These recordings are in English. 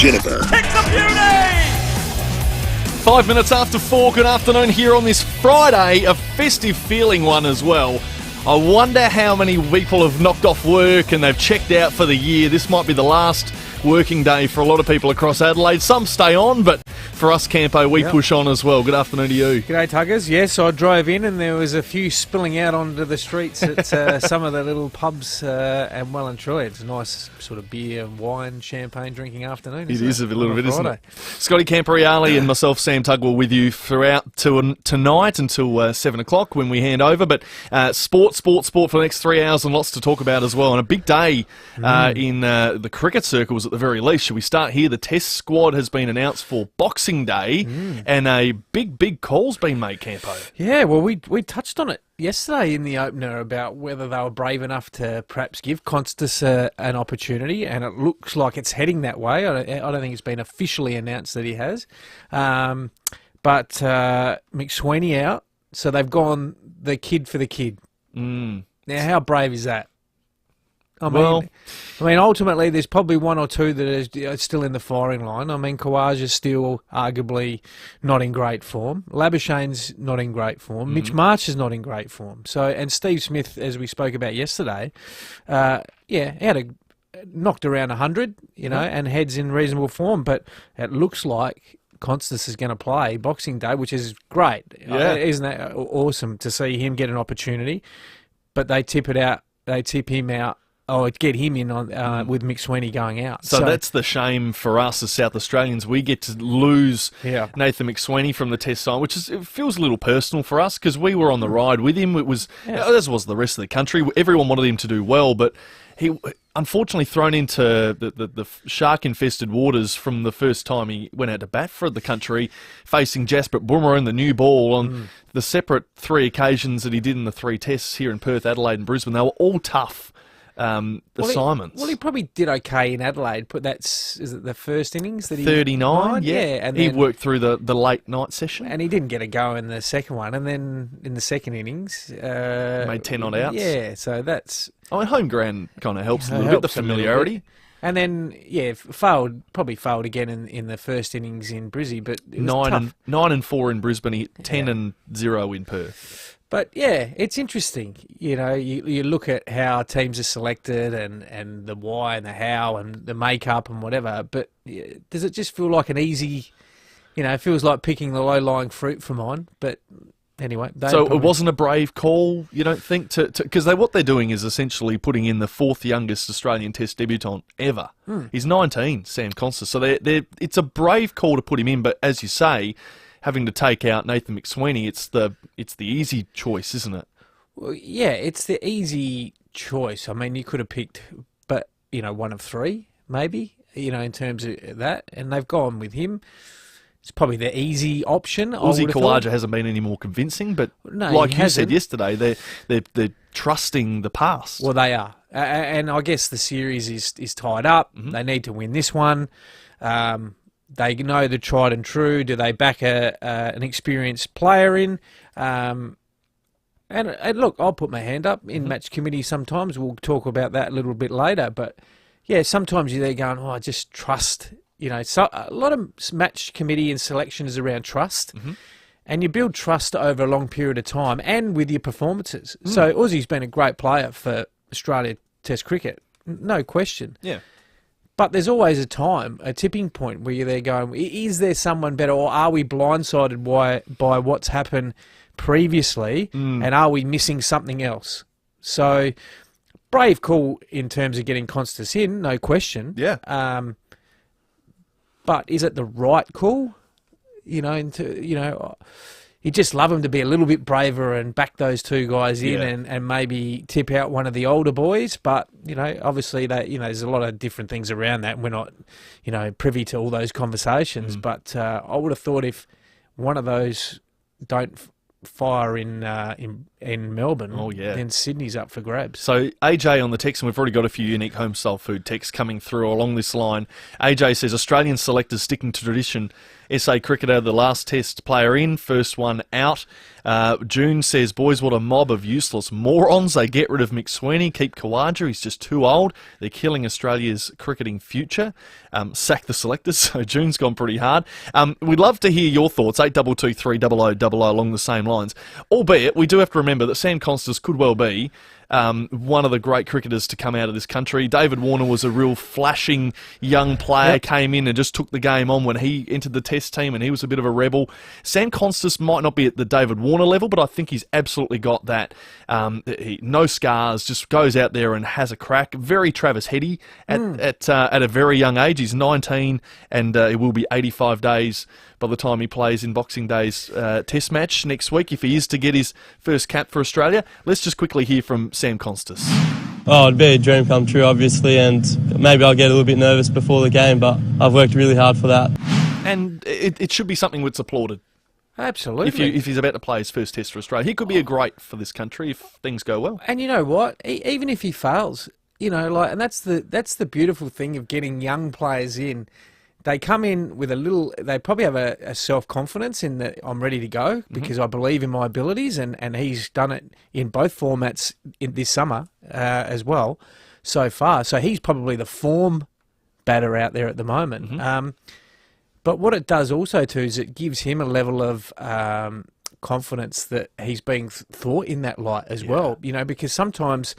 Jennifer. Kick the beauty! 5 minutes after 4, good afternoon here on this Friday, a festive feeling one as well. I wonder how many people have knocked off work and they've checked out for the year. This might be the last working day for a lot of people across Adelaide. Some stay on, but for us, Campo, we push on as well. Good afternoon to you. G'day, Tuggers. Yes, I drove in and there was a few spilling out onto the streets at some of the little pubs and well and truly. It's a nice sort of beer, wine, champagne drinking afternoon. It is a little bit, isn't it? Scotty Campriali and myself, Sam Tugwell, with you throughout tonight until 7 o'clock when we hand over. But sport for the next 3 hours and lots to talk about as well. And a big day in the cricket circles at the very least. Should we start here? The Test squad has been announced for Boxing Day and a big call's been made, Campo. Yeah, well, we touched on it yesterday in the opener about whether they were brave enough to perhaps give Constas an opportunity, and it looks like it's heading that way. I don't think it's been officially announced that he has. But McSweeney out, so they've gone the kid for the kid. Now, how brave is that? I mean, ultimately, there's probably one or two that are still in the firing line. I mean, Khawaja's still arguably not in great form. Labuschagne's not in great form. Mitch Marsh is not in great form. So, and Steve Smith, as we spoke about yesterday, knocked around 100, and heads in reasonable form. But it looks like Constas is going to play Boxing Day, which is great. Yeah. Isn't that awesome to see him get an opportunity? But they tip him out. Oh, get him in on with McSweeney going out. So that's the shame for us as South Australians. We get to lose Nathan McSweeney from the Test side, it feels a little personal for us because we were on the ride with him. It was as was the rest of the country. Everyone wanted him to do well, but he unfortunately thrown into the shark-infested waters from the first time he went out to bat for the country, facing Jasprit Bumrah and the new ball on the separate 3 occasions that he did in the 3 tests here in Perth, Adelaide and Brisbane. They were all tough assignments. He probably did okay in Adelaide. Is it the first innings that he 39? Yeah, and he then worked through the late night session, and he didn't get a go in the second one. And then in the second innings, made 10 odd outs. Yeah, so that's home ground kind of helps a little bit. The familiarity, and then probably failed again in the first innings in Brizzy, but it was 9 and 4 in Brisbane, 10 and 0 in Perth. But yeah, it's interesting. You look at how teams are selected and the why and the how and the makeup and whatever. But does it just feel like an easy? It feels like picking the low-lying fruit for mine. But anyway, it wasn't a brave call. You don't think because what they're doing is essentially putting in the 4th youngest Australian Test debutant ever. He's 19, Sam Constas. So it's a brave call to put him in. But as you say, having to take out Nathan McSweeney, it's the easy choice, isn't it? Well, yeah, it's the easy choice. I mean, you could have picked, but one of 3 maybe. In terms of that, and they've gone with him. It's probably the easy option. Uzi Khawaja hasn't been any more convincing, but like you said yesterday, they're trusting the past. Well, they are, and I guess the series is tied up. They need to win this one. They know the tried and true. Do they back an experienced player in? And look, I'll put my hand up in match committee sometimes. We'll talk about that a little bit later. But, yeah, sometimes you're there going, I just trust. So a lot of match committee and selection is around trust. And you build trust over a long period of time and with your performances. So Uzi's been a great player for Australia Test cricket, no question. Yeah. But there's always a tipping point where you're there going, is there someone better, or are we blindsided by what's happened previously, and are we missing something else? So, brave call in terms of getting Constas in, no question. Yeah. But is it the right call? You just love him to be a little bit braver and back those 2 guys in and maybe tip out one of the older boys. But, obviously there's a lot of different things around that. And we're not, privy to all those conversations. But I would have thought if one of those don't fire in in Melbourne, Oh, yeah. then Sydney's up for grabs. So AJ on the text, and we've already got a few unique home-style food texts coming through along this line. AJ says, Australian selectors sticking to tradition. SA cricketer, the last test player in, first one out. June says, boys, what a mob of useless morons. They get rid of McSweeney, keep Khawaja, he's just too old. They're killing Australia's cricketing future. Sack the selectors, so June's gone pretty hard. We'd love to hear your thoughts, 8223 0000 along the same lines. Albeit, we do have to remember that Sam Constas could well be one of the great cricketers to come out of this country. David Warner was a real flashing young player, came in and just took the game on when he entered the test team, and he was a bit of a rebel. Sam Constas might not be at the David Warner level, but I think he's absolutely got that. No scars, just goes out there and has a crack. Very Travis Heady at a very young age. He's 19, and it will be 85 days by the time he plays in Boxing Day's test match next week, if he is to get his first cap for Australia. Let's just quickly hear from Sam Constas. Oh, it'd be a dream come true, obviously, and maybe I'll get a little bit nervous before the game, but I've worked really hard for that. And it should be something that's applauded. Absolutely. If he's about to play his first test for Australia, he could be a great for this country if things go well. And you know what? Even if he fails, and that's the beautiful thing of getting young players in. They come in with they probably have a self-confidence in that I'm ready to go because I believe in my abilities, and he's done it in both formats in this summer as well so far. So he's probably the form batter out there at the moment. But what it does also too is it gives him a level of confidence that he's being thought in that light as well, because sometimes,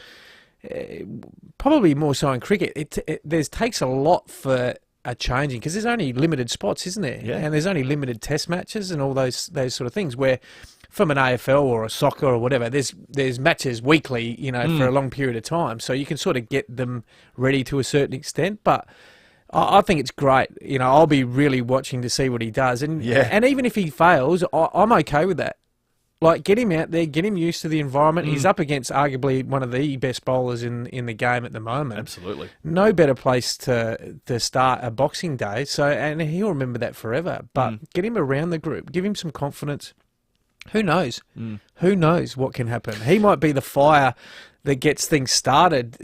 probably more so in cricket, it takes a lot for a changing, because there's only limited spots, isn't there? Yeah. And there's only limited test matches and all those sort of things, where from an AFL or a soccer or whatever, there's matches weekly, for a long period of time, so you can sort of get them ready to a certain extent. But I think it's great. I'll be really watching to see what he does, and even if he fails, I'm okay with that. Like, get him out there, get him used to the environment. He's up against arguably one of the best bowlers in the game at the moment. Absolutely. No better place to start a Boxing Day. And he'll remember that forever. But get him around the group, give him some confidence. Who knows? Who knows what can happen? He might be the fire that gets things started,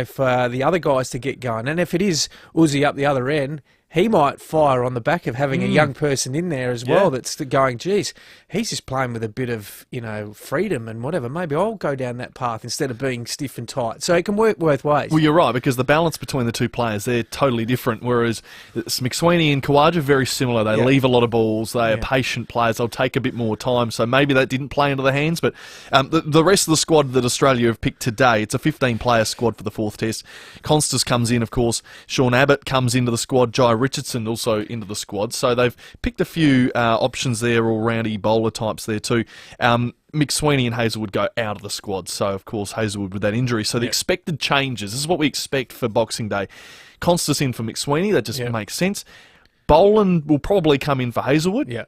for the other guys to get going. And if it is Uzi up the other end, he might fire on the back of having a young person in there as well that's going, geez, he's just playing with a bit of, freedom and whatever. Maybe I'll go down that path instead of being stiff and tight. So it can work both ways. Well, you're right, because the balance between the two players, they're totally different, whereas McSweeney and Khawaja are very similar. They leave a lot of balls. They are patient players. They'll take a bit more time, so maybe that didn't play into the hands. But the rest of the squad that Australia have picked today, it's a 15-player squad for the fourth test. Constas comes in, of course. Sean Abbott comes into the squad. Jai Richardson also into the squad. So they've picked a few options there, all-roundy bowler types there too. McSweeney and Hazelwood go out of the squad. So, of course, Hazelwood with that injury. So the expected changes, this is what we expect for Boxing Day. Constas in for McSweeney, that just makes sense. Boland will probably come in for Hazelwood. Yeah.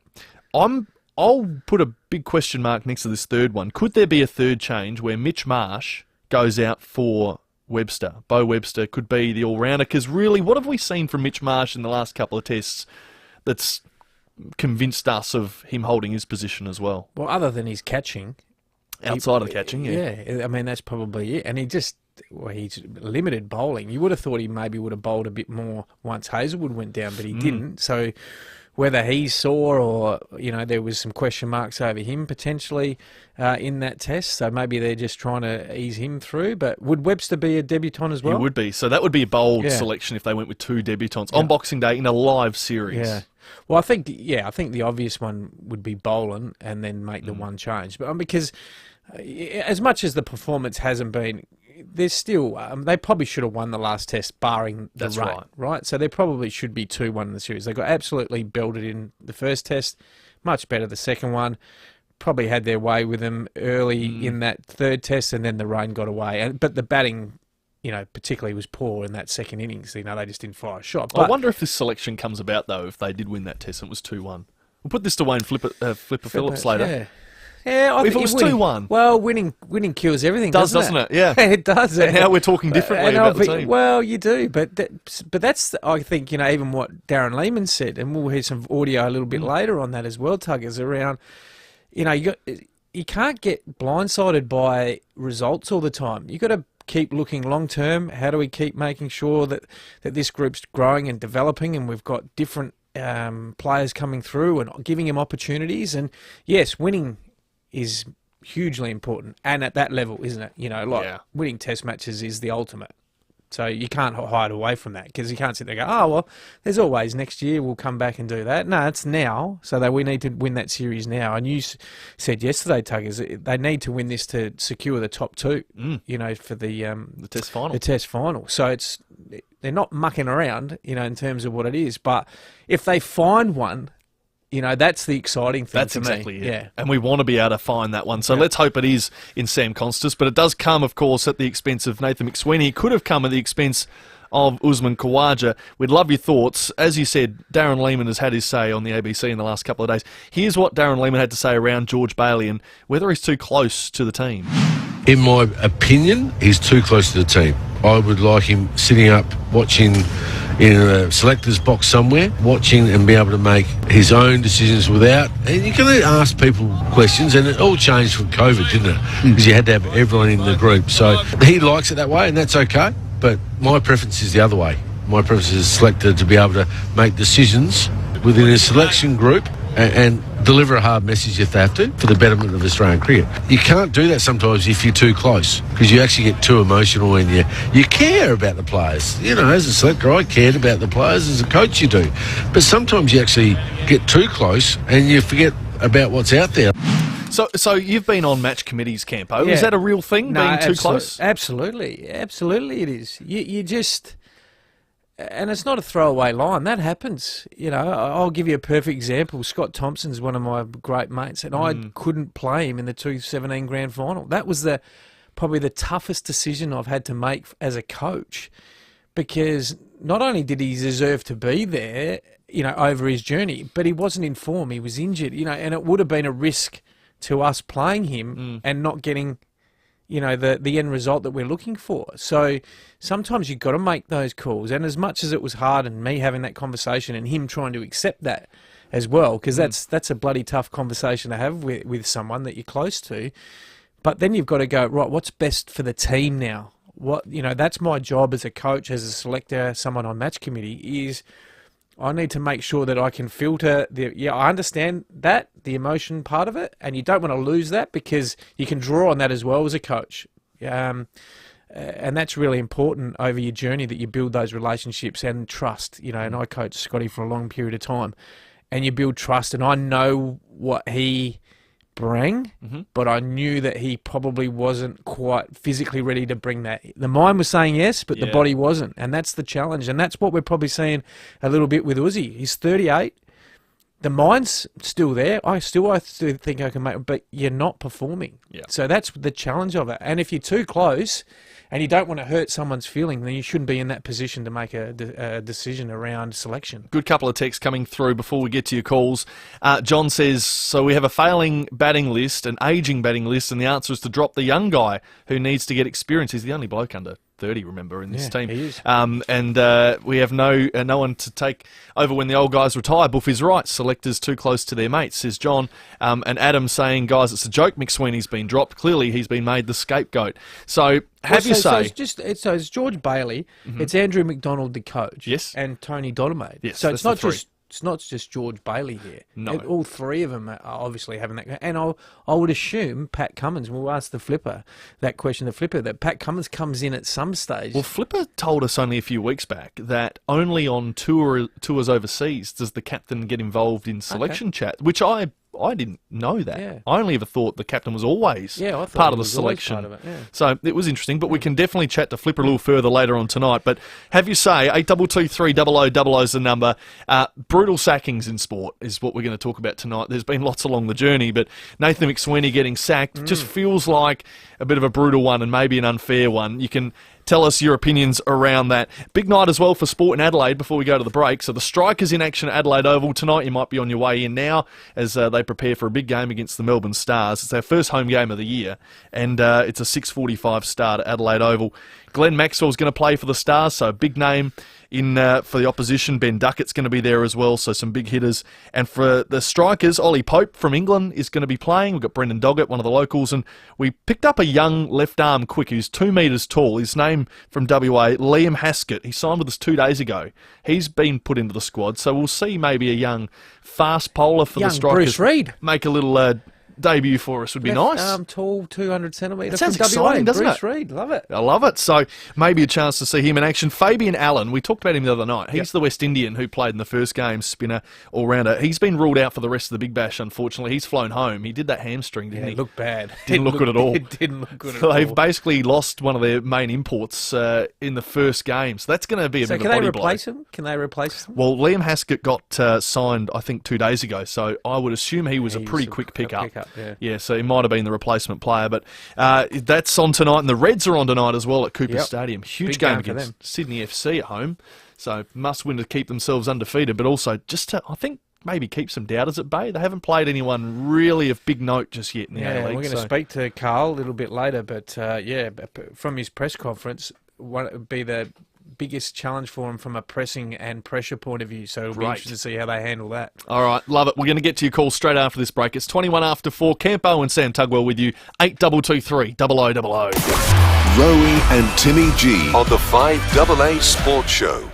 I'll put a big question mark next to this third one. Could there be a third change where Mitch Marsh goes out for Webster? Bo Webster could be the all-rounder, because really, what have we seen from Mitch Marsh in the last couple of tests that's convinced us of him holding his position as well? Well, other than his catching. Outside of catching, Yeah, I mean, that's probably it. And he's limited bowling. You would have thought he maybe would have bowled a bit more once Hazelwood went down, but he didn't. So whether he saw or, there was some question marks over him potentially in that test. So maybe they're just trying to ease him through. But would Webster be a debutant as well? He would be. So that would be a bold selection if they went with two debutants on Boxing Day in a live series. Yeah. Well, I think the obvious one would be Boland and then make the one change. But because as much as the performance hasn't been, there's still they probably should have won the last test, barring the rain, right? So there probably should be 2-1 in the series. They got absolutely belted in the first test, much better the second one. Probably had their way with them early in that third test, and then the rain got away. But the batting, particularly was poor in that second innings. They just didn't fire a shot. But I wonder if this selection comes about, though, if they did win that test and it was 2-1. We'll put this to Wayne Flipper Phillips later. Yeah, if it was 2-1. Well, winning kills everything, doesn't it? Yeah. It does. And now we're talking differently about the team. Well, you do, but that's, I think, even what Darren Lehman said, and we'll hear some audio a little bit later on that as well, Tuggers, around, you can't get blindsided by results all the time. You've got to keep looking long term. How do we keep making sure that this group's growing and developing, and we've got different players coming through and giving them opportunities? And yes, winning is hugely important, and at that level, isn't it? You know, winning test matches is the ultimate. So you can't hide away from that, because you can't sit there and go, oh, well, there's always next year we'll come back and do that. No, it's now, so that we need to win that series now. And you said yesterday, Tuggers, they need to win this to secure the top two, you know, for the test final. The test final. So they're not mucking around, you know, in terms of what it is. But if they find one, you know, that's the exciting thing. That's exactly it. Yeah. And we want to be able to find that one. So let's hope it is in Sam Constas. But it does come, of course, at the expense of Nathan McSweeney. It could have come at the expense of Usman Khawaja. We'd love your thoughts. As you said, Darren Lehmann has had his say on the ABC in the last couple of days. Here's what Darren Lehmann had to say around George Bailey and whether he's too close to the team. In my opinion, he's too close to the team. I would like him sitting up, watching in a selector's box somewhere, watching and be able to make his own decisions without... And you can ask people questions, and it all changed from COVID, didn't it? Because you had to have everyone in the group. So he likes it that way, and that's okay. But my preference is the other way. My preference is selector to be able to make decisions within his selection group and deliver a hard message if they have to for the betterment of Australian cricket. You can't do that sometimes if you're too close, because you actually get too emotional when you care about the players. You know, as a selector, I cared about the players. As a coach, you do. But sometimes you actually get too close and you forget about what's out there. So you've been on match committees, Campo. Yeah. Is that a real thing, being too close? Absolutely. Absolutely it is. You just... And it's not a throwaway line. That happens. You know, I'll give you a perfect example. Scott Thompson's one of my great mates, and I couldn't play him in the 2017 grand final. That was probably the toughest decision I've had to make as a coach, because not only did he deserve to be there, you know, over his journey, but he wasn't in form. He was injured, you know, and it would have been a risk to us playing him and not getting, you know, the end result that we're looking for. So sometimes you've got to make those calls. And as much as it was hard, and me having that conversation and him trying to accept that as well, because that's a bloody tough conversation to have with someone that you're close to. But then you've got to go, right, what's best for the team now? What, you know, that's my job as a coach, as a selector, someone on match committee, is I need to make sure that I can filter I understand that, the emotion part of it, and you don't want to lose that, because you can draw on that as well as a coach. And that's really important over your journey, that you build those relationships and trust, you know, and I coached Scotty for a long period of time, and you build trust, and I know what he bring, but I knew that he probably wasn't quite physically ready to bring that. The mind was saying yes, but the body wasn't, and that's the challenge, and that's what we're probably seeing a little bit with Uzi. He's 38. The mind's still there. I still think I can make it, but you're not performing. So that's the challenge of it. And if you're too close and you don't want to hurt someone's feeling, then you shouldn't be in that position to make a decision around selection. Good couple of texts coming through before we get to your calls. John says, so we have a failing batting list, an ageing batting list, and the answer is to drop the young guy who needs to get experience. He's the only bloke under 30, remember, in this team. He is. And we have no one to take over when the old guys retire. Buff is right. Selectors too close to their mates, says John. And Adam saying, guys, it's a joke. McSweeney's been dropped. Clearly, he's been made the scapegoat. So it's George Bailey. It's Andrew McDonald, the coach. Yes. And Tony Dodemaide. Yes. So it's not just George Bailey here. No. All three of them are obviously having that. And I would assume Pat Cummins, we'll ask the Flipper that question, that Pat Cummins comes in at some stage. Well, Flipper told us only a few weeks back that only on tours overseas does the captain get involved in selection chat, which I didn't know that. Yeah. I only ever thought the captain was always part of the selection. Part of it, So it was interesting, but we can definitely chat to Flipper a little further later on tonight. But have you say, 8223 0000 is the number. Brutal sackings in sport is what we're going to talk about tonight. There's been lots along the journey, but Nathan McSweeney getting sacked just feels like a bit of a brutal one and maybe an unfair one. You can tell us your opinions around that. Big night as well for sport in Adelaide before we go to the break. So the Strikers in action at Adelaide Oval tonight. You might be on your way in now as they prepare for a big game against the Melbourne Stars. It's their first home game of the year, and it's a 6:45 start at Adelaide Oval. Glenn Maxwell's going to play for the Stars, so a big name for the opposition. Ben Duckett's going to be there as well, so some big hitters. And for the strikers, Ollie Pope from England is going to be playing. We've got Brendan Doggett, one of the locals, and we picked up a young left-arm quick who's 2 metres tall. His name from WA, Liam Haskett. He signed with us 2 days ago. He's been put into the squad, so we'll see maybe a young fast bowler for the strikers. Bruce Reid. Make a little debut for us would be nice. Tall, 200 centimetres. Sounds from exciting, WA. doesn't Bruce it? Reid, love it. I love it. So maybe a chance to see him in action. Fabian Allen, we talked about him the other night. He's the West Indian who played in the first game, spinner, all-rounder. He's been ruled out for the rest of the Big Bash, unfortunately. He's flown home. He did that hamstring, didn't he? It looked bad. Didn't look good at all. It didn't look good at all. They've basically lost one of their main imports in the first game. So that's going to be a bit of a body blow. Can they replace him? Can they replace him? Well, Liam Haskett got signed, I think, 2 days ago. So I would assume he was a pretty quick pickup. Yeah, so he might have been the replacement player. But that's on tonight. And the Reds are on tonight as well at Cooper Stadium. Huge Big game game for against them. Sydney FC at home. So must win to keep themselves undefeated. But also just to, I think, maybe keep some doubters at bay. They haven't played anyone really of big note just yet in the A-League. We're going to speak to Carl a little bit later. But from his press conference, what would be the biggest challenge for him from a pressing and pressure point of view. So it'll be interesting to see how they handle that. All right, love it. We're going to get to your call straight after this break. It's 21 after 4. Campo and Sam Tugwell with you. 8223 0000. Rowie and Timmy G on the 5AA Sports Show.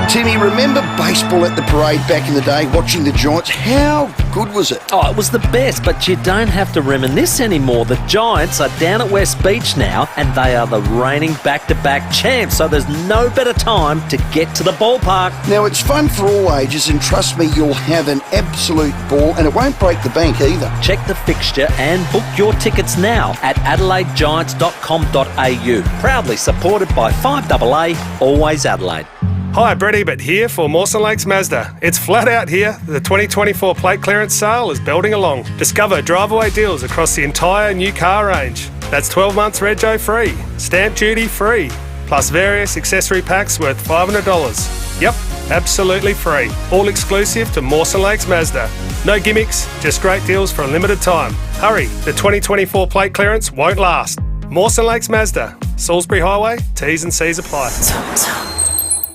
Timmy, remember baseball at the parade back in the day, watching the Giants? How good was it? Oh, it was the best, but you don't have to reminisce anymore. The Giants are down at West Beach now, and they are the reigning back-to-back champs, so there's no better time to get to the ballpark. Now, it's fun for all ages, and trust me, you'll have an absolute ball, and it won't break the bank either. Check the fixture and book your tickets now at adelaidegiants.com.au. Proudly supported by 5AA, always Adelaide. Hi, Brett Ebert here for Mawson Lakes Mazda. It's flat out here. The 2024 plate clearance sale is belting along. Discover drive-away deals across the entire new car range. That's 12 months rego free, stamp duty free, plus various accessory packs worth $500. Yep, absolutely free. All exclusive to Mawson Lakes Mazda. No gimmicks, just great deals for a limited time. Hurry, the 2024 plate clearance won't last. Mawson Lakes Mazda, Salisbury Highway, T's and C's apply.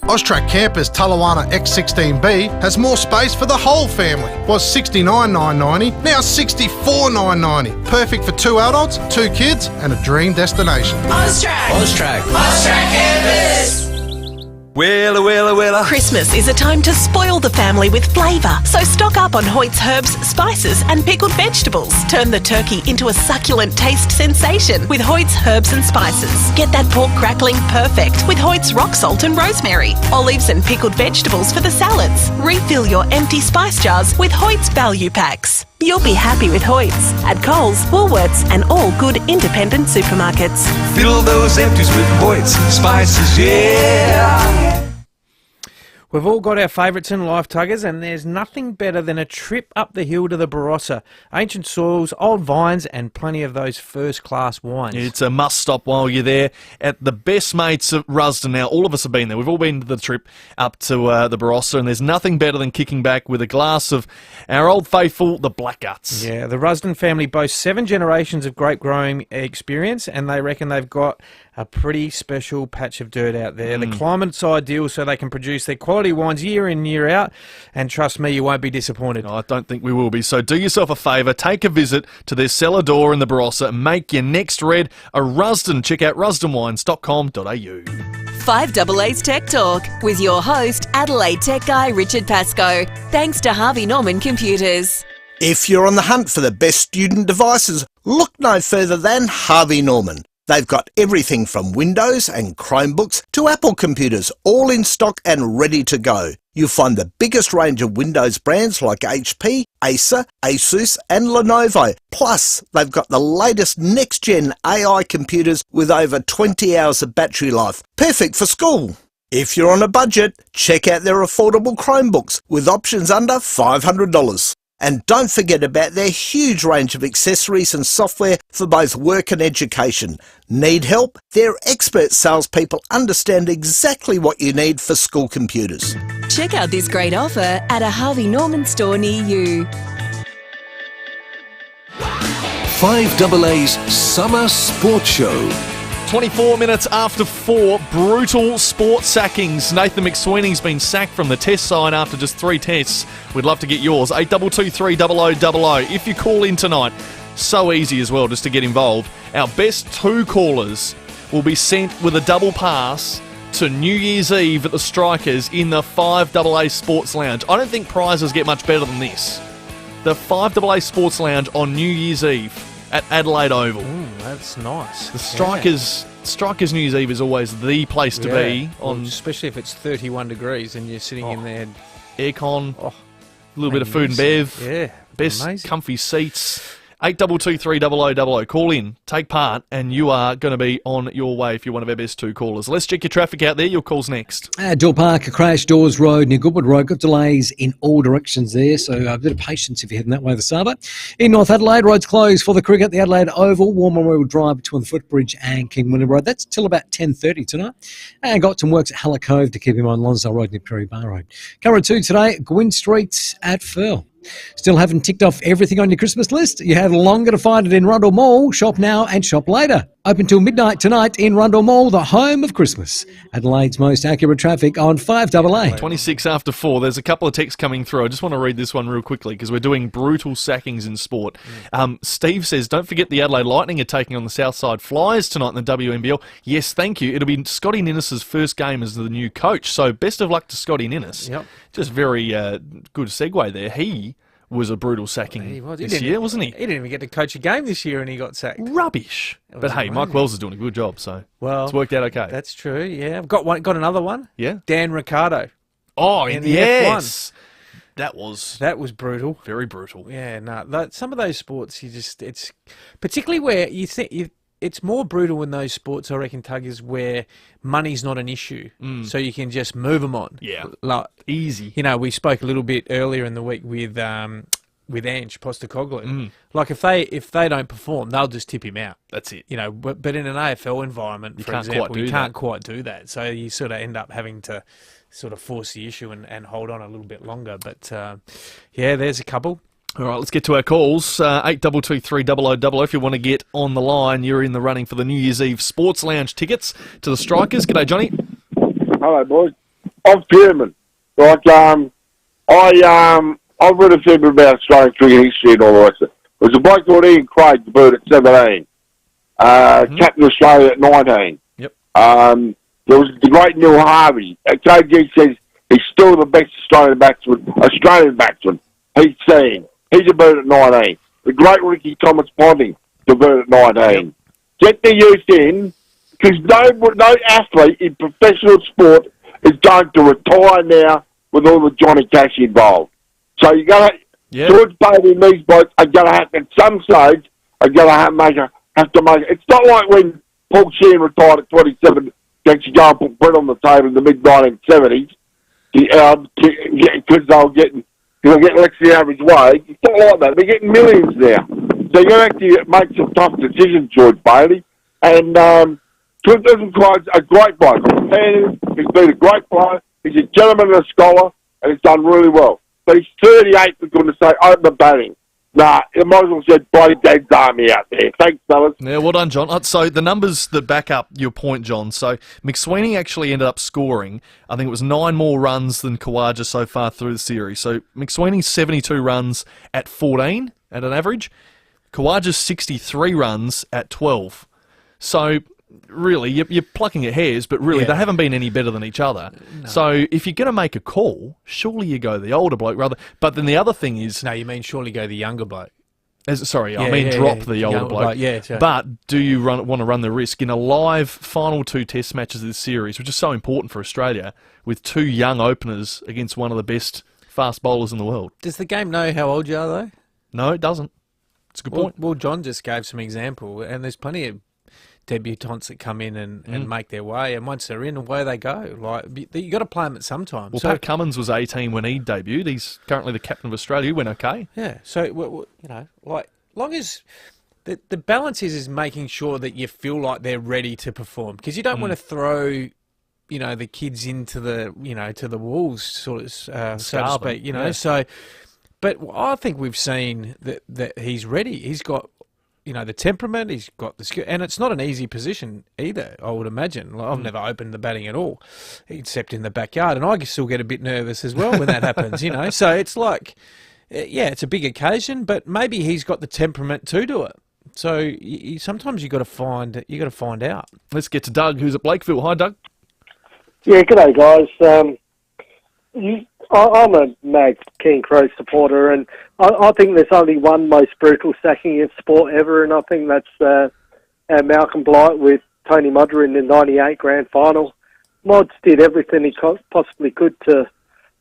Austrac Campers Tullawana X16B has more space for the whole family. Was $69,990, now $64,990. Perfect for 2 adults, 2 kids, and a dream destination. Austrac Campers. Willa. Christmas is a time to spoil the family with flavour. So stock up on Hoyt's herbs, spices and pickled vegetables. Turn the turkey into a succulent taste sensation with Hoyt's herbs and spices. Get that pork crackling perfect with Hoyt's rock salt and rosemary. Olives and pickled vegetables for the salads. Refill your empty spice jars with Hoyt's value packs. You'll be happy with Hoyt's at Coles, Woolworths and all good independent supermarkets. Fill those empties with Hoyt's spices, yeah. We've all got our favourites in life, Tuggers, and there's nothing better than a trip up the hill to the Barossa. Ancient soils, old vines, and plenty of those first-class wines. It's a must-stop while you're there at the Best Mates at Rusden. Now, all of us have been there. We've all been to the trip up to the Barossa, and there's nothing better than kicking back with a glass of our old faithful, the Blackguts. Yeah, the Rusden family boasts 7 generations of grape-growing experience, and they reckon they've got a pretty special patch of dirt out there. The climate's ideal so they can produce their quality wines year in, year out. And trust me, you won't be disappointed. No, I don't think we will be. So do yourself a favour, take a visit to their cellar door in the Barossa and make your next red a Rusden. Check out rusdenwines.com.au. 5AA's Tech Talk with your host, Adelaide Tech guy Richard Pascoe. Thanks to Harvey Norman Computers. If you're on the hunt for the best student devices, look no further than Harvey Norman. They've got everything from Windows and Chromebooks to Apple computers, all in stock and ready to go. You'll find the biggest range of Windows brands like HP, Acer, Asus and Lenovo. Plus, they've got the latest next-gen AI computers with over 20 hours of battery life. Perfect for school. If you're on a budget, check out their affordable Chromebooks with options under $500. And don't forget about their huge range of accessories and software for both work and education. Need help? Their expert salespeople understand exactly what you need for school computers. Check out this great offer at a Harvey Norman store near you. 5AA's Summer Sports Show. 24 minutes after 4, brutal sport sackings. Nathan McSweeney's been sacked from the test side after just 3 tests. We'd love to get yours. 8223 0000. If you call in tonight, so easy as well just to get involved. Our best 2 callers will be sent with a double pass to New Year's Eve at the Strikers in the FIVEAA Sports Lounge. I don't think prizes get much better than this. The FIVEAA Sports Lounge on New Year's Eve at Adelaide Oval. Ooh, that's nice. The Strikers New Year's Eve is always the place to be. Especially if it's 31 degrees and you're sitting in there. Aircon, a little bit of food and bev. Yeah, best amazing. comfy seats. 8223 0000. Call in, take part, and you are going to be on your way if you're one of our best 2 callers. Let's check your traffic out there. Your call's next. Door Park, a crash, Dawes Road near Goodwood Road. Got delays in all directions there, so a bit of patience if you're heading that way, the Saba. In North Adelaide, roads closed for the cricket. The Adelaide Oval, Warmer Drive between the Footbridge and King William Road. That's till about 10:30 tonight. And got some works at Halla Cove to keep him on Lonsdale Road near Perry Bar Road. Curra 2 today, Gwyn Street at Firle. Still haven't ticked off everything on your Christmas list? You have longer to find it in Rundle Mall. Shop now and shop later. Open till midnight tonight in Rundle Mall, the home of Christmas. Adelaide's most accurate traffic on 5AA. 26 after 4. There's a couple of texts coming through. I just want to read this one real quickly because we're doing brutal sackings in sport. Steve says, don't forget the Adelaide Lightning are taking on the Southside Flyers tonight in the WNBL. Yes, thank you. It'll be Scotty Ninnis's first game as the new coach. So best of luck to Scotty Ninnis. Yep. Just very good segue there. He was a brutal sacking this year, wasn't he? He didn't even get to coach a game this year and he got sacked. Rubbish. But hey, amazing. Mike Wells is doing a good job, so it's worked out okay. That's true, yeah. I've got another one. Yeah. Dan Ricciardo. Oh, in the yes. F1. That was brutal. Very brutal. Yeah, no. Some of those sports, it's particularly where you think it's more brutal in those sports, I reckon, Tuggers, where money's not an issue. So you can just move them on. Yeah. Like, easy. You know, we spoke a little bit earlier in the week with Ange Postecoglou. Like, if they don't perform, they'll just tip him out. That's it. You know, but in an AFL environment, for example, you can't quite do that. So you sort of end up having to sort of force the issue and hold on a little bit longer. But, yeah, there's a couple. All right, let's get to our calls. 8223 0000. If you want to get on the line, you're in the running for the New Year's Eve Sports Lounge tickets to the Strikers. G'day, Johnny. Hello, boys. I'm Chairman. Like, I've read a fair bit about Australian cricket history and all the rest of it. There was a bloke called Ian Craig, debuted at 17. Captain Australia at 19. Yep. There was the great Neil Harvey. KG says he's still the best Australian batsman he's seen. He's debuted at 19. The great Ricky Thomas Ponting, debuted at 19. Yep. Get the youth in, because no athlete in professional sport is going to retire now with all the Johnny Cash involved. So you got to, George Bailey and these blokes are going to have, at some stage, are going to have to make it. It's not like when Paul Sheehan retired at 27, to actually go and put bread on the table in the mid-1970s, because they were getting less than the average wage. It's not like that. They're getting millions now. So you've got to actually make some tough decisions, George Bailey. And Clint Clyde's a great bloke. I'm a fan of him. He's been a great player. He's a gentleman and a scholar, and he's done really well. But he's 38, for goodness sake, open the batting. Nah, you might as well said bloody Dad's Army out there. Thanks, fellas. Yeah, well done, John. So the numbers that back up your point, John. So McSweeney actually ended up scoring, I think it was 9 more runs than Khawaja so far through the series. So McSweeney's 72 runs at 14 at an average. Khawaja's 63 runs at 12. So really, you're plucking at hairs, but really they haven't been any better than each other. No. So if you're going to make a call, surely you go the older bloke rather. But then the other thing is... No, you mean surely go the younger bloke. Drop the older bloke. But do you want to run the risk in a live final 2 test matches of this series, which is so important for Australia, with 2 young openers against one of the best fast bowlers in the world? Does the game know how old you are, though? No, it doesn't. It's a good point. Well, John just gave some example, and there's plenty of debutants that come in and make their way, and once they're in, away they go. Like, you got to play them at some time. Well, Pat Cummins was 18 when he debuted. He's currently the captain of Australia. He went okay. Yeah. So long as the balance is making sure that you feel like they're ready to perform, because you don't want to throw the kids into the to the wolves, sort of so to speak. So, but I think we've seen that he's ready. He's got the temperament. He's got the skill, and it's not an easy position either. I would imagine. Like, I've never opened the batting at all, except in the backyard, and I still get a bit nervous as well when that happens. So it's like, it's a big occasion, but maybe he's got the temperament to do it. So sometimes you got to find out. Let's get to Doug, who's at Blakeville. Hi, Doug. Yeah, g'day, guys. I'm a Mag King Crow supporter, and I think there's only one most brutal sacking in sport ever, and I think that's Malcolm Blight with Tony Mudder in the '98 Grand Final. Mods did everything he possibly could to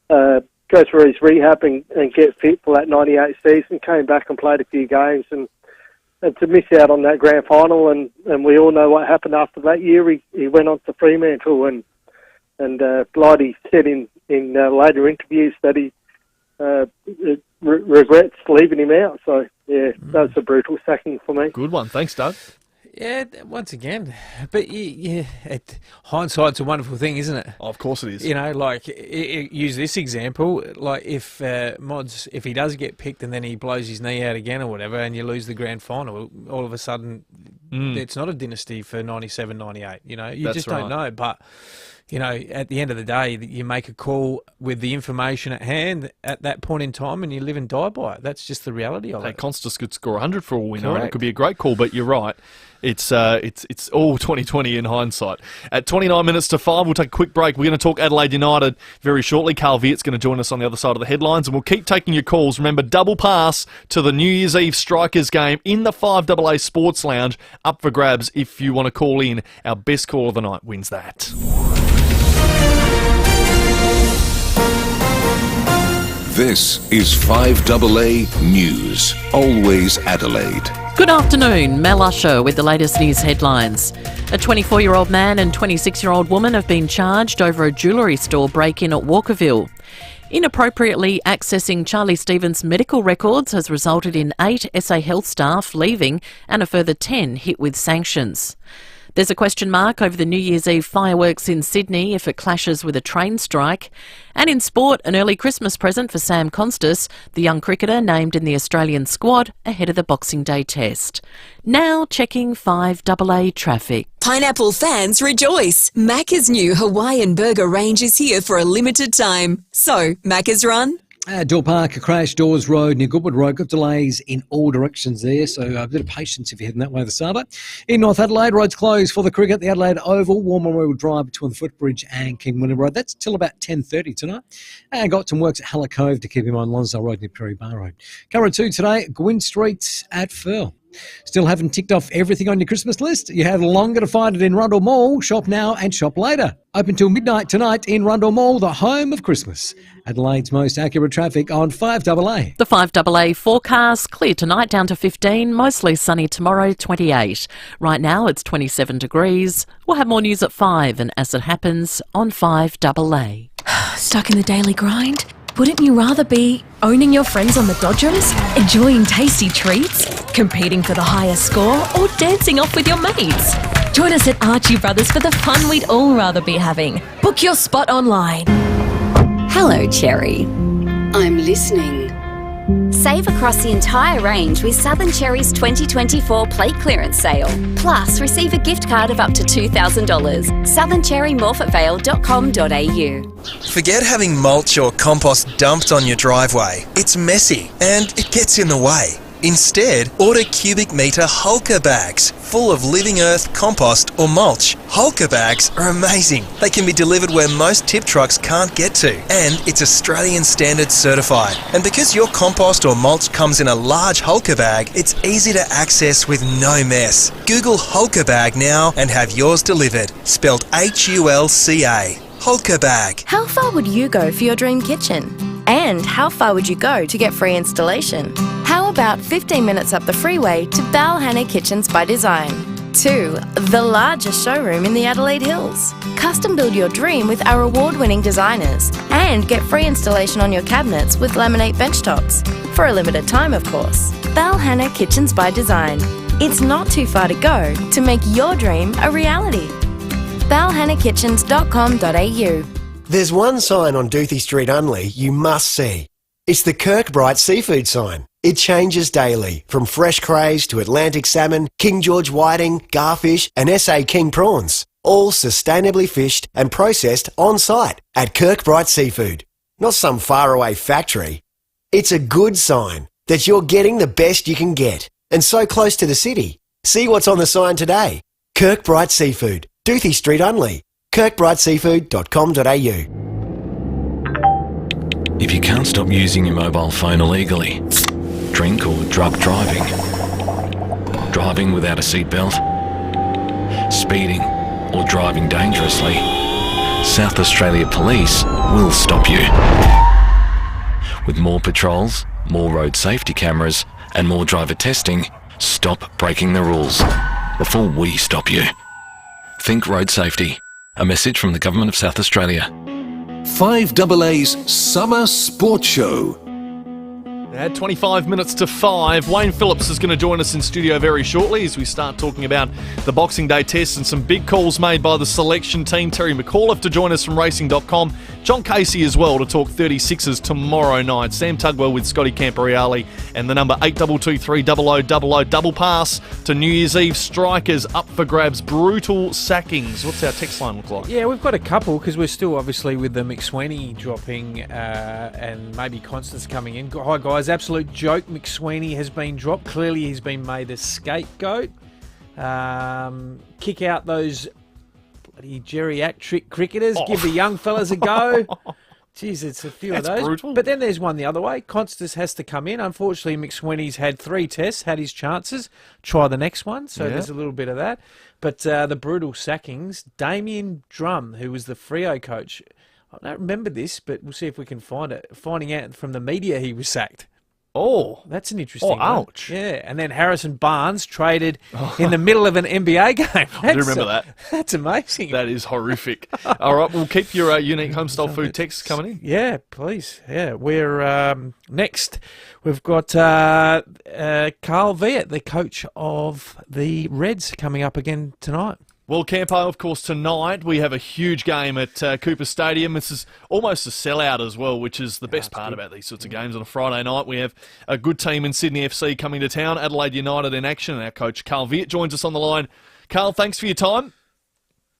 go through his rehab and get fit for that '98 season. Came back and played a few games, and to miss out on that Grand Final, and we all know what happened after that year. He went on to Fremantle, and Blighty said in later interviews that he regrets leaving him out. So, that's a brutal sacking for me. Good one. Thanks, Doug. Yeah, once again. But, hindsight's a wonderful thing, isn't it? Oh, of course it is. Use this example. Like, if he does get picked and then he blows his knee out again or whatever and you lose the grand final, all of a sudden it's not a dynasty for 97, 98. You That's just right. don't know. But... at the end of the day, you make a call with the information at hand at that point in time, and you live and die by it. That's just the reality of it. Constas could score 100 for all we know, and it Correct. could be a great call. But you're right, it's all 2020 in hindsight. At 29 minutes to 5, we'll take a quick break. We're going to talk Adelaide United very shortly. Carl Viet's going to join us on the other side of the headlines, and we'll keep taking your calls. Remember, double pass to the New Year's Eve Strikers game in the FIVEAA Sports Lounge up for grabs. If you want to call in, our best call of the night wins that. This is 5AA News. Always Adelaide. Good afternoon, Mel Usher with the latest news headlines. A 24-year-old man and 26-year-old woman have been charged over a jewellery store break-in at Walkerville. Inappropriately accessing Charlie Stevens' medical records has resulted in 8 SA Health staff leaving and a further 10 hit with sanctions. There's a question mark over the New Year's Eve fireworks in Sydney if it clashes with a train strike. And in sport, an early Christmas present for Sam Constas, the young cricketer named in the Australian squad ahead of the Boxing Day test. Now checking 5AA traffic. Pineapple fans rejoice! Macca's new Hawaiian burger range is here for a limited time. So, Macca's run? Door Park, a crash, Dawes Road near Goodwood Road. Got delays in all directions there, so a bit of patience if you're heading that way, the Saba. In North Adelaide, roads closed for the cricket. The Adelaide Oval, War Memorial Drive between the Footbridge and King William Road. That's till about 10:30 tonight. And got some works at Halla Cove to keep him on Lonsdale Road near Perry Bar Road. Curra 2 today, Gwyn Street at Firle. Still haven't ticked off everything on your Christmas list? You have longer to find it in Rundle Mall. Shop now and shop later. Open till midnight tonight in Rundle Mall, the home of Christmas. Adelaide's most accurate traffic on 5AA. The 5AA forecast, clear tonight down to 15, mostly sunny tomorrow, 28. Right now it's 27 degrees. We'll have more news at 5 and as it happens on 5AA. Stuck in the daily grind? Wouldn't you rather be owning your friends on the Dodgems, enjoying tasty treats, competing for the highest score, or dancing off with your mates? Join us at Archie Brothers for the fun we'd all rather be having. Book your spot online. Hello, Cherry. I'm listening. Save across the entire range with Southern Cherry's 2024 plate clearance sale. Plus, receive a gift card of up to $2,000. southerncherrymorfettvale.com.au. Forget having mulch or compost dumped on your driveway. It's messy and it gets in the way. Instead, order cubic metre Hulker bags full of living earth, compost or mulch. Hulker bags are amazing. They can be delivered where most tip trucks can't get to, and it's Australian Standard certified. And because your compost or mulch comes in a large Hulker bag, it's easy to access with no mess. Google Hulker bag now and have yours delivered. Spelled Hulca. Hulker bag. How far would you go for your dream kitchen? And how far would you go to get free installation? How about 15 minutes up the freeway to Balhanna Kitchens by Design? 2. The largest showroom in the Adelaide Hills. Custom build your dream with our award-winning designers and get free installation on your cabinets with laminate benchtops. For a limited time, of course. Balhanna Kitchens by Design. It's not too far to go to make your dream a reality. balhannakitchens.com.au. There's one sign on Doothie Street, Unley, you must see. It's the Kirkbright Seafood sign. It changes daily, from fresh crays to Atlantic salmon, King George whiting, garfish and SA King prawns. All sustainably fished and processed on-site at Kirkbright Seafood. Not some faraway factory. It's a good sign that you're getting the best you can get, and so close to the city. See what's on the sign today. Kirkbright Seafood, Doothie Street only. kirkbrightseafood.com.au. If you can't stop using your mobile phone illegally, drink or drug driving, driving without a seatbelt, speeding or driving dangerously, South Australia Police will stop you. With more patrols, more road safety cameras and more driver testing, stop breaking the rules before we stop you. Think road safety. A message from the Government of South Australia. 5AA's Summer Sports Show. At 25 minutes to 5, Wayne Phillips is going to join us in studio very shortly as we start talking about the Boxing Day test and some big calls made by the selection team. Terry McAuliffe to join us from racing.com. John Casey as well to talk 36ers tomorrow night. Sam Tugwell with Scotty Camporeale and the number 82230000 double pass to New Year's Eve strikers up for grabs. Brutal sackings. What's our text line look like? Yeah, we've got a couple because we're still obviously with the McSweeney dropping and maybe Constance coming in. Hi guys, absolute joke. McSweeney has been dropped. Clearly he's been made a scapegoat. Kick out those bloody geriatric cricketers. Give the young fellas a go. Jeez, it's a few of those. Brutal. But then there's one the other way. Constance has to come in. Unfortunately, McSweeney's had 3 tests, had his chances. Try the next one. So there's a little bit of that. But the brutal sackings, Damien Drum, who was the Freo coach, I don't remember this, but we'll see if we can find it. Finding out from the media he was sacked. Oh, that's an interesting one. ouch. Yeah, and then Harrison Barnes traded in the middle of an NBA game. I do remember that. That's amazing. That is horrific. All right, we'll keep your unique homestyle food texts coming in. Yeah, please. Yeah, we're next. We've got Carl Viet, the coach of the Reds, coming up again tonight. Well, Campo, of course, tonight we have a huge game at Cooper Stadium. This is almost a sellout as well, which is the best part about these sorts of games. On a Friday night, we have a good team in Sydney FC coming to town, Adelaide United in action, and our coach, Carl Viet, joins us on the line. Carl, thanks for your time.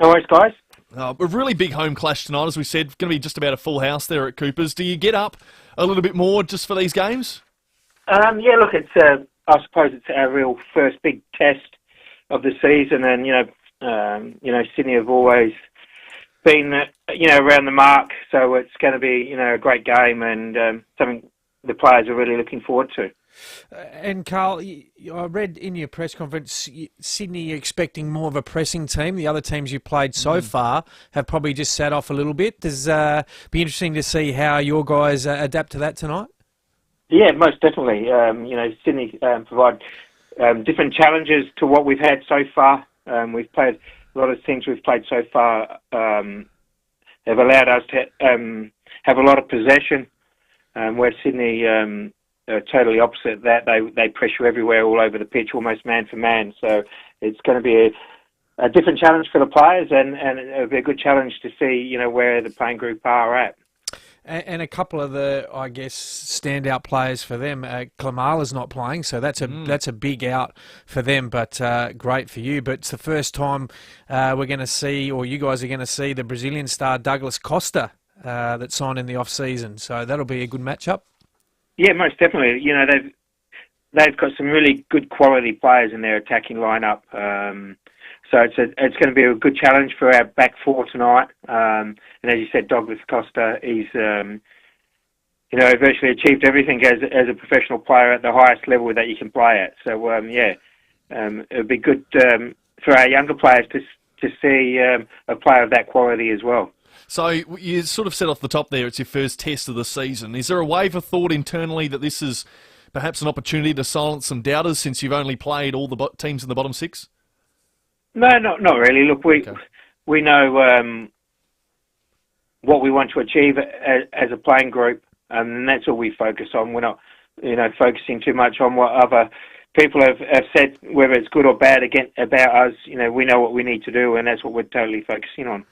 No worries, guys. A really big home clash tonight, as we said. Going to be just about a full house there at Cooper's. Do you get up a little bit more just for these games? Yeah, look, it's I suppose it's our real first big test of the season, and Sydney have always been around the mark, so it's going to be a great game and something the players are really looking forward to. And Carl, I read in your press conference, Sydney, you're expecting more of a pressing team. The other teams you played so far have probably just sat off a little bit. Does be interesting to see how your guys adapt to that tonight? Yeah, most definitely. Sydney provide different challenges to what we've had so far. We've played a lot of teams we've played so far have allowed us to have a lot of possession, where Sydney are totally opposite that. They pressure everywhere, all over the pitch, almost man for man. So it's going to be a different challenge for the players, and it'll be a good challenge to see where the playing group are at. And a couple of the, I guess, standout players for them. Klamala's not playing, so that's a big out for them, but great for you. But it's the first time we're going to see, or you guys are going to see, the Brazilian star Douglas Costa that signed in the off-season. So that'll be a good matchup. Yeah, most definitely. They've got some really good quality players in their attacking lineup. So it's going to be a good challenge for our back four tonight. And as you said, Douglas Costa, he's virtually achieved everything as a professional player at the highest level that you can play at. So it'll be good for our younger players to see a player of that quality as well. So you sort of said off the top there, it's your first test of the season. Is there a wave of thought internally that this is perhaps an opportunity to silence some doubters since you've only played all the teams in the bottom six? No, not really. Look, we know what we want to achieve as a playing group, and that's all we focus on. We're not, focusing too much on what other people have said whether it's good or bad about us, we know what we need to do, and that's what we're totally focusing on.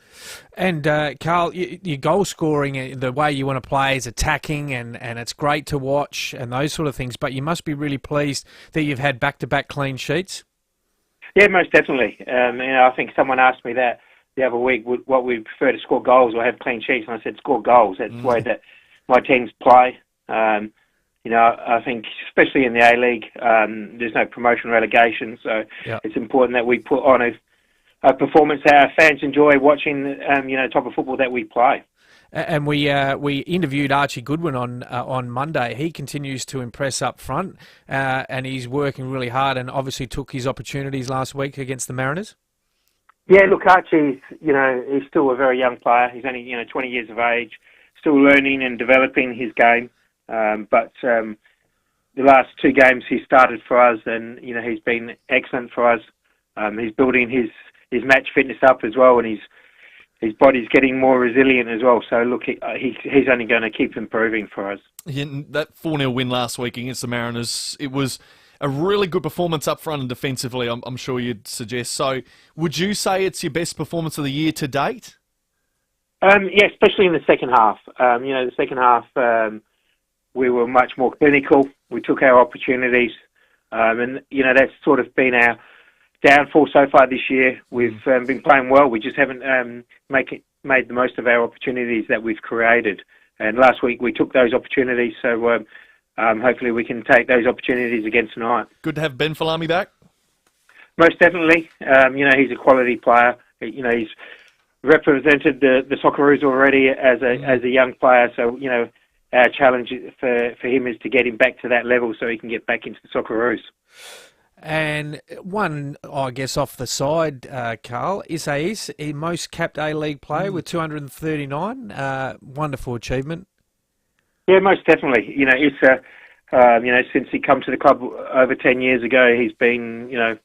And Carl, your goal scoring, the way you want to play is attacking, and it's great to watch and those sort of things. But you must be really pleased that you've had back-to-back clean sheets. Yeah, most definitely. I think someone asked me that the other week, what we prefer to score goals or have clean sheets, and I said score goals. That's the way that my teams play. I think especially in the A-League, there's no promotion relegation, so it's important that we put on a performance that our fans enjoy watching, type of football that we play. And we interviewed Archie Goodwin on Monday. He continues to impress up front, and he's working really hard, and obviously took his opportunities last week against the Mariners. Yeah, look, Archie's, he's still a very young player. He's only, 20 years of age, still learning and developing his game. But the last 2 games he started for us, and he's been excellent for us. He's building his match fitness up as well, and his body's getting more resilient as well. So look, he's only going to keep improving for us. Yeah, that 4-0 win last week against the Mariners, it was a really good performance up front and defensively, I'm sure you'd suggest. So would you say it's your best performance of the year to date? Yeah, especially in the second half. The second half, we were much more clinical. We took our opportunities. And that's sort of been our downfall so far this year. We've been playing well. We just haven't made the most of our opportunities that we've created. And last week we took those opportunities, so hopefully we can take those opportunities again tonight. Good to have Ben Falami back. Most definitely. He's a quality player. He's represented the Socceroos already as a young player, so our challenge for him is to get him back to that level so he can get back into the Socceroos. And one, I guess, off the side, Carl, Isais, a most capped A-League player with 239. Wonderful achievement. Yeah, most definitely. Issa, since he come to the club over 10 years ago, he's been,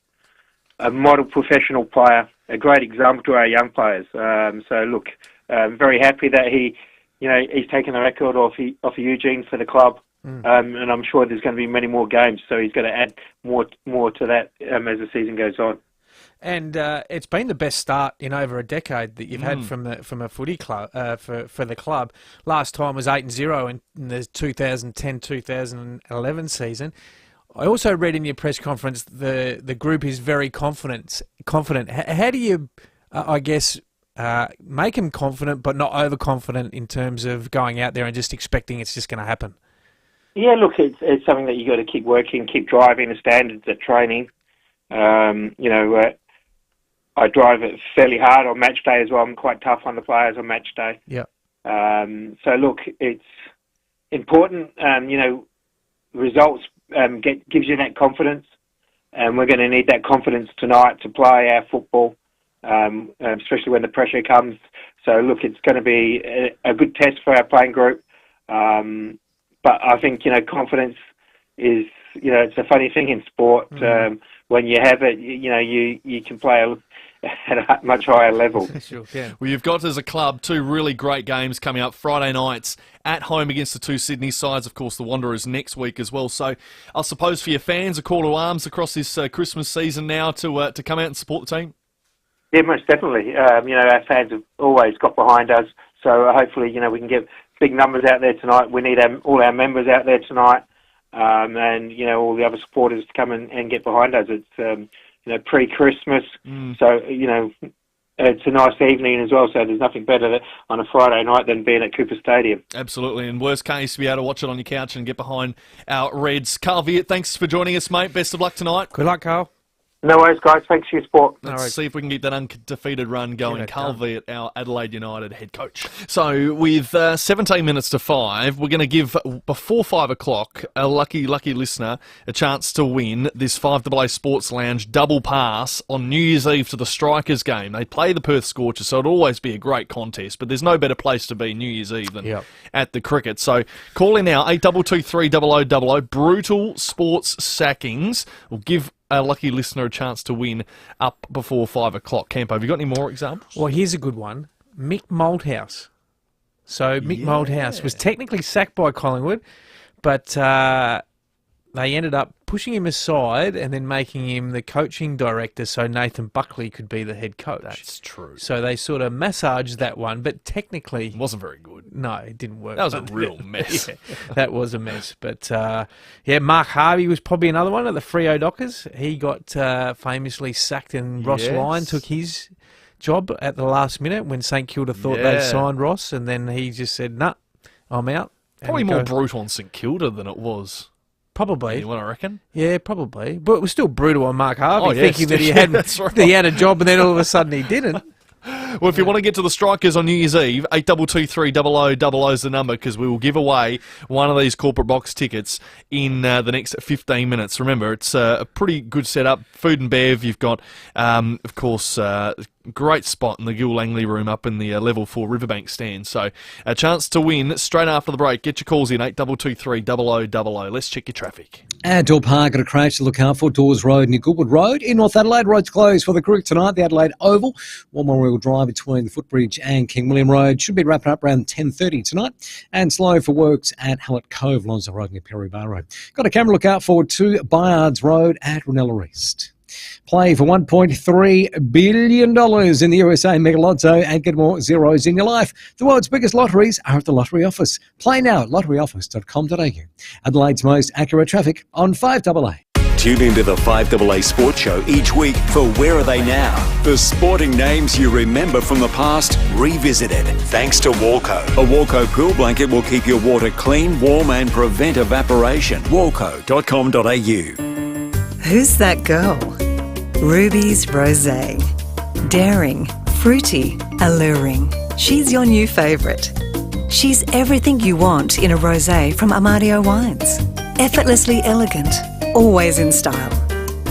a model professional player, a great example to our young players. So look, very happy that he's taken the record off Eugene for the club. And I'm sure there's going to be many more games, so he's going to add more to that as the season goes on. And it's been the best start in over a decade that you've had from a footy club for the club. Last time was 8-0 in the 2010-2011 season. I also read in your press conference the group is very confident. How do you, make them confident but not overconfident in terms of going out there and just expecting it's just going to happen? Yeah, look, it's something that you got to keep working, keep driving the standards at training. I drive it fairly hard on match day as well. I'm quite tough on the players on match day. Yeah. So look, it's important. Results gives you that confidence, and we're going to need that confidence tonight to play our football, especially when the pressure comes. So look, it's going to be a good test for our playing group. But I think, confidence is, it's a funny thing in sport. When you have it, you can play at a much higher level. Sure can. Well, you've got, as a club, 2 really great games coming up Friday nights at home against the 2 Sydney sides. Of course, the Wanderers next week as well. So I suppose for your fans, a call to arms across this Christmas season now to come out and support the team? Yeah, most definitely. Our fans have always got behind us. So hopefully, we can get big numbers out there tonight. We need all our members out there tonight, and all the other supporters to come and get behind us. It's pre-Christmas, so it's a nice evening as well. So there's nothing better on a Friday night than being at Cooper Stadium. Absolutely, and worst case, to be able to watch it on your couch and get behind our Reds. Carl Viet, thanks for joining us, mate. Best of luck tonight. Good luck, Carl. No worries, guys. Thanks for your support. Let's see if we can get that undefeated run going. Carl Viet, our Adelaide United head coach. So with 17 minutes to 5, we're going to give, before 5 o'clock, a lucky listener a chance to win this FIVEAA Sports Lounge double pass on New Year's Eve to the Strikers game. They play the Perth Scorchers, so it'll always be a great contest, but there's no better place to be New Year's Eve than at the cricket. So call in now, 8223 0000. Brutal sports sackings. We'll give a lucky listener a chance to win up before 5 o'clock. Campo, have you got any more examples? Well, here's a good one. Mick Malthouse. So Mick Malthouse was technically sacked by Collingwood, but they ended up pushing him aside and then making him the coaching director so Nathan Buckley could be the head coach. That's true. So they sort of massaged that one, but technically... It wasn't very good. No, it didn't work. That was a real mess. Yeah, that was a mess. But, Mark Harvey was probably another one at the Freo Dockers. He got famously sacked and Ross Lyon took his job at the last minute when St Kilda thought they'd signed Ross, and then he just said, nah, I'm out. Probably more brutal on St Kilda than it was. Probably. You want to reckon? Yeah, probably. But it was still brutal on Mark Harvey, yes. thinking that he had a job and then all of a sudden he didn't. Well, if you want to get to the Strikers on New Year's Eve, 8223 is the number, because we will give away one of these corporate box tickets in the next 15 minutes. Remember, it's a pretty good setup. Food and bev. You've got, of course, great spot in the Gil Langley room up in the level 4 Riverbank stand. So a chance to win straight after the break. Get your calls in, 8223 Let's check your traffic. Outdoor Park at a crash to look out for. Dawes Road near Goodwood Road. In North Adelaide, roads closed for the cricket tonight. The Adelaide Oval. One more wheel drive between the Footbridge and King William Road. Should be wrapping up around 10:30 tonight. And slow for works at Hallett Cove, Lonzo Road near Perry Bar Road. Got a camera look out for to Byards Road at Ranella East. Play for $1.3 billion in the USA Mega Lotto and get more zeros in your life. The world's biggest lotteries are at the Lottery Office. Play now at lotteryoffice.com.au. Adelaide's most accurate traffic on 5AA. Tune into the 5AA Sports Show each week for Where Are They Now? The sporting names you remember from the past, revisited. Thanks to Walco. A Walco pool blanket will keep your water clean, warm and prevent evaporation. Walco.com.au. Who's that girl? Ruby's Rosé. Daring, fruity, alluring. She's your new favourite. She's everything you want in a rosé from Amadio Wines. Effortlessly elegant, always in style.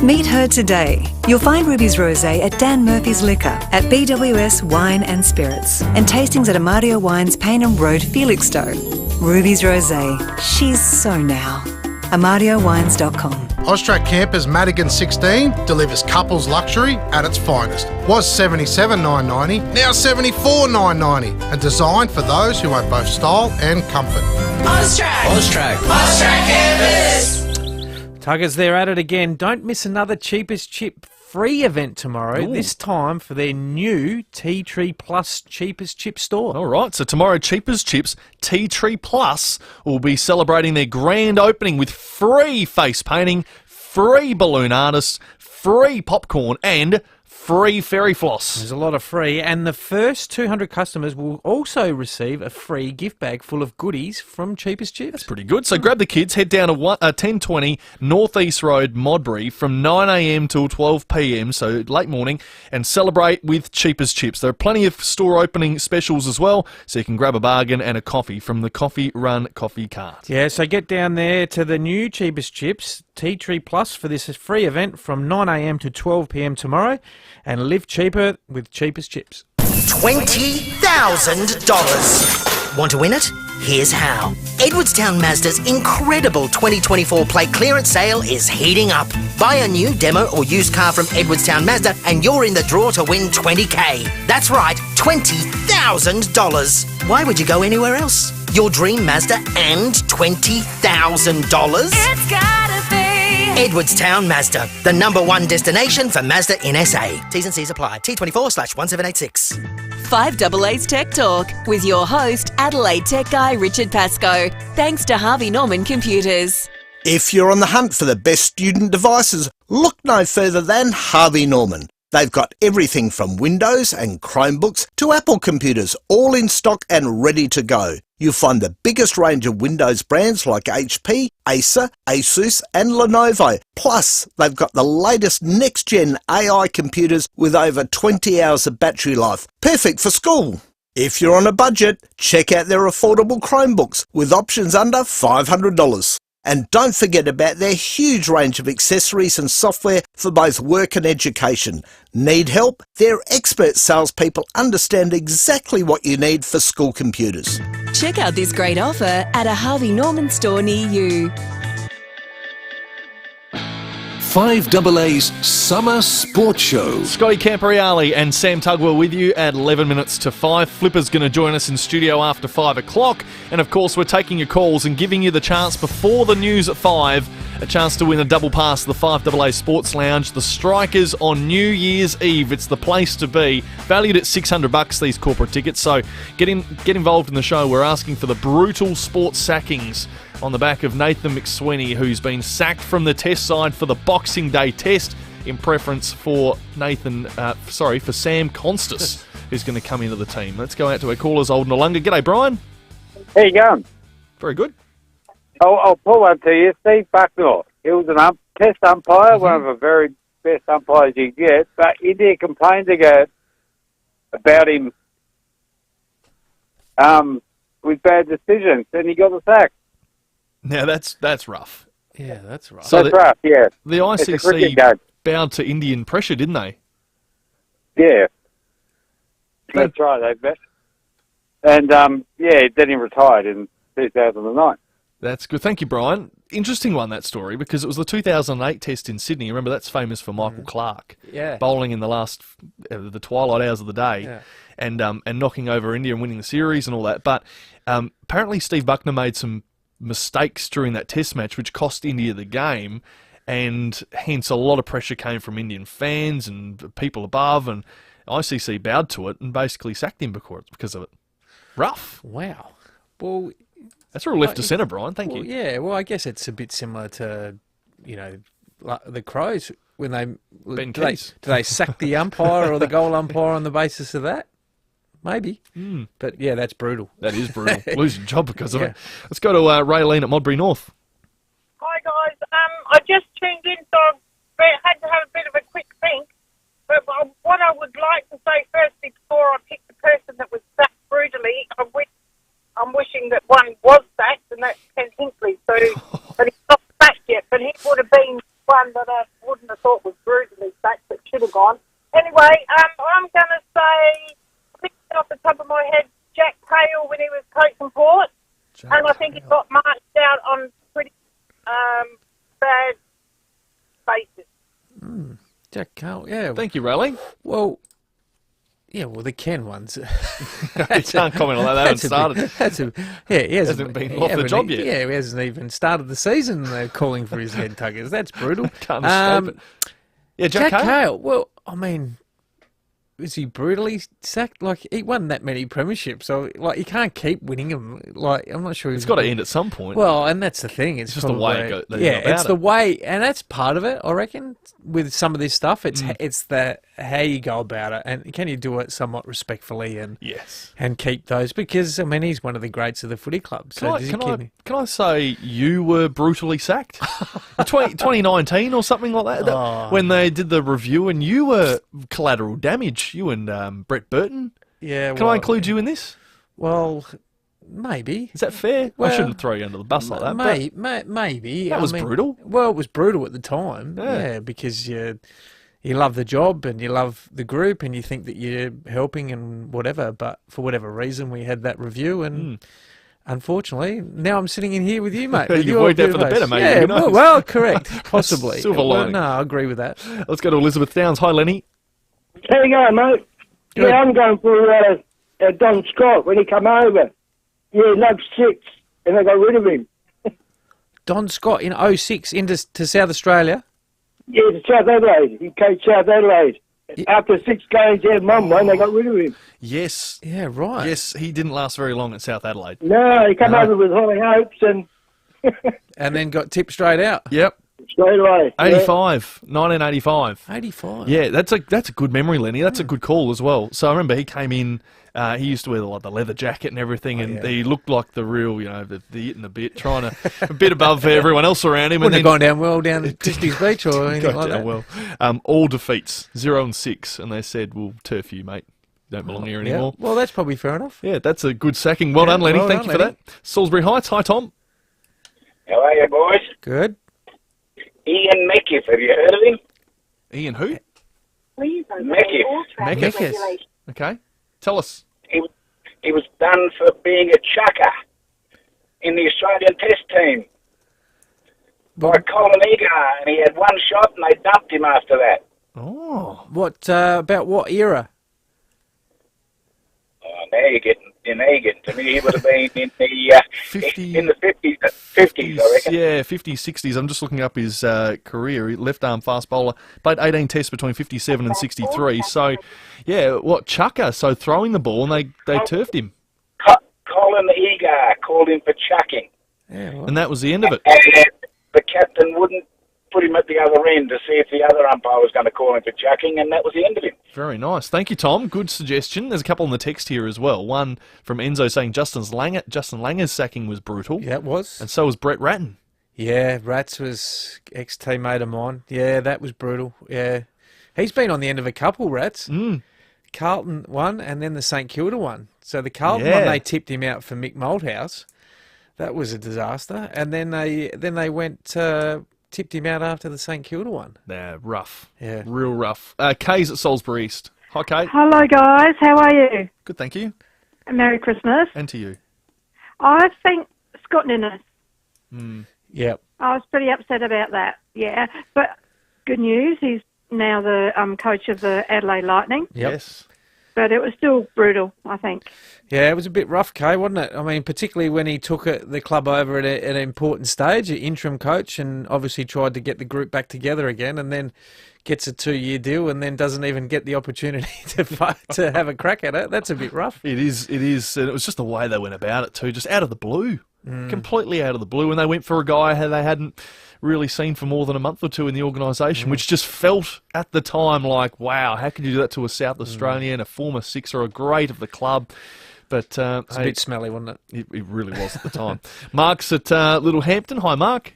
Meet her today. You'll find Ruby's Rosé at Dan Murphy's Liquor at BWS Wine and Spirits and tastings at Amadio Wines Paynham Road, Felixstowe. Ruby's Rosé. She's so now. AmadioWines.com. Austrac Campers Madigan 16 delivers couples luxury at its finest. Was $77,990, now $74,990, and designed for those who want both style and comfort. Austrac Campers. Tuggers, they're at it again. Don't miss another Cheapest Chip free event tomorrow, this time for their new Tea Tree Plus Cheapest Chip store. All right, so tomorrow Cheapest Chips Tea Tree Plus will be celebrating their grand opening with free face painting, free balloon artists, free popcorn and free fairy floss. There's a lot of free, and the first 200 customers will also receive a free gift bag full of goodies from Cheapest Chips. That's pretty good. So grab the kids, head down to 1020 North East Road, Modbury, from 9 a.m. till 12 p.m, so late morning, and celebrate with Cheapest Chips. There are plenty of store opening specials as well, so you can grab a bargain and a coffee from the Coffee Run Coffee Cart. Yeah, so get down there to the new Cheapest Chips Tea Tree Plus for this free event from 9 a.m. to 12 p.m. tomorrow, and live cheaper with Cheapest Chips. $20,000. Want to win it? Here's how. Edwardstown Mazda's incredible 2024 plate clearance sale is heating up. Buy a new demo or used car from Edwardstown Mazda and you're in the draw to win $20,000. That's right, $20,000. Why would you go anywhere else? Your dream Mazda and $20,000? It's gotta be Edwardstown Mazda, the #1 destination for Mazda in SA. T's and C's apply. T24/1786. 5AA's Tech Talk with your host, Adelaide Tech Guy Richard Pascoe. Thanks to Harvey Norman Computers. If you're on the hunt for the best student devices, look no further than Harvey Norman. They've got everything from Windows and Chromebooks to Apple computers, all in stock and ready to go. You'll find the biggest range of Windows brands like HP, Acer, Asus and Lenovo. Plus, they've got the latest next-gen AI computers with over 20 hours of battery life. Perfect for school. If you're on a budget, check out their affordable Chromebooks with options under $500. And don't forget about their huge range of accessories and software for both work and education. Need help? Their expert salespeople understand exactly what you need for school computers. Check out this great offer at a Harvey Norman store near you. 5AA's Summer Sports Show. Scotty Camporeale and Sam Tugwell with you at 11 minutes to 5. Flipper's going to join us in studio after 5 o'clock. And of course, we're taking your calls and giving you the chance before the news at 5 A chance to win a double pass to the FIVEAA Sports Lounge. The Strikers on New Year's Eve. It's the place to be. Valued at $600, these corporate tickets. So get involved in the show. We're asking for the brutal sports sackings on the back of Nathan McSweeney, who's been sacked from the Test side for the Boxing Day Test in preference for for Sam Constas, who's going to come into the team. Let's go out to our callers, Old Nollunga. G'day, Brian. How you going? Very good. I'll pull one to you. Steve Bucknell. He was an test umpire, one of the very best umpires you get, but India complained about him with bad decisions, and he got the sack. Now, that's rough. Yeah, that's rough. So that's rough, yeah. The ICC bowed to Indian pressure, didn't they? Yeah. That's right, they bet. And, then he retired in 2009. That's good. Thank you, Brian. Interesting one, that story, because it was the 2008 Test in Sydney. Remember, that's famous for Michael Clarke. Yeah. Bowling in the twilight hours of the day and knocking over India and winning the series and all that. But apparently Steve Buckner made some mistakes during that Test match, which cost India the game, and hence a lot of pressure came from Indian fans and people above, and ICC bowed to it and basically sacked him because of it. Rough. Wow. Well, that's all left to centre, Brian. Thank you. Yeah, well, I guess it's a bit similar to, the Crows when do they sack the umpire or the goal umpire on the basis of that? Maybe. But yeah, that's brutal. That is brutal. Lose your job because of it. Let's go to Raylene at Modbury North. Hi guys. I just tuned in, so I had to have a bit of a quick think. But what I would like to say first, before I pick the person that was sacked brutally, I'm wishing that one was sacked, and that's Ken Hinkley. So, but he's not sacked yet. But he would have been one that I wouldn't have thought was brutally sacked, but should have gone. Anyway, I'm going to say, thinking off the top of my head, Jack Hale when he was coaching Port, and I think he got marched out on pretty bad basis. Jack Hale, yeah. Thank you, Rayleigh. Well, the Ken ones. You can't comment on that. They haven't started. He hasn't been off the job yet. Yeah, he hasn't even started the season. They're calling for his head tuggers. That's brutal. Can't escape it. Yeah, Jack Hale. Well, I mean, was he brutally sacked? Like, he won that many premierships, so you can't keep winning them. Like, I'm not sure. It's got to end at some point. Well, and that's the thing. It's just the way it goes. It's the way, and that's part of it, I reckon. With some of this stuff, it's the how you go about it, and can you do it somewhat respectfully and keep those, because I mean he's one of the greats of the footy club. So can I say you were brutally sacked? 2019 or something like that, when they did the review, and you were collateral damage. You and Brett Burton. Yeah. Can I include you in this? Well, maybe. Is that fair? Well, I shouldn't throw you under the bus like that. Maybe. That was brutal. Well, it was brutal at the time. Yeah, because you love the job and you love the group and you think that you're helping and whatever. But for whatever reason, we had that review and. Unfortunately, now I'm sitting in here with you, mate. You've worked out for the better, mate. Yeah, well, correct. Possibly. Silver lining. No, I agree with that. Let's go to Elizabeth Downs. Hi, Lenny. How you going, mate? Good. Yeah, I'm going for Don Scott when he come over. Yeah, no 6, and they got rid of him. Don Scott in 06 to South Australia? Yeah, to South Adelaide. He coached South Adelaide. After 6 games, he had one, they got rid of him. Yes. Yeah, right. Yes, he didn't last very long at South Adelaide. No, he came over with high hopes and... and then got tipped straight out. Yep. Straight away. 1985. 85. Yeah, that's a good memory, Lenny. That's a good call as well. So I remember he came in, he used to wear the leather jacket and everything, and he looked like the real, the it and the bit, trying to a bit above everyone else around him. Wouldn't have gone down well down Christie's Beach or anything like that. Well. All defeats, 0-6, and they said, "We'll turf you, mate. You don't belong here anymore." Well, that's probably fair enough. Yeah, that's a good sacking. Well done, Lenny. Thank you for that. Salisbury Heights. Hi, Tom. How are you, boys? Good. Ian Meckiff, have you heard of him? Ian who? Meckiff. Okay. Tell us. He was done for being a chucker in the Australian Test team by Colin Egar, and he had one shot and they dumped him after that. Oh. What, about what era? Oh, now you're getting in Egan. To me, he would have been in the 50s, I reckon. Yeah, 50s, 60s. I'm just looking up his career. He left-arm fast bowler. Played 18 tests between 57 and 63. So, yeah, chucker. So throwing the ball, and they turfed him. Colin Egar called him for chucking. Yeah, well. And that was the end of it. And the captain wouldn't put him at the other end to see if the other umpire was going to call him for chucking, and that was the end of him. Very nice. Thank you, Tom. Good suggestion. There's a couple on the text here as well. One from Enzo saying Justin Langer's sacking was brutal. Yeah, it was. And so was Brett Ratton. Yeah, Rats was ex-teammate of mine. Yeah, that was brutal. Yeah. He's been on the end of a couple, Rats. Carlton one, and then the St Kilda one. So the Carlton one, they tipped him out for Mick Malthouse. That was a disaster. And then they went... tipped him out after the St Kilda one. Yeah, rough. Yeah. Real rough. Kay's at Salisbury East. Hi, Kay. Hello, guys. How are you? Good, thank you. Merry Christmas. And to you. I think Scott Ninnis. Yep. I was pretty upset about that, yeah. But good news, he's now the coach of the Adelaide Lightning. Yep. Yes. But it was still brutal, I think. Yeah, it was a bit rough, Kay, wasn't it? I mean, particularly when he took the club over at an important stage, an interim coach, and obviously tried to get the group back together again, and then gets a 2-year deal and then doesn't even get the opportunity to have a crack at it. That's a bit rough. It is. And it was just the way they went about it too, just out of the blue. Completely out of the blue. And they went for a guy who they hadn't really seen for more than a month or two in the organisation, which just felt at the time like, wow, how could you do that to a South Australian, a former sixer, a great of the club? But it's a bit smelly, wasn't it? It really was at the time. Mark's at Little Hampton. Hi, Mark.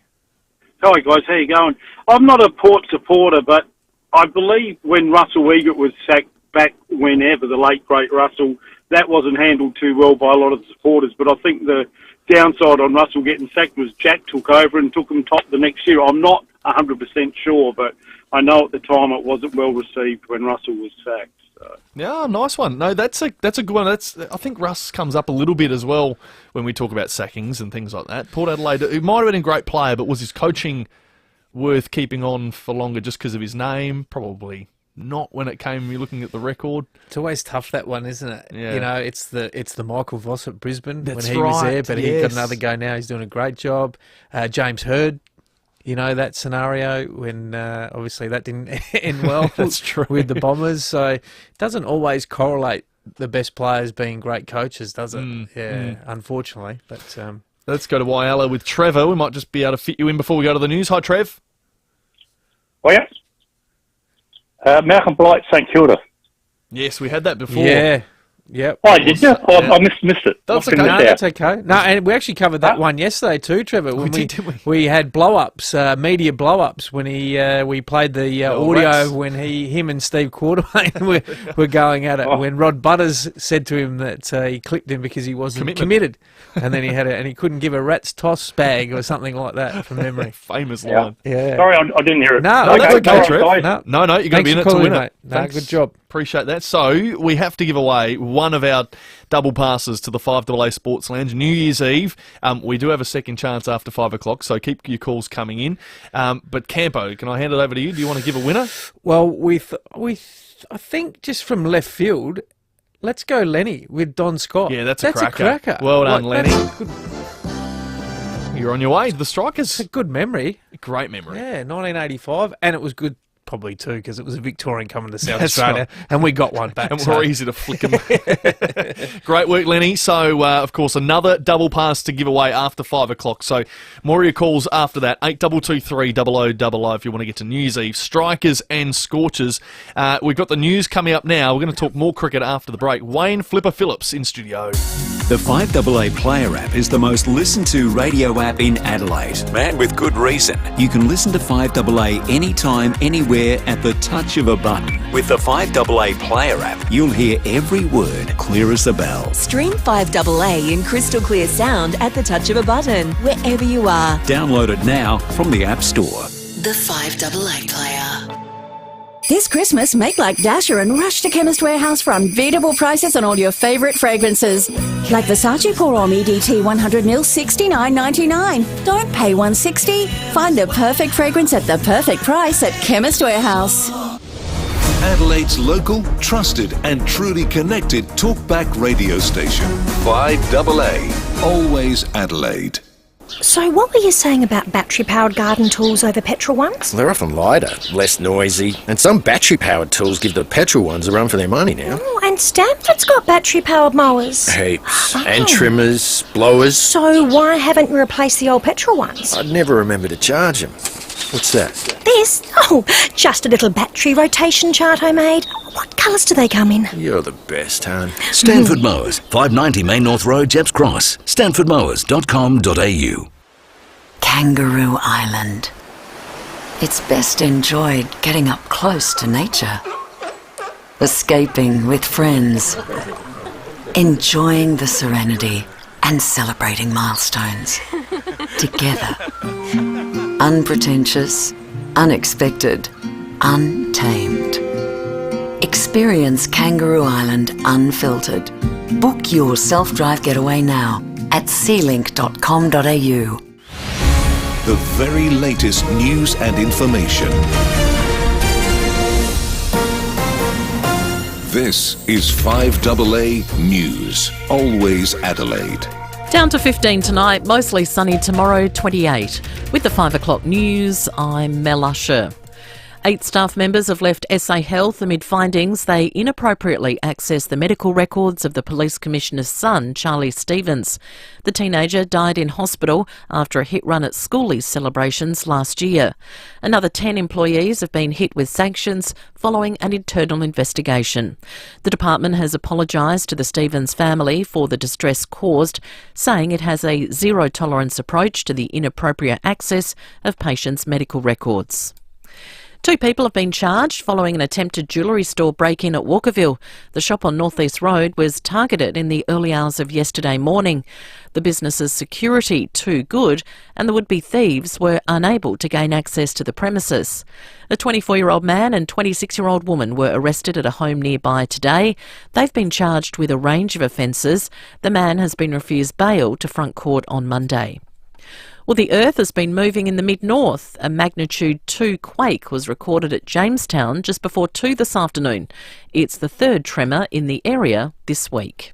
Hi, guys. How you going? I'm not a Port supporter, but I believe when Russell Egert was sacked back whenever, the late, great Russell, that wasn't handled too well by a lot of the supporters. But I think the downside on Russell getting sacked was Jack took over and took him top the next year. I'm not 100% sure, but I know at the time it wasn't well received when Russell was sacked. So. Yeah, nice one. No, that's a good one. I think Russ comes up a little bit as well when we talk about sackings and things like that. Port Adelaide, he might have been a great player, but was his coaching worth keeping on for longer just because of his name? Probably not when it came you're looking at the record. It's always tough, that one, isn't it? Yeah. You know, it's the Michael Voss at Brisbane That's when he was right, there, but he got another go now. He's doing a great job. James Hird, you know, that scenario when obviously that didn't end well That's true. with the Bombers. So it doesn't always correlate the best players being great coaches, does it? Unfortunately. But let's go to Whyalla with Trevor. We might just be able to fit you in before we go to the news. Hi, Trev. Oh, yeah. Malcolm Blight, St Kilda. Yes, we had that before. Yeah. Yep. Oh, did you? I missed it. That's okay. No, that's okay. No, and we actually covered that one yesterday too, Trevor. When we had blow-ups, media blow-ups when we played the audio when him and Steve Quartermain were going at it. When Rod Butters said to him that he clipped him because he wasn't committed, and then he couldn't give a rat's toss bag or something like that from memory. Famous line. Yeah. Sorry, I didn't hear it. No, that's okay, Trev. No, you're going to be in it to win it. No, good job. Appreciate that. So we have to give away one of our double passes to the FIVEAA Sports Lounge New Year's Eve. We do have a second chance after 5 o'clock, so keep your calls coming in. But Campo, can I hand it over to you? Do you want to give a winner? Well, I think just from left field, let's go Lenny with Don Scott. Yeah, that's a cracker. Well done, Lenny. You're on your way to the Strikers. It's a good memory. Great memory. Yeah, 1985, and it was good. Probably too, because it was a Victorian coming to South Australia, and we got one back. And we're easy to flick them. Great work, Lenny. So, of course, another double pass to give away after 5 o'clock. So, more of your calls after that. 8223 0000 if you want to get to New Year's Eve. Strikers and Scorchers. We've got the news coming up now. We're going to talk more cricket after the break. Wayne Flipper Phillips in studio. The FIVEAA Player app is the most listened to radio app in Adelaide. And with good reason. You can listen to FIVEAA anytime, anywhere, at the touch of a button. With the FIVEAA Player app, you'll hear every word clear as a bell. Stream 5AA in crystal clear sound at the touch of a button, wherever you are. Download it now from the App Store. The 5AA Player. This Christmas, make like Dasher and rush to Chemist Warehouse for unbeatable prices on all your favourite fragrances. Like Versace Pour Homme EDT 100ml, $69.99. Don't pay $160. Find the perfect fragrance at the perfect price at Chemist Warehouse. Adelaide's local, trusted and truly connected talkback radio station. 5AA. Always Adelaide. So what were you saying about battery-powered garden tools over petrol ones? They're often lighter, less noisy, and some battery-powered tools give the petrol ones a run for their money now. Oh, and Stanford's got battery-powered mowers. Heaps. And trimmers, blowers. So why haven't you replaced the old petrol ones? I'd never remember to charge them. What's that? This? Oh, just a little battery rotation chart I made. What colours do they come in? You're the best, hon. Stanford Mowers, 590 Main North Road, Jepps Cross. stanfordmowers.com.au. Kangaroo Island. It's best enjoyed getting up close to nature. Escaping with friends. Enjoying the serenity and celebrating milestones. Together. Unpretentious, unexpected, untamed. Experience Kangaroo Island unfiltered. Book your self-drive getaway now at sealink.com.au. The very latest news and information. This is 5AA News. Always Adelaide. Down to 15 tonight, mostly sunny tomorrow, 28. With the 5 o'clock news, I'm Mel Usher. 8 staff members have left SA Health amid findings they inappropriately accessed the medical records of the Police Commissioner's son, Charlie Stevens. The teenager died in hospital after a hit run at schoolies celebrations last year. Another 10 employees have been hit with sanctions following an internal investigation. The department has apologised to the Stevens family for the distress caused, saying it has a zero-tolerance approach to the inappropriate access of patients' medical records. 2 people have been charged following an attempted jewellery store break-in at Walkerville. The shop on North East Road was targeted in the early hours of yesterday morning. The business's security too good, and the would-be thieves were unable to gain access to the premises. A 24-year-old man and 26-year-old woman were arrested at a home nearby today. They've been charged with a range of offences. The man has been refused bail to front court on Monday. Well, the Earth has been moving in the mid-north. A magnitude 2 quake was recorded at Jamestown just before 2 this afternoon. It's the 3rd tremor in the area this week.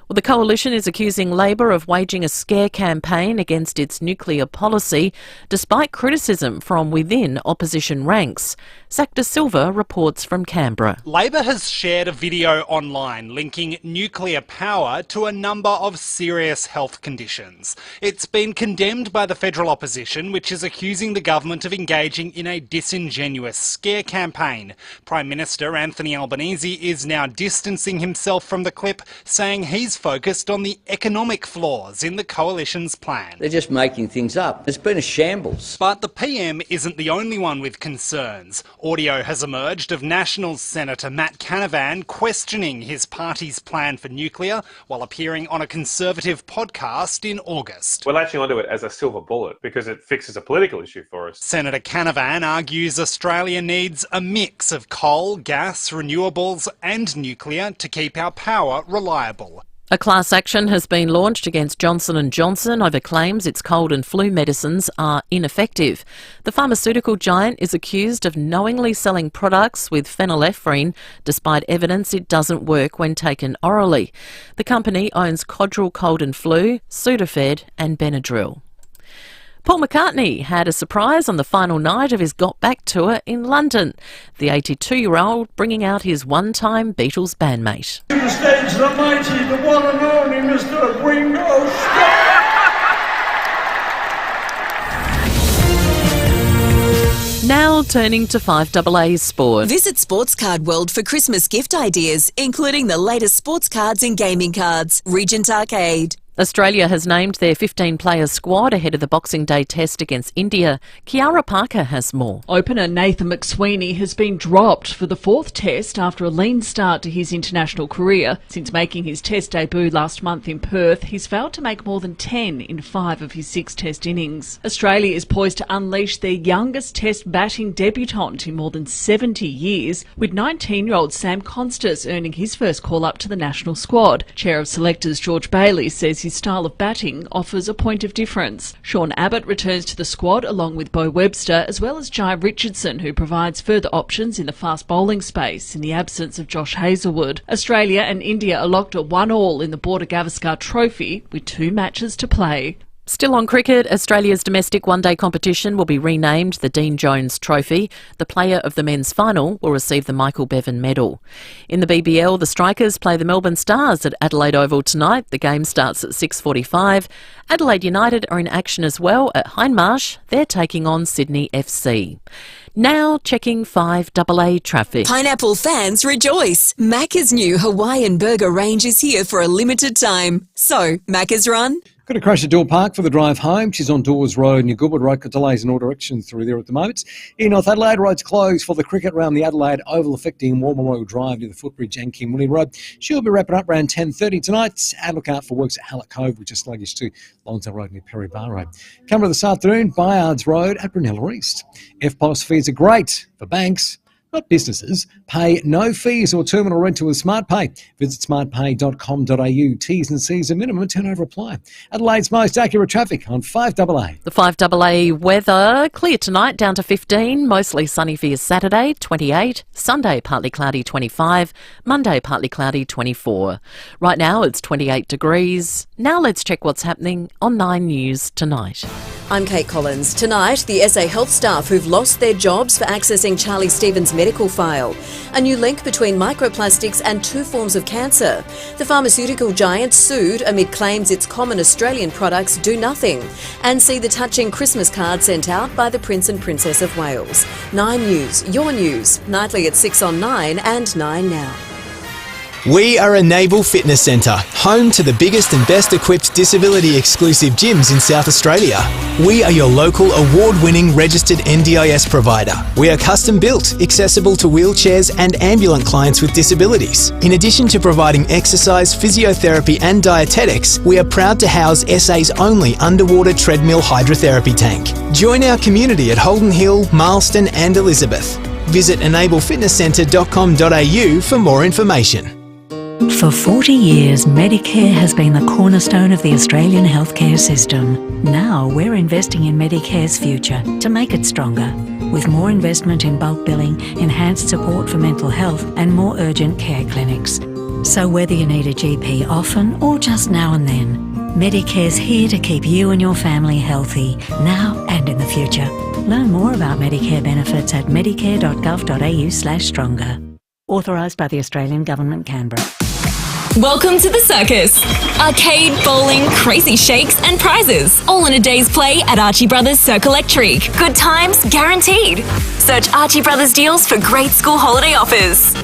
Well, the Coalition is accusing Labor of waging a scare campaign against its nuclear policy, despite criticism from within opposition ranks. Zach De Silva reports from Canberra. Labor has shared a video online linking nuclear power to a number of serious health conditions. It's been condemned by the federal opposition, which is accusing the government of engaging in a disingenuous scare campaign. Prime Minister Anthony Albanese is now distancing himself from the clip, saying he's focused on the economic flaws in the Coalition's plan. They're just making things up. It's been a shambles. But the PM isn't the only one with concerns. Audio has emerged of Nationals Senator Matt Canavan questioning his party's plan for nuclear while appearing on a Conservative podcast in August. We're latching onto it as a silver bullet because it fixes a political issue for us. Senator Canavan argues Australia needs a mix of coal, gas, renewables and nuclear to keep our power reliable. A class action has been launched against Johnson & Johnson over claims its cold and flu medicines are ineffective. The pharmaceutical giant is accused of knowingly selling products with phenylephrine despite evidence it doesn't work when taken orally. The company owns Codral Cold and Flu, Sudafed and Benadryl. Paul McCartney had a surprise on the final night of his Got Back tour in London. The 82-year-old bringing out his one-time Beatles bandmate. To the stage, the mighty, the one and only Mr. Ringo Starr. Now turning to 5AA Sport. Visit Sports Card World for Christmas gift ideas, including the latest sports cards and gaming cards. Regent Arcade. Australia has named their 15-player squad ahead of the Boxing Day test against India. Kiara Parker has more. Opener Nathan McSweeney has been dropped for the 4th test after a lean start to his international career. Since making his test debut last month in Perth, he's failed to make more than 10 in 5 of his 6 test innings. Australia is poised to unleash their youngest test batting debutant in more than 70 years, with 19-year-old Sam Constas earning his first call-up to the national squad. Chair of selectors George Bailey says his style of batting offers a point of difference. Sean Abbott returns to the squad along with Beau Webster, as well as Jai Richardson, who provides further options in the fast bowling space in the absence of Josh Hazlewood. Australia and India are locked at 1-1 in the Border Gavaskar Trophy with 2 matches to play. Still on cricket, Australia's domestic one-day competition will be renamed the Dean Jones Trophy. The player of the men's final will receive the Michael Bevan Medal. In the BBL, the Strikers play the Melbourne Stars at Adelaide Oval tonight. The game starts at 6:45. Adelaide United are in action as well at Hindmarsh. They're taking on Sydney FC. Now checking 5AA traffic. Pineapple fans rejoice. Macca's new Hawaiian burger range is here for a limited time. So, Macca's run. Got to crash at Door Park for the drive home. She's on Dawes Road, New Goodwood Road. Got delays in all directions through there at the moment. In North Adelaide, roads closed for the cricket around the Adelaide Oval, affecting Warmer Drive near the Footbridge and Kimberley Road. She'll be wrapping up around 10:30 tonight. And look out for works at Hallett Cove, which is sluggish too. Lonsdale Road near Perry Bar Road. Camera this afternoon, Byards Road at Brunella East. FPOS fees are great for banks, not businesses. Pay no fees or terminal rental with SmartPay. Visit smartpay.com.au. T's and C's are minimum turnover apply. Adelaide's most accurate traffic on 5AA. The 5AA weather, clear tonight down to 15, mostly sunny for your Saturday, 28, Sunday partly cloudy 25, Monday partly cloudy 24. Right now it's 28 degrees. Now let's check what's happening on 9 News tonight. I'm Kate Collins. Tonight, the SA Health staff who've lost their jobs for accessing Charlie Stevens' medical file. A new link between microplastics and 2 forms of cancer. The pharmaceutical giant sued amid claims its common Australian products do nothing. And see the touching Christmas card sent out by the Prince and Princess of Wales. 9 News, your news, nightly at 6 on 9 and 9 now. We are a Naval Fitness Centre, home to the biggest and best equipped disability-exclusive gyms in South Australia. We are your local award-winning registered NDIS provider. We are custom-built, accessible to wheelchairs and ambulant clients with disabilities. In addition to providing exercise, physiotherapy and dietetics, we are proud to house SA's only underwater treadmill hydrotherapy tank. Join our community at Holden Hill, Marston and Elizabeth. Visit enablefitnesscentre.com.au for more information. For 40 years, Medicare has been the cornerstone of the Australian healthcare system. Now we're investing in Medicare's future to make it stronger, with more investment in bulk billing, enhanced support for mental health and more urgent care clinics. So whether you need a GP often or just now and then, Medicare's here to keep you and your family healthy, now and in the future. Learn more about Medicare benefits at medicare.gov.au/stronger. Authorised by the Australian Government, Canberra. Welcome to the circus. Arcade, bowling, crazy shakes and prizes. All in a day's play at Archie Brothers Circle Electric. Good times guaranteed. Search Archie Brothers deals for great school holiday offers.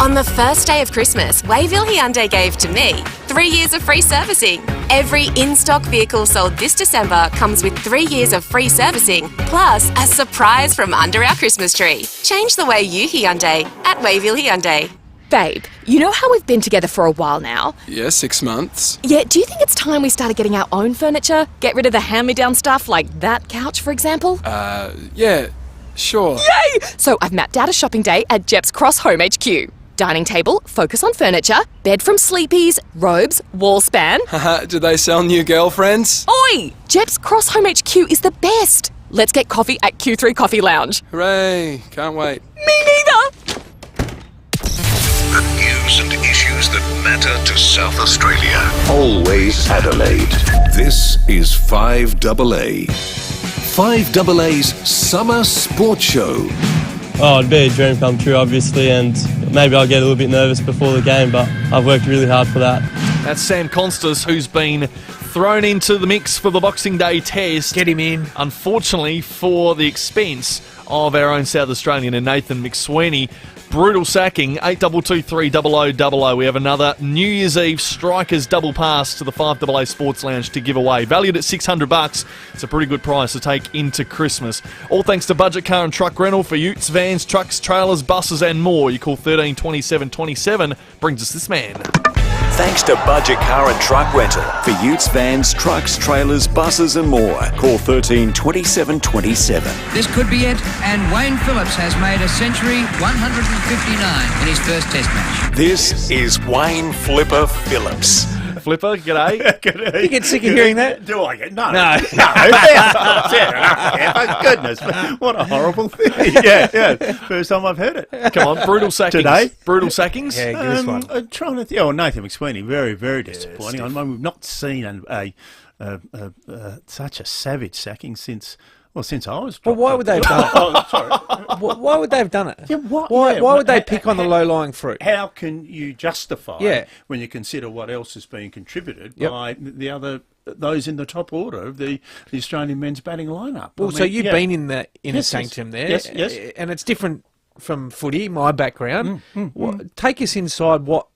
On the first day of Christmas, FIVEAA Hyundai gave to me 3 years of free servicing. Every in-stock vehicle sold this December comes with 3 years of free servicing, plus a surprise from under our Christmas tree. Change the way you Hyundai at FIVEAA Hyundai. Babe, you know how we've been together for a while now? Yeah, 6 months. Yeah, do you think it's time we started getting our own furniture? Get rid of the hand-me-down stuff like that couch, for example? Yeah, sure. Yay! So I've mapped out a shopping day at Jepp's Cross Home HQ. Dining table, focus on furniture, bed from Sleepies, robes, wall span. Do they sell new girlfriends? Oi! Jepp's Cross Home HQ is the best. Let's get coffee at Q3 Coffee Lounge. Hooray, can't wait. Me neither! The news and issues that matter to South Australia. Always Adelaide. This is 5AA. 5AA's Summer Sports Show. Oh, it'd be a dream come true, obviously, and maybe I'll get a little bit nervous before the game, but I've worked really hard for that. That's Sam Constas, who's been thrown into the mix for the Boxing Day test. Get him in. Unfortunately, for the expense of our own South Australian and Nathan McSweeney. Brutal sacking, 82230000. We have another New Year's Eve Strikers double pass to the 5AA Sports Lounge to give away. Valued at $600. It's a pretty good price to take into Christmas. All thanks to Budget Car and Truck Rental for utes, vans, trucks, trailers, buses and more. You call 13 27 27. Brings us this man. Thanks to Budget Car and Truck Rental for utes, vans, trucks, trailers, buses and more. Call 13 27 27. This could be it, and Wayne Phillips has made a century 159 in his first test match. This is Wayne Flipper Phillips. Flipper, g'day. You get sick of hearing that? Do I get? No. No. Fair enough. Goodness, what a horrible thing. Yeah. First time I've heard it. Come on, brutal sackings. Today? Brutal sackings? Yeah, give us one. I'm trying to think. Oh, Nathan McSweeney, very, very disappointing. I mean, we've not seen such a savage sacking since I was. Well, why would they have done it? Oh, sorry. Why would they have done it? Yeah, Why would they pick on the low-lying fruit? How can you justify when you consider what else is being contributed by those in the top order of the Australian men's batting lineup? Well, so you've been in the inner sanctum there. Yes. And it's different from footy, my background. Take us inside what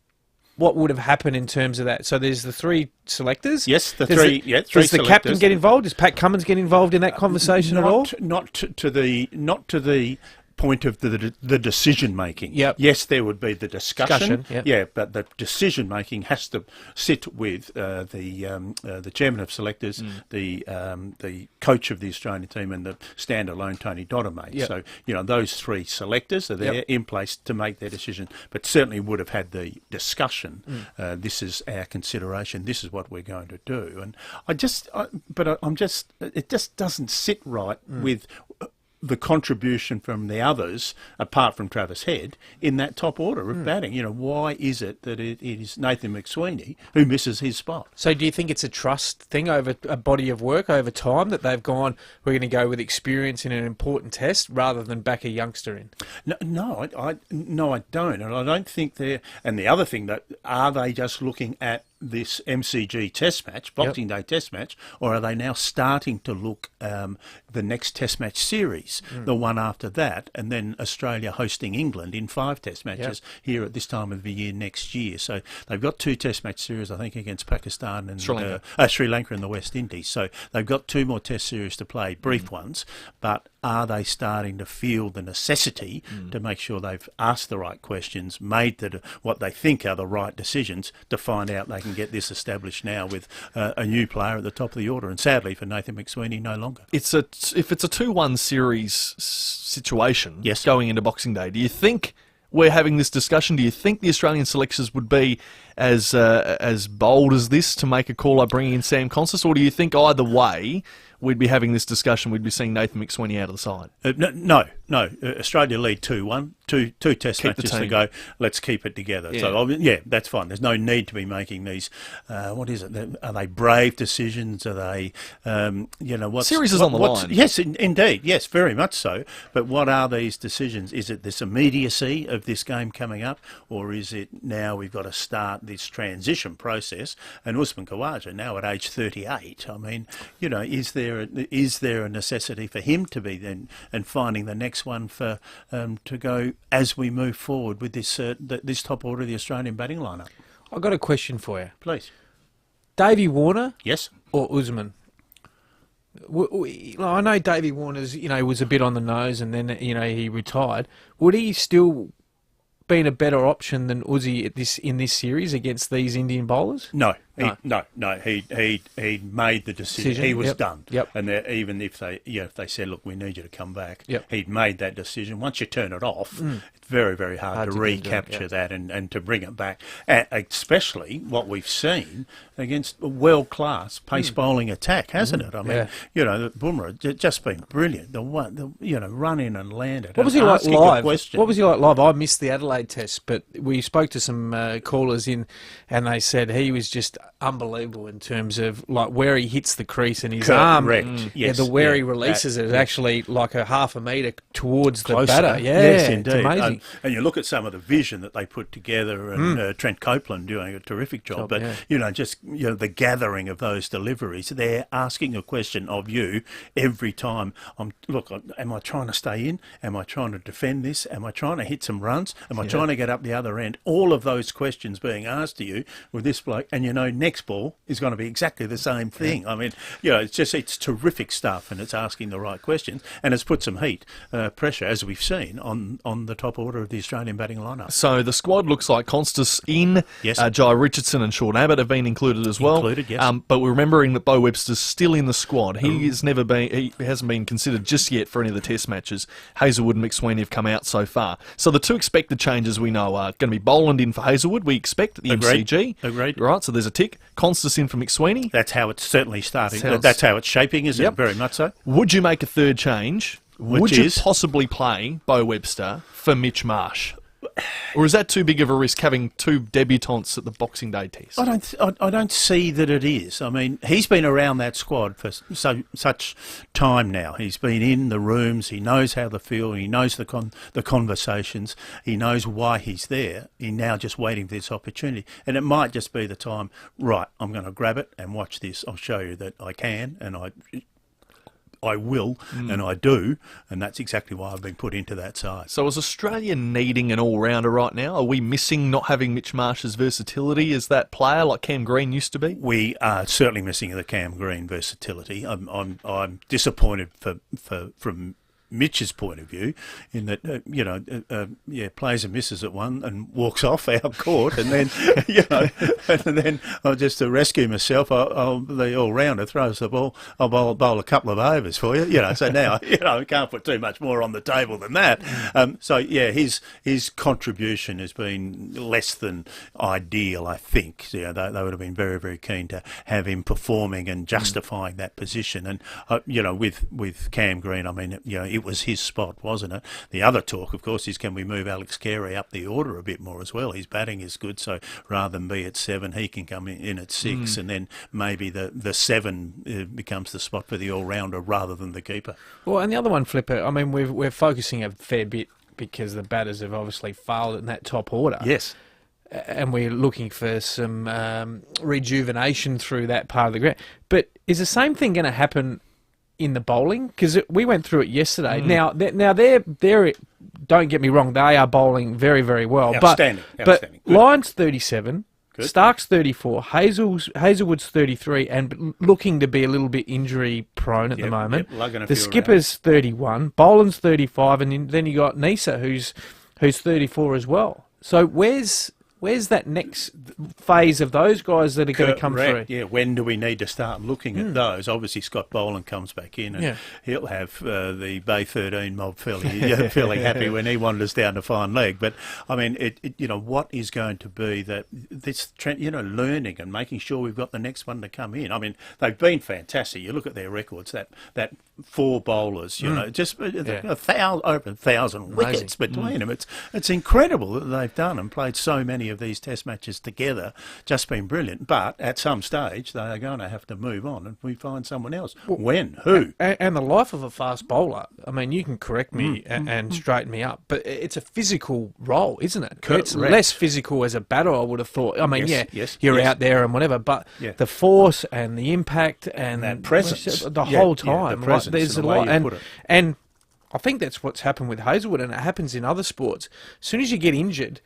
would have happened in terms of that. So there's the three selectors. Yes, three Does the selectors. captain get involved? Does Pat Cummins get involved in that conversation at all? Not to the point of the decision making. Yep. Yes, there would be the discussion. Yep. Yeah, but the decision making has to sit with the chairman of selectors, the coach of the Australian team, and the standalone Tony Doddermate. Yep. So those three selectors are there in place to make their decision, but certainly would have had the discussion. This is our consideration. This is what we're going to do. And it just doesn't sit right with the contribution from the others, apart from Travis Head, in that top order of batting. Why is it that it is Nathan McSweeney who misses his spot? So do you think it's a trust thing over a body of work over time that they've gone, we're going to go with experience in an important test rather than back a youngster in? No, I don't. And I don't think they're... And the other thing, that are they just looking at this MCG test match, Boxing Day test match, or are they now starting to look the next test match series, the one after that, and then Australia hosting England in 5 test matches here at this time of the year next year? So they've got 2 test match series, I think, against Pakistan and Sri Lanka and the West Indies. So they've got 2 more test series to play, brief ones, but are they starting to feel the necessity to make sure they've asked the right questions, made what they think are the right decisions to find out they can get this established now with a new player at the top of the order? And sadly for Nathan McSweeney, no longer. If it's a 2-1 series situation going into Boxing Day, do you think we're having this discussion? Do you think the Australian selectors would be as bold as this to make a call like bringing in Sam Constant, or do you think either way we'd be having this discussion, we'd be seeing Nathan McSweeney out of the side? No. Australia lead 2-1. Two test matches to go. Let's keep it together. Yeah. So, that's fine. There's no need to be making these, what is it? Are they brave decisions? Are they, Series is on the line. Yes, indeed. Yes, very much so. But what are these decisions? Is it this immediacy of this game coming up, or is it now we've got to start this transition process? And Usman Khawaja, now at age 38, I mean, is there a necessity for him to be then and finding the next one for to go as we move forward with this this top order of the Australian batting lineup? I've got a question for you. Please. Davey Warner? Yes. Or Usman? I know Davey Warner's, was a bit on the nose and then, he retired. Would he still been a better option than Uzi in this series against these Indian bowlers? No. He made the decision. He was done. Yep. And even if they said, look, we need you to come back, yep, he'd made that decision. Once you turn it off, it's very, very hard to recapture that and to bring it back. Especially what we've seen against a world-class pace bowling attack, hasn't it? I mean, the Bumrah just been brilliant. The run in and land it. What was he like live? What was he like live? I missed the Adelaide test, but we spoke to some callers in, and they said he was just unbelievable in terms of like where he hits the crease and his arm. Yes. Where he releases it is actually like a half a metre towards closer. The batter. Yeah, yes, indeed. It's amazing. And you look at some of the vision that they put together, and Trent Copeland doing a terrific job. But the gathering of those deliveries, they're asking a question of you every time. Am I trying to stay in? Am I trying to defend this? Am I trying to hit some runs? Am I trying to get up the other end? All of those questions being asked to you with this bloke, and next ball is going to be exactly the same thing. I mean, it's terrific stuff, and it's asking the right questions, and it's put some heat, pressure, as we've seen, on the top order of the Australian batting lineup. So the squad looks like Constas in, Jai Richardson and Sean Abbott have been included as well. But we're remembering that Beau Webster's still in the squad. He hasn't been considered just yet for any of the test matches. Hazelwood and McSweeney have come out so far. So the 2 expected changes we know are going to be Boland in for Hazelwood, we expect, at the MCG. Agreed. Right, so there's a tick. Constas in for McSweeney. That's how it's certainly starting. That's how it's shaping, isn't it? Very much so. Would you make a third change? Would you you possibly play Bo Webster for Mitch Marsh? Or is that too big of a risk, having two debutants at the Boxing Day test? I don't see that it is. I mean, he's been around that squad for such time now. He's been in the rooms. He knows how they feel. He knows the conversations. He knows why he's there. He's now just waiting for this opportunity. And it might just be the time, right, I'm going to grab it and watch this. I'll show you that I can, and I will, and I do, and that's exactly why I've been put into that side. So is Australia needing an all-rounder right now? Are we missing not having Mitch Marsh's versatility as that player like Cam Green used to be? We are certainly missing the Cam Green versatility. I'm disappointed from Mitch's point of view, in that plays and misses at one and walks off our court, and then and then just to rescue myself, the all-rounder throws the ball. I'll bowl a couple of overs for you, So now I can't put too much more on the table than that. His contribution has been less than ideal. I think they would have been very, very keen to have him performing and justifying that position. And with Cam Green, I mean, it was his spot, wasn't it? The other talk, of course, is can we move Alex Carey up the order a bit more as well? His batting is good, so rather than be at 7, he can come in at 6, and then maybe the 7 becomes the spot for the all-rounder rather than the keeper. Well, and the other one, Flipper, I mean, we're focusing a fair bit because the batters have obviously failed in that top order. Yes. And we're looking for some rejuvenation through that part of the ground. But is the same thing going to happen in the bowling? Because we went through it yesterday. Now they're don't get me wrong, they are bowling very, very well. Outstanding. But Lyons 37, good. Stark's 34, Hazelwood's 33, and looking to be a little bit injury prone at the moment. The skipper's 31, Boland's 35, and then you got Nisa who's 34 as well. So where's that next phase of those guys that are going to come through? Yeah, when do we need to start looking at those? Obviously, Scott Boland comes back in, and he'll have the Bay 13 mob fairly happy when he wanders down to fine leg. But I mean, what is going to be this trend? Learning and making sure we've got the next one to come in. I mean, they've been fantastic. You look at their records. That 4 bowlers, just over 1,000 wickets between them. It's incredible that they've done and played so many of these test matches together, just been brilliant. But at some stage they are going to have to move on and we find someone else. When? Who? And the life of a fast bowler, I mean, you can correct me and straighten me up, but it's a physical role, isn't it? It's less physical as a batter, I would have thought. I mean, you're out there and whatever, but the force and the impact and that presence the whole time, the presence, there's a lot. And I think that's what's happened with Hazelwood, and it happens in other sports. As soon as you get injured,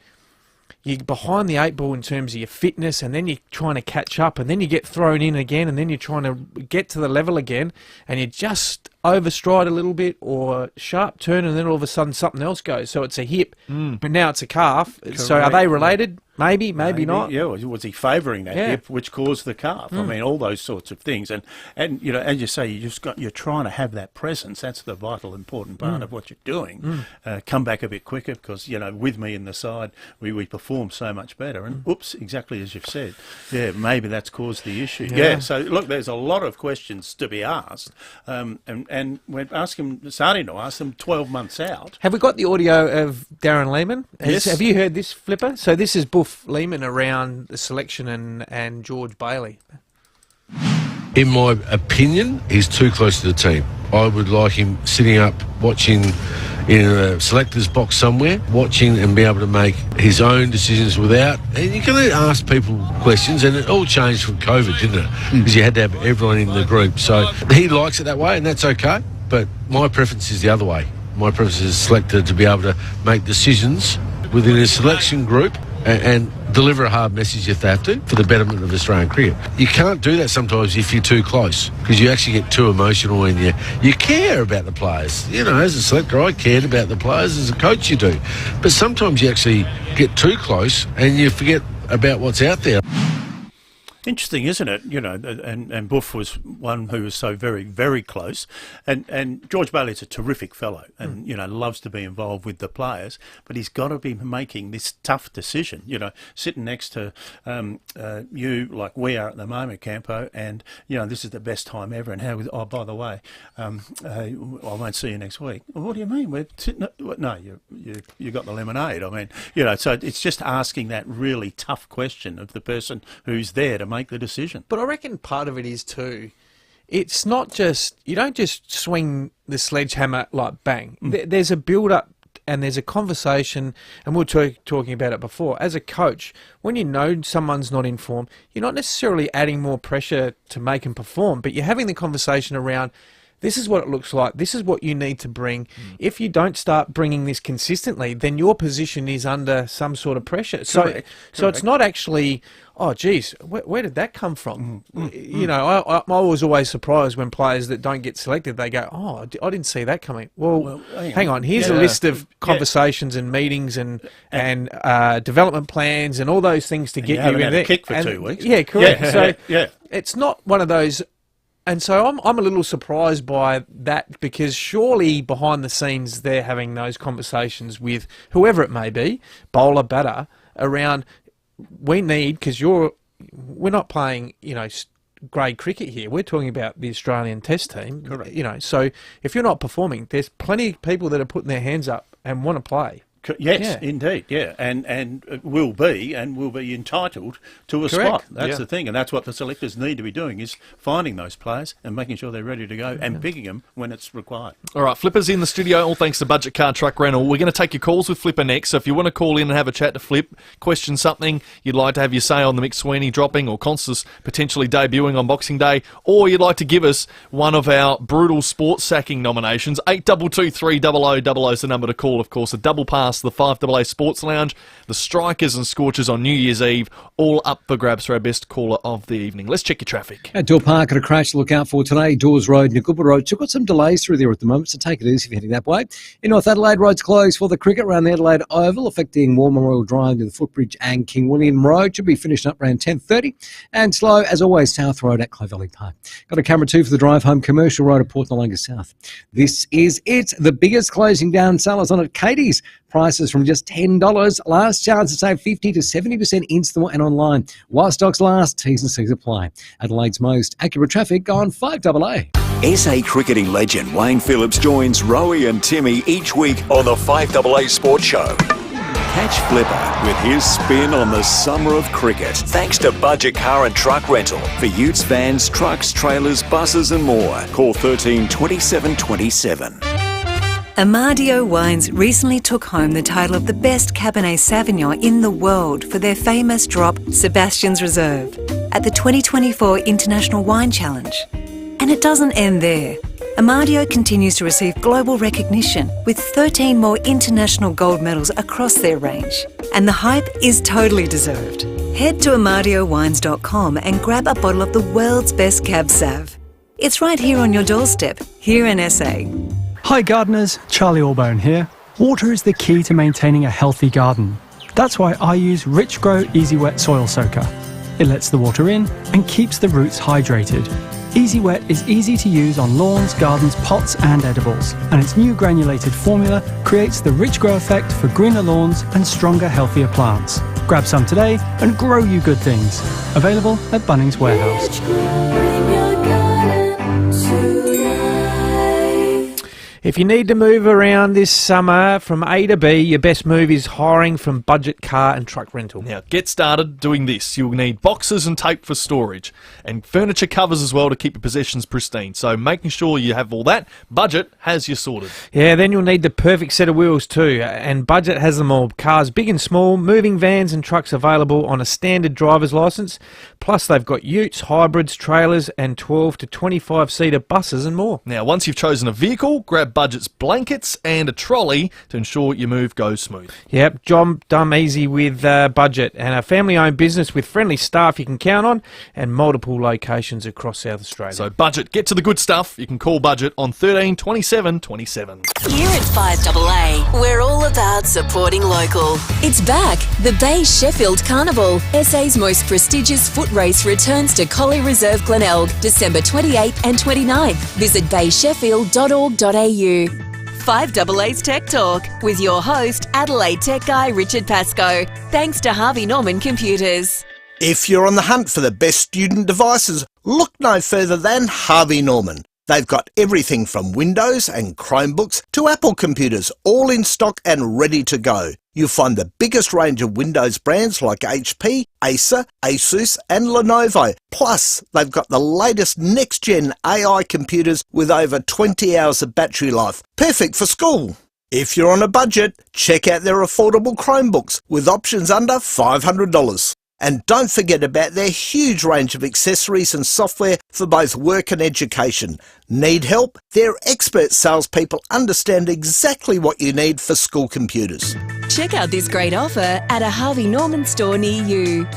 you're behind the 8 ball in terms of your fitness, and then you're trying to catch up, and then you get thrown in again, and then you're trying to get to the level again, and you just overstride a little bit or sharp turn, and then all of a sudden something else goes. So it's a hip, but now it's a calf. Correct. So are they related? Maybe not. Yeah, was he favouring that hip, which caused the calf? I mean, all those sorts of things. And as you say, you're trying to have that presence. That's the vital, important part of what you're doing. Come back a bit quicker because with me in the side, we perform so much better. And exactly as you've said, maybe that's caused the issue. Yeah. So look, there's a lot of questions to be asked, and we're starting to ask them 12 months out. Have we got the audio of Darren Lehman? Yes. Have you heard this, Flipper? So this is Buff Lehman around the selection and George Bailey. In my opinion, he's too close to the team. I would like him sitting up, watching in a selector's box somewhere, watching and be able to make his own decisions without... And you can ask people questions, and it all changed from COVID, didn't it? Because you had to have everyone in the group. So he likes it that way, and that's okay. But my preference is the other way. My preference is a selector to be able to make decisions within a selection group and deliver a hard message if they have to for the betterment of Australian cricket. You can't do that sometimes if you're too close because you actually get too emotional and you care about the players. As a selector, I cared about the players. As a coach, you do. But sometimes you actually get too close and you forget about what's out there. Interesting, isn't it? You know, and Buff was one who was so very, very close. And George Bailey's a terrific fellow and, you know, loves to be involved with the players, but he's got to be making this tough decision, you know, sitting next to you like we are at the moment, Campo, and, you know, this is the best time ever. And oh, by the way, I won't see you next week. Well, what do you mean? We're sitting no, you got the lemonade. I mean, you know, so it's just asking that really tough question of the person who's there to make the decision. But I reckon part of it is too, it's not just, you don't just swing the sledgehammer like bang. There's a build-up and there's a conversation, and we were talking about it before. As a coach, when you know someone's not in form, you're not necessarily adding more pressure to make them perform, but you're having the conversation around, this is what it looks like. This is what you need to bring. If you don't start bringing this consistently, then your position is under some sort of pressure. So it's not actually, oh, geez, where did that come from? You know, I was always surprised when players that don't get selected, they go, oh, I didn't see that coming. Well hang on. Here's a list of conversations and meetings and development plans and all those things to get you in there. Kick for 2 weeks. Yeah, correct. It's not one of those. And so I'm a little surprised by that, because surely behind the scenes they're having those conversations with whoever it may be, bowler, batter, around, we need, because we're not playing, you know, grade cricket here. We're talking about the Australian Test team. Correct. You know, so if you're not performing, there's plenty of people that are putting their hands up and want to play. Yes, indeed, and will be entitled to a spot. That's the thing, and that's what the selectors need to be doing, is finding those players and making sure they're ready to go and picking them when it's required. All right, Flipper's in the studio, all thanks to Budget Car Truck Rental. We're going to take your calls with Flipper next, so if you want to call in and have a chat to Flip, question something, you'd like to have your say on the Mick Sweeney dropping or Constance potentially debuting on Boxing Day, or you'd like to give us one of our brutal sports sacking nominations, 8223 300 is the number to call, of course, a double pass the FIVEAA Sports Lounge, the Strikers and Scorchers on New Year's Eve, all up for grabs for our best caller of the evening. Let's check your traffic. At Door Park, at a crash to look out for today, Dawes Road, Ngubba Road. Still got some delays through there at the moment, so take it easy if you're heading that way. In North Adelaide, roads closed for the cricket around the Adelaide Oval, affecting War Memorial Drive to the Footbridge and King William Road. Should be finishing up around 10:30. And slow, as always, South Road at Clovelly Park. Got a camera too for the drive home, Commercial Road at Port Noarlunga South. This is it, the biggest closing down sellers on at Katie's. Prices from just $10. Last chance to save 50 to 70% in-store and online. While stocks last, T's and C's apply. Adelaide's most accurate traffic on 5AA. SA cricketing legend Wayne Phillips joins Rowie and Timmy each week on the 5AA Sports Show. Catch Flipper with his spin on the summer of cricket, thanks to Budget Car and Truck Rental for utes, vans, trucks, trailers, buses and more. Call 13 27 27. Amadio Wines recently took home the title of the best Cabernet Sauvignon in the world for their famous drop, Sebastian's Reserve, at the 2024 International Wine Challenge. And it doesn't end there. Amadio continues to receive global recognition with 13 more international gold medals across their range. And the hype is totally deserved. Head to amadiowines.com and grab a bottle of the world's best Cab Sav. It's right here on your doorstep, here in SA. Hi gardeners, Charlie Allbone here. Water is the key to maintaining a healthy garden. That's why I use Rich Grow Easy Wet Soil Soaker. It lets the water in and keeps the roots hydrated. Easy Wet is easy to use on lawns, gardens, pots and edibles, and its new granulated formula creates the Rich Grow effect for greener lawns and stronger, healthier plants. Grab some today and grow you good things. Available at Bunnings Warehouse. If you need to move around this summer from A to B, your best move is hiring from Budget Car and Truck Rental. Now, get started doing this. You'll need boxes and tape for storage and furniture covers as well to keep your possessions pristine. So making sure you have all that, Budget has you sorted. Yeah, then you'll need the perfect set of wheels too, and Budget has them all. Cars big and small, moving vans and trucks available on a standard driver's licence. Plus they've got utes, hybrids, trailers and 12 to 25-seater buses and more. Now, once you've chosen a vehicle, grab have Budget's blankets and a trolley to ensure your move goes smooth. Yep, job done easy with Budget, and a family-owned business with friendly staff you can count on and multiple locations across South Australia. So Budget, get to the good stuff. You can call Budget on 13 27 27. Here at 5AA, we're all about supporting local. It's back. The Bay Sheffield Carnival, SA's most prestigious foot race, returns to Collie Reserve Glenelg, December 28th and 29th. Visit baysheffield.org.au. 5AA's Tech Talk with your host, Adelaide Tech Guy Richard Pascoe. Thanks to Harvey Norman Computers. If you're on the hunt for the best student devices, look no further than Harvey Norman. They've got everything from Windows and Chromebooks to Apple computers, all in stock and ready to go. You'll find the biggest range of Windows brands like HP, Acer, Asus and Lenovo. Plus, they've got the latest next-gen AI computers with over 20 hours of battery life. Perfect for school. If you're on a budget, check out their affordable Chromebooks with options under $500. And don't forget about their huge range of accessories and software for both work and education. Need help? Their expert salespeople understand exactly what you need for school computers. Check out this great offer at a Harvey Norman store near you.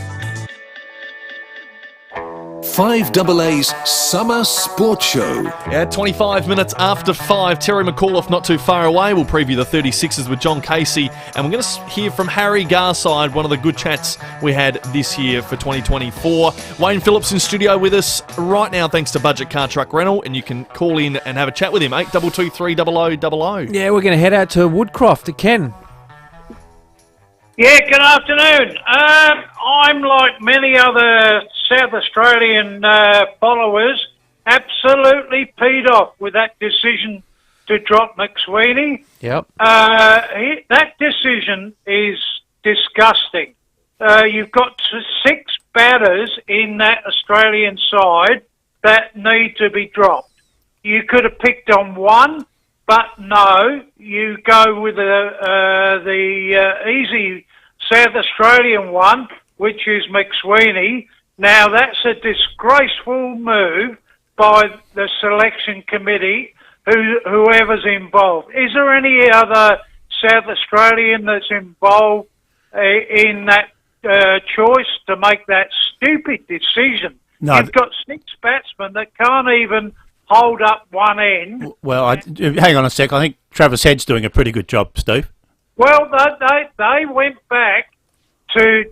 5AA's Summer Sports Show. 25 minutes after 5, Terry McAuliffe not too far away. We'll preview the 36ers with John Casey, and we're going to hear from Harry Garside, one of the good chats we had this year for 2024. Wayne Phillips in studio with us right now, thanks to Budget Car Truck Rental, and you can call in and have a chat with him, 8223 0000. Yeah, we're going to head out to Woodcroft to Ken. Yeah, good afternoon. I'm like many other South Australian followers, absolutely peed off with that decision to drop McSweeney. Yep. That decision is disgusting. You've got 6 batters in that Australian side that need to be dropped. You could have picked on one, but no, you go with the easy South Australian one, which is McSweeney. Now, that's a disgraceful move by the selection committee, whoever's involved. Is there any other South Australian that's involved in that choice to make that stupid decision? No, You've got 6 batsmen that can't even hold up one end. Well, hang on a sec. I think Travis Head's doing a pretty good job, Steve. Well, they went back to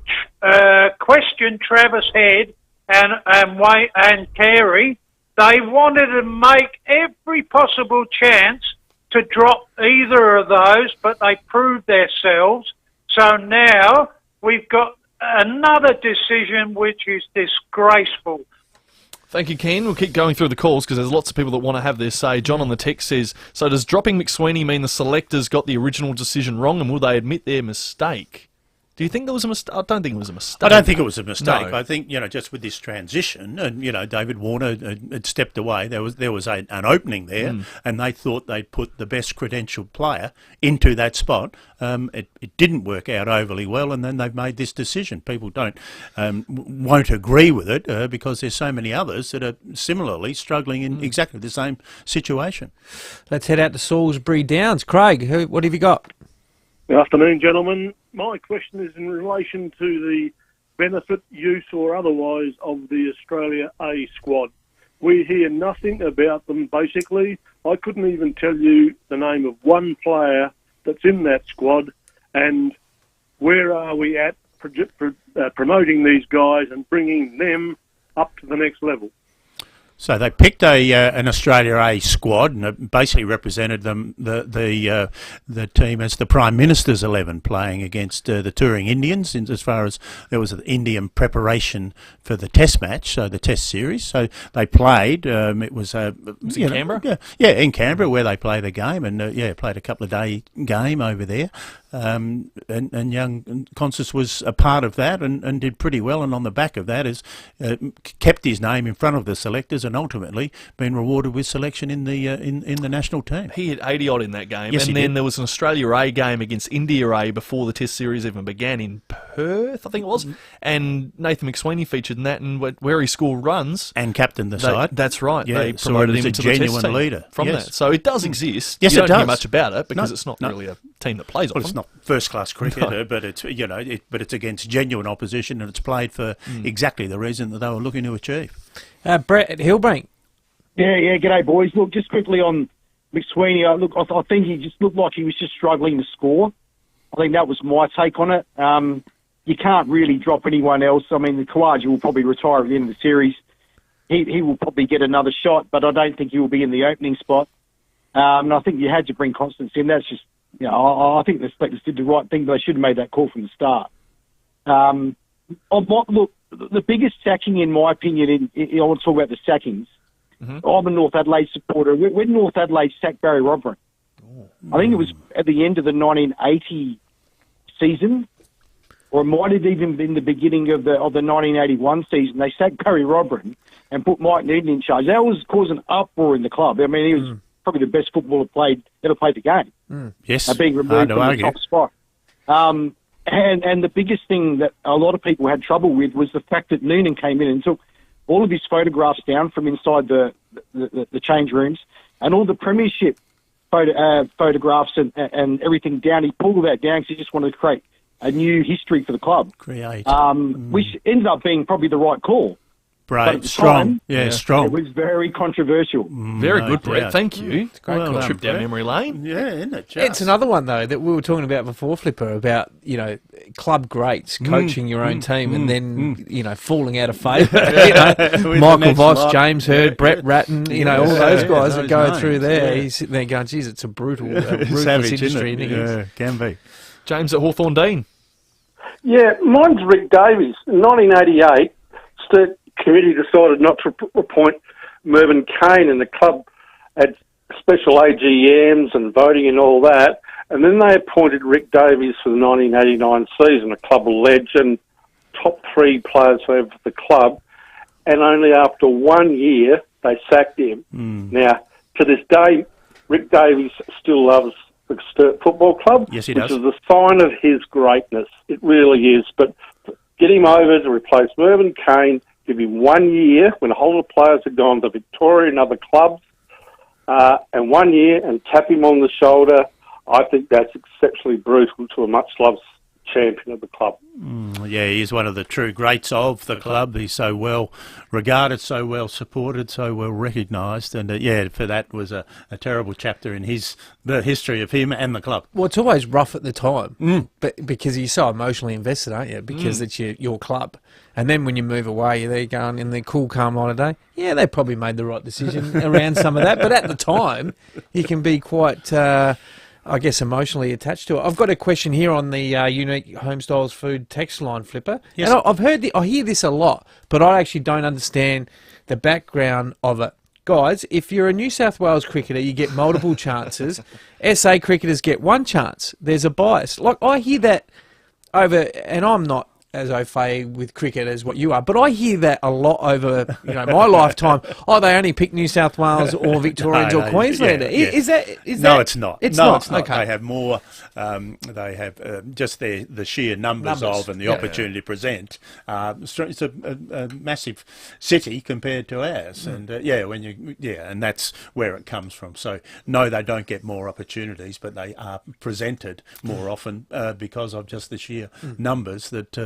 question Travis Head and Carey. They wanted to make every possible chance to drop either of those, but they proved themselves. So now we've got another decision which is disgraceful. Thank you, Ken. We'll keep going through the calls because there's lots of people that want to have their say. John on the text says, so does dropping McSweeney mean the selectors got the original decision wrong, and will they admit their mistake? Do you think there was a mistake? I don't think it was a mistake. I don't think it was a mistake. No. I think, just with this transition, and, David Warner had stepped away. There was an opening there, and they thought they'd put the best credentialed player into that spot. It didn't work out overly well, and then they've made this decision. People won't agree with it because there's so many others that are similarly struggling in exactly the same situation. Let's head out to Salisbury Downs. Craig, what have you got? Good afternoon, gentlemen. My question is in relation to the benefit, use or otherwise of the Australia A squad. We hear nothing about them, basically. I couldn't even tell you the name of one player that's in that squad, and where are we at promoting these guys and bringing them up to the next level? So they picked an Australia A squad, and it basically represented the team as the Prime Minister's 11 playing against the touring Indians. As far as there was an Indian preparation for the Test match, so the Test series. So they played. It was in Canberra. Yeah, in Canberra where they play the game, and played a couple of day game over there. and young Constance was a part of that and did pretty well, and on the back of that has kept his name in front of the selectors and ultimately been rewarded with selection in the national team. He hit 80 odd in that game, Yes, and then there was an Australia A game against India A before the Test series even began in Perth, I think it was, and Nathan McSweeney featured in that, and where he scored runs and captained the side. That's right. Yeah, they promoted him a to the genuine Test team leader from that. So it does exist. Yes, you don't it does. hear much about it because it's not really a team that plays Well, often. it's not first-class cricket, but it's but it's against genuine opposition, and it's played for exactly the reason that they were looking to achieve. Brett at Hillbrink. Yeah, g'day boys. Look, just quickly on McSweeney. I think he just looked like he was just struggling to score. I think that was my take on it. You can't really drop anyone else. I mean, the Kawaja will probably retire at the end of the series. He will probably get another shot, but I don't think he will be in the opening spot. And I think you had to bring Constance in. That's just, I think the selectors did the right thing, but they should have made that call from the start. Look, the biggest sacking, in my opinion, I want to talk about the sackings. Mm-hmm. I'm a North Adelaide supporter. When North Adelaide sacked Barry Rodburn, I think it was at the end of the 1980 season, or it might have even been the beginning of the 1981 season. They sacked Barry Rodburn and put Mike Newton in charge. That was causing uproar in the club. I mean, he was probably the best footballer ever played the game. Yes, being removed from the top spot. And the biggest thing that a lot of people had trouble with was the fact that Noonan came in and took all of his photographs down from inside the change rooms and all the premiership photographs and everything down. He pulled that down because he just wanted to create a new history for the club. Which ended up being probably the right call. Brave, strong. Strong. It was very controversial. Very good, Brett. Thank you. It's a great trip down memory lane. Yeah, isn't it? It's another one, though, that we were talking about before, Flipper, about, club greats coaching your own team and then, falling out of favour. Michael Voss, James Hurd, Brett Ratton, all those guys that go through there. He's sitting there going, geez, it's a ruthless Savage, industry. isn't it? Yeah, can be. James at Hawthorne Dean. Yeah, mine's Rick Davies. In 1988, the committee decided not to appoint Mervyn Kane, and the club had special AGMs and voting and all that. And then they appointed Rick Davies for the 1989 season, a club legend, top 3 players ever for the club. And only after 1 year, they sacked him. Now, to this day, Rick Davies still loves the Sturt Football Club, yes, he which does. is a sign of his greatness. It really is. But get him over to replace Mervyn Kane, give him 1 year when a whole lot of players have gone to Victoria and other clubs, and 1 year and tap him on the shoulder. I think that's exceptionally brutal to a much-loved champion of the club. Yeah, he is one of the true greats of the club. He's so well regarded, so well supported, so well recognised, and for that was a terrible chapter in the history of him and the club. Well, it's always rough at the time, but because you're so emotionally invested, aren't you? Because it's your club. And then when you move away, you're there going in the cool, calm light of day. Yeah, they probably made the right decision around some of that. But at the time, you can be quite, emotionally attached to it. I've got a question here on the Unique Homestyles Food text line, Flipper. Yes. And I've heard I hear this a lot, but I actually don't understand the background of it. Guys, if you're a New South Wales cricketer, you get multiple chances. SA cricketers get one chance. There's a bias. Like, I hear that over, and I'm not as au fait with cricket as what you are, but I hear that a lot over my lifetime. Oh, they only pick New South Wales or Victorians or Queenslander. Yeah. Is that? No, it's not. It's no, not. It's not. Okay. They have more. They have just the sheer numbers of and the opportunity to present. It's a massive city compared to ours, and and that's where it comes from. So no, they don't get more opportunities, but they are presented more often because of just the sheer numbers that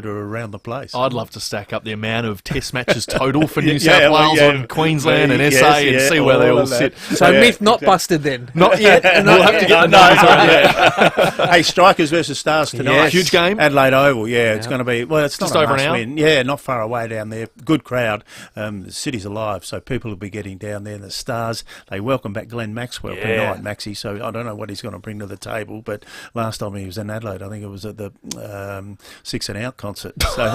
are around the place. I'd love to stack up the amount of test matches total for New South Wales and Queensland and SA and see where they all sit. So myth not busted then. Not yet. We'll have to get the numbers right. Hey, Strikers versus Stars tonight. Yes. Huge game. Adelaide Oval, it's going to be, it's just not over an hour. Win. Yeah, not far away down there. Good crowd. The city's alive, so people will be getting down there. The Stars, they welcome back Glenn Maxwell tonight, Maxie, so I don't know what he's going to bring to the table, but last time he was in Adelaide, I think it was at the 6 and Out concert. So,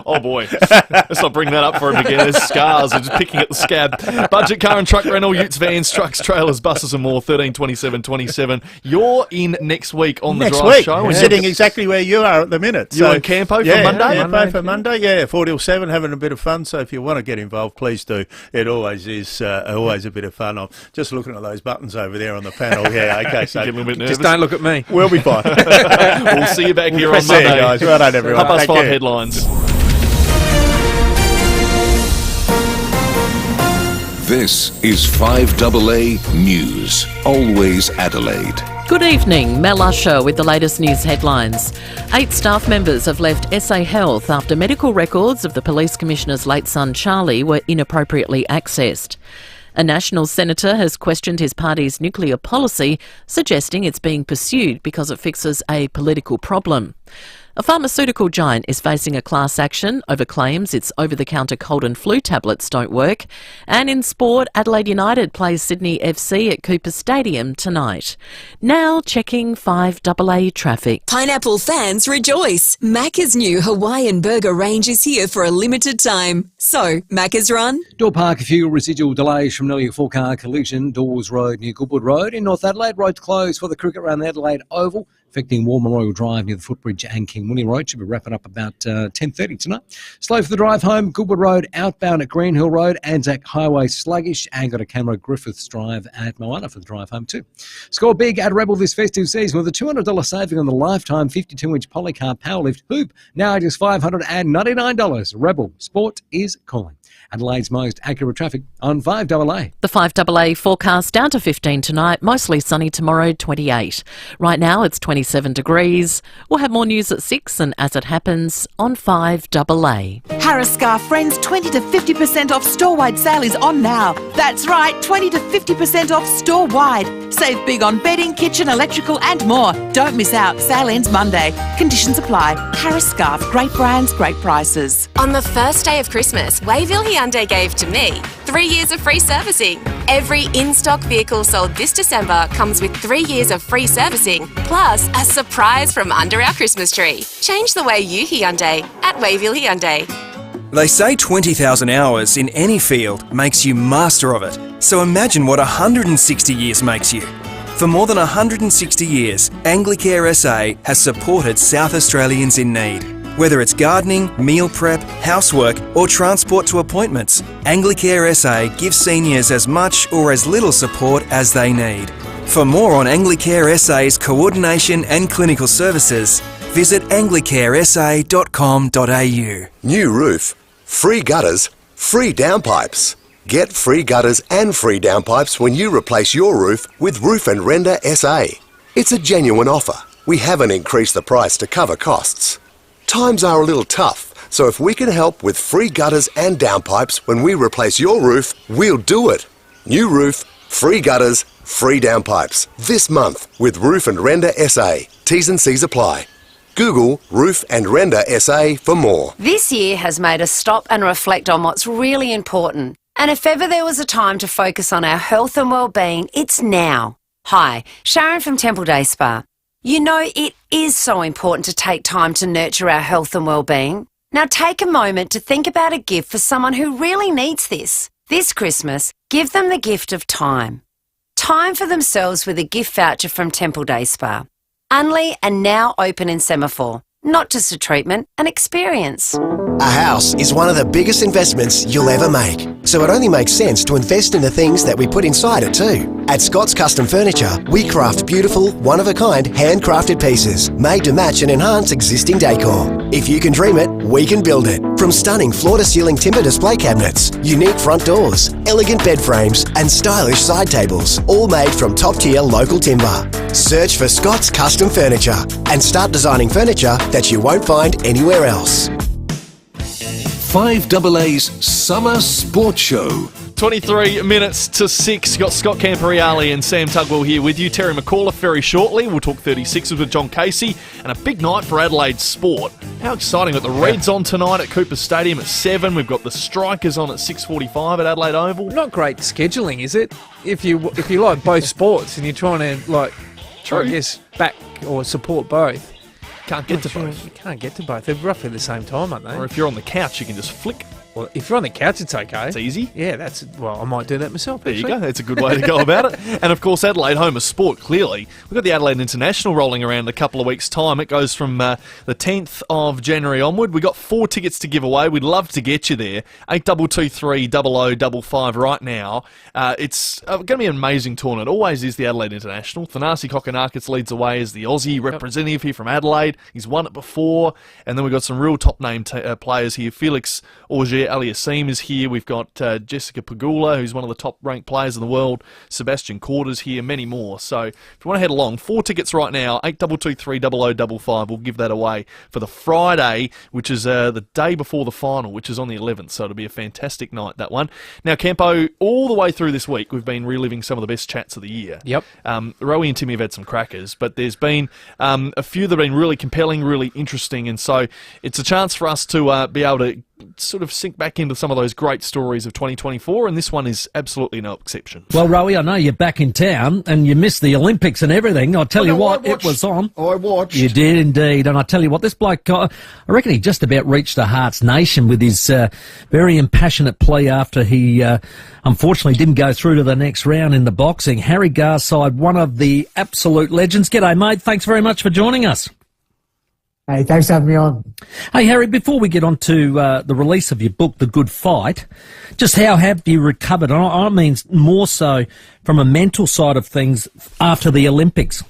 Oh, boy. Let's not bring that up for him again. There's scars. They're just picking at the scab. Budget car and truck rental, utes, vans, trucks, trailers, buses and more, 132727. You're in next week on the Drive Show. We're sitting exactly where you are at the minute. You're in Campo for Monday? Campo for Monday, yeah, 4 till 7, having a bit of fun. So if you want to get involved, please do. It always is always a bit of fun. I'm just looking at those buttons over there on the panel. Yeah, okay. So get a little bit nervous. Just don't look at me. We'll be fine. We'll see you back here on See Monday. you guys. Well done, everyone. 5:30 headlines. This is 5AA News. Always Adelaide. Good evening, Mel Usher with the latest news headlines. 8 staff members have left SA Health after medical records of the Police Commissioner's late son Charlie were inappropriately accessed. A National senator has questioned his party's nuclear policy, suggesting it's being pursued because it fixes a political problem. A pharmaceutical giant is facing a class action over claims its over-the-counter cold and flu tablets don't work. And in sport, Adelaide United plays Sydney FC at Cooper Stadium tonight. Now checking 5AA traffic. Pineapple fans rejoice. Macca's new Hawaiian burger range is here for a limited time. So, Macca's run. Door Park, a few residual delays from nearly a 4-car collision. Dawes Road near Goodwood Road. In North Adelaide, roads closed for the cricket round the Adelaide Oval, affecting War Memorial Drive near the footbridge and King William Road. Should be wrapping up about 10:30 tonight. Slow for the drive home. Goodwood Road outbound at Green Hill Road. Anzac Highway sluggish. And got a camera Griffiths Drive at Moana for the drive home too. Score big at Rebel this festive season with a $200 saving on the lifetime 52-inch Polycar Powerlift Hoop. Now just $599. Rebel. Sport is calling. Adelaide's most accurate traffic on 5AA. The 5AA forecast down to 15 tonight, mostly sunny tomorrow, 28. Right now it's 27 degrees. We'll have more news at 6 and as it happens on 5AA. Harris Scarf Friends 20 to 50% off store-wide sale is on now. That's right, 20 to 50% off store-wide. Save big on bedding, kitchen, electrical and more. Don't miss out. Sale ends Monday. Conditions apply. Harris Scarf, great brands, great prices. On the first day of Christmas, Wayville Hyundai gave to me 3 years of free servicing. Every in-stock vehicle sold this December comes with 3 years of free servicing, plus a surprise from under our Christmas tree. Change the way you Hyundai at Wayville Hyundai. They say 20,000 hours in any field makes you master of it. So imagine what 160 years makes you. For more than 160 years, Anglicare SA has supported South Australians in need. Whether it's gardening, meal prep, housework or transport to appointments, Anglicare SA gives seniors as much or as little support as they need. For more on Anglicare SA's coordination and clinical services, visit anglicaresa.com.au. New roof, free gutters, free downpipes. Get free gutters and free downpipes when you replace your roof with Roof and Render SA. It's a genuine offer. We haven't increased the price to cover costs. Times are a little tough, so if we can help with free gutters and downpipes when we replace your roof, we'll do it. New roof, free gutters, free downpipes. This month with Roof and Render SA. T's and C's apply. Google Roof and Render SA for more. This year has made us stop and reflect on what's really important. And if ever there was a time to focus on our health and well-being, it's now. Hi, Sharon from Temple Day Spa. You know, it is so important to take time to nurture our health and well-being. Now take a moment to think about a gift for someone who really needs this. This Christmas, give them the gift of time. Time for themselves with a gift voucher from Temple Day Spa. Unley and now open in Semaphore. Not just a treatment, an experience. A house is one of the biggest investments you'll ever make. So it only makes sense to invest in the things that we put inside it too. At Scott's Custom Furniture, we craft beautiful, one-of-a-kind, handcrafted pieces made to match and enhance existing decor. If you can dream it, we can build it. From stunning floor-to-ceiling timber display cabinets, unique front doors, elegant bed frames and stylish side tables, all made from top-tier local timber. Search for Scott's Custom Furniture and start designing furniture that you won't find anywhere else. 5AA's Summer Sports Show. 23 minutes to 6. Got Scott Camporeale and Sam Tugwell here with you. Terry McAuliffe very shortly. We'll talk 36s with John Casey. And a big night for Adelaide sport. How exciting. We've got the Reds on tonight at Cooper Stadium at 7. We've got the Strikers on at 6:45 at Adelaide Oval. Not great scheduling, is it? If you like both sports and you're trying to, I guess, back or support both. Can't get to both. You can't get to both. They're roughly the same time, aren't they? Or if you're on the couch, you can just flick. Well, if you're on the couch, it's okay. It's easy. Yeah, I might do that myself. There you go. That's a good way to go about it. And of course, Adelaide, home of sport, clearly. We've got the Adelaide International rolling around in a couple of weeks' time. It goes from the 10th of January onward. We've got 4 tickets to give away. We'd love to get you there. 8223 0055 right now. It's going to be an amazing tournament. Always is the Adelaide International. Thanasi Kokonakis leads the way as the Aussie representative here from Adelaide. He's won it before. And then we've got some real top-name players here. Phillips, Auger Aliassime is here. We've got Jessica Pegula, who's one of the top-ranked players in the world. Sebastian Corder's here, many more. So if you want to head along, 4 tickets right now, 8223 0055. We'll give that away for the Friday, which is the day before the final, which is on the 11th. So it'll be a fantastic night, that one. Now, Campo, all the way through this week, we've been reliving some of the best chats of the year. Yep. Rowie and Timmy have had some crackers, but there's been a few that have been really compelling, really interesting, and so it's a chance for us to be able to sort of sink back into some of those great stories of 2024, and this one is absolutely no exception. Well, Rowie, I know you're back in town and you missed the Olympics and everything. I'll tell you what, it was on. I watched. You did indeed, and I tell you what, this bloke, I reckon he just about reached the Hearts Nation with his very impassionate plea after he unfortunately didn't go through to the next round in the boxing. Harry Garside, one of the absolute legends. G'day, mate. Thanks very much for joining us. Hey, thanks for having me on. Hey, Harry, before we get on to the release of your book, The Good Fight, just how have you recovered? I mean more so from a mental side of things after the Olympics.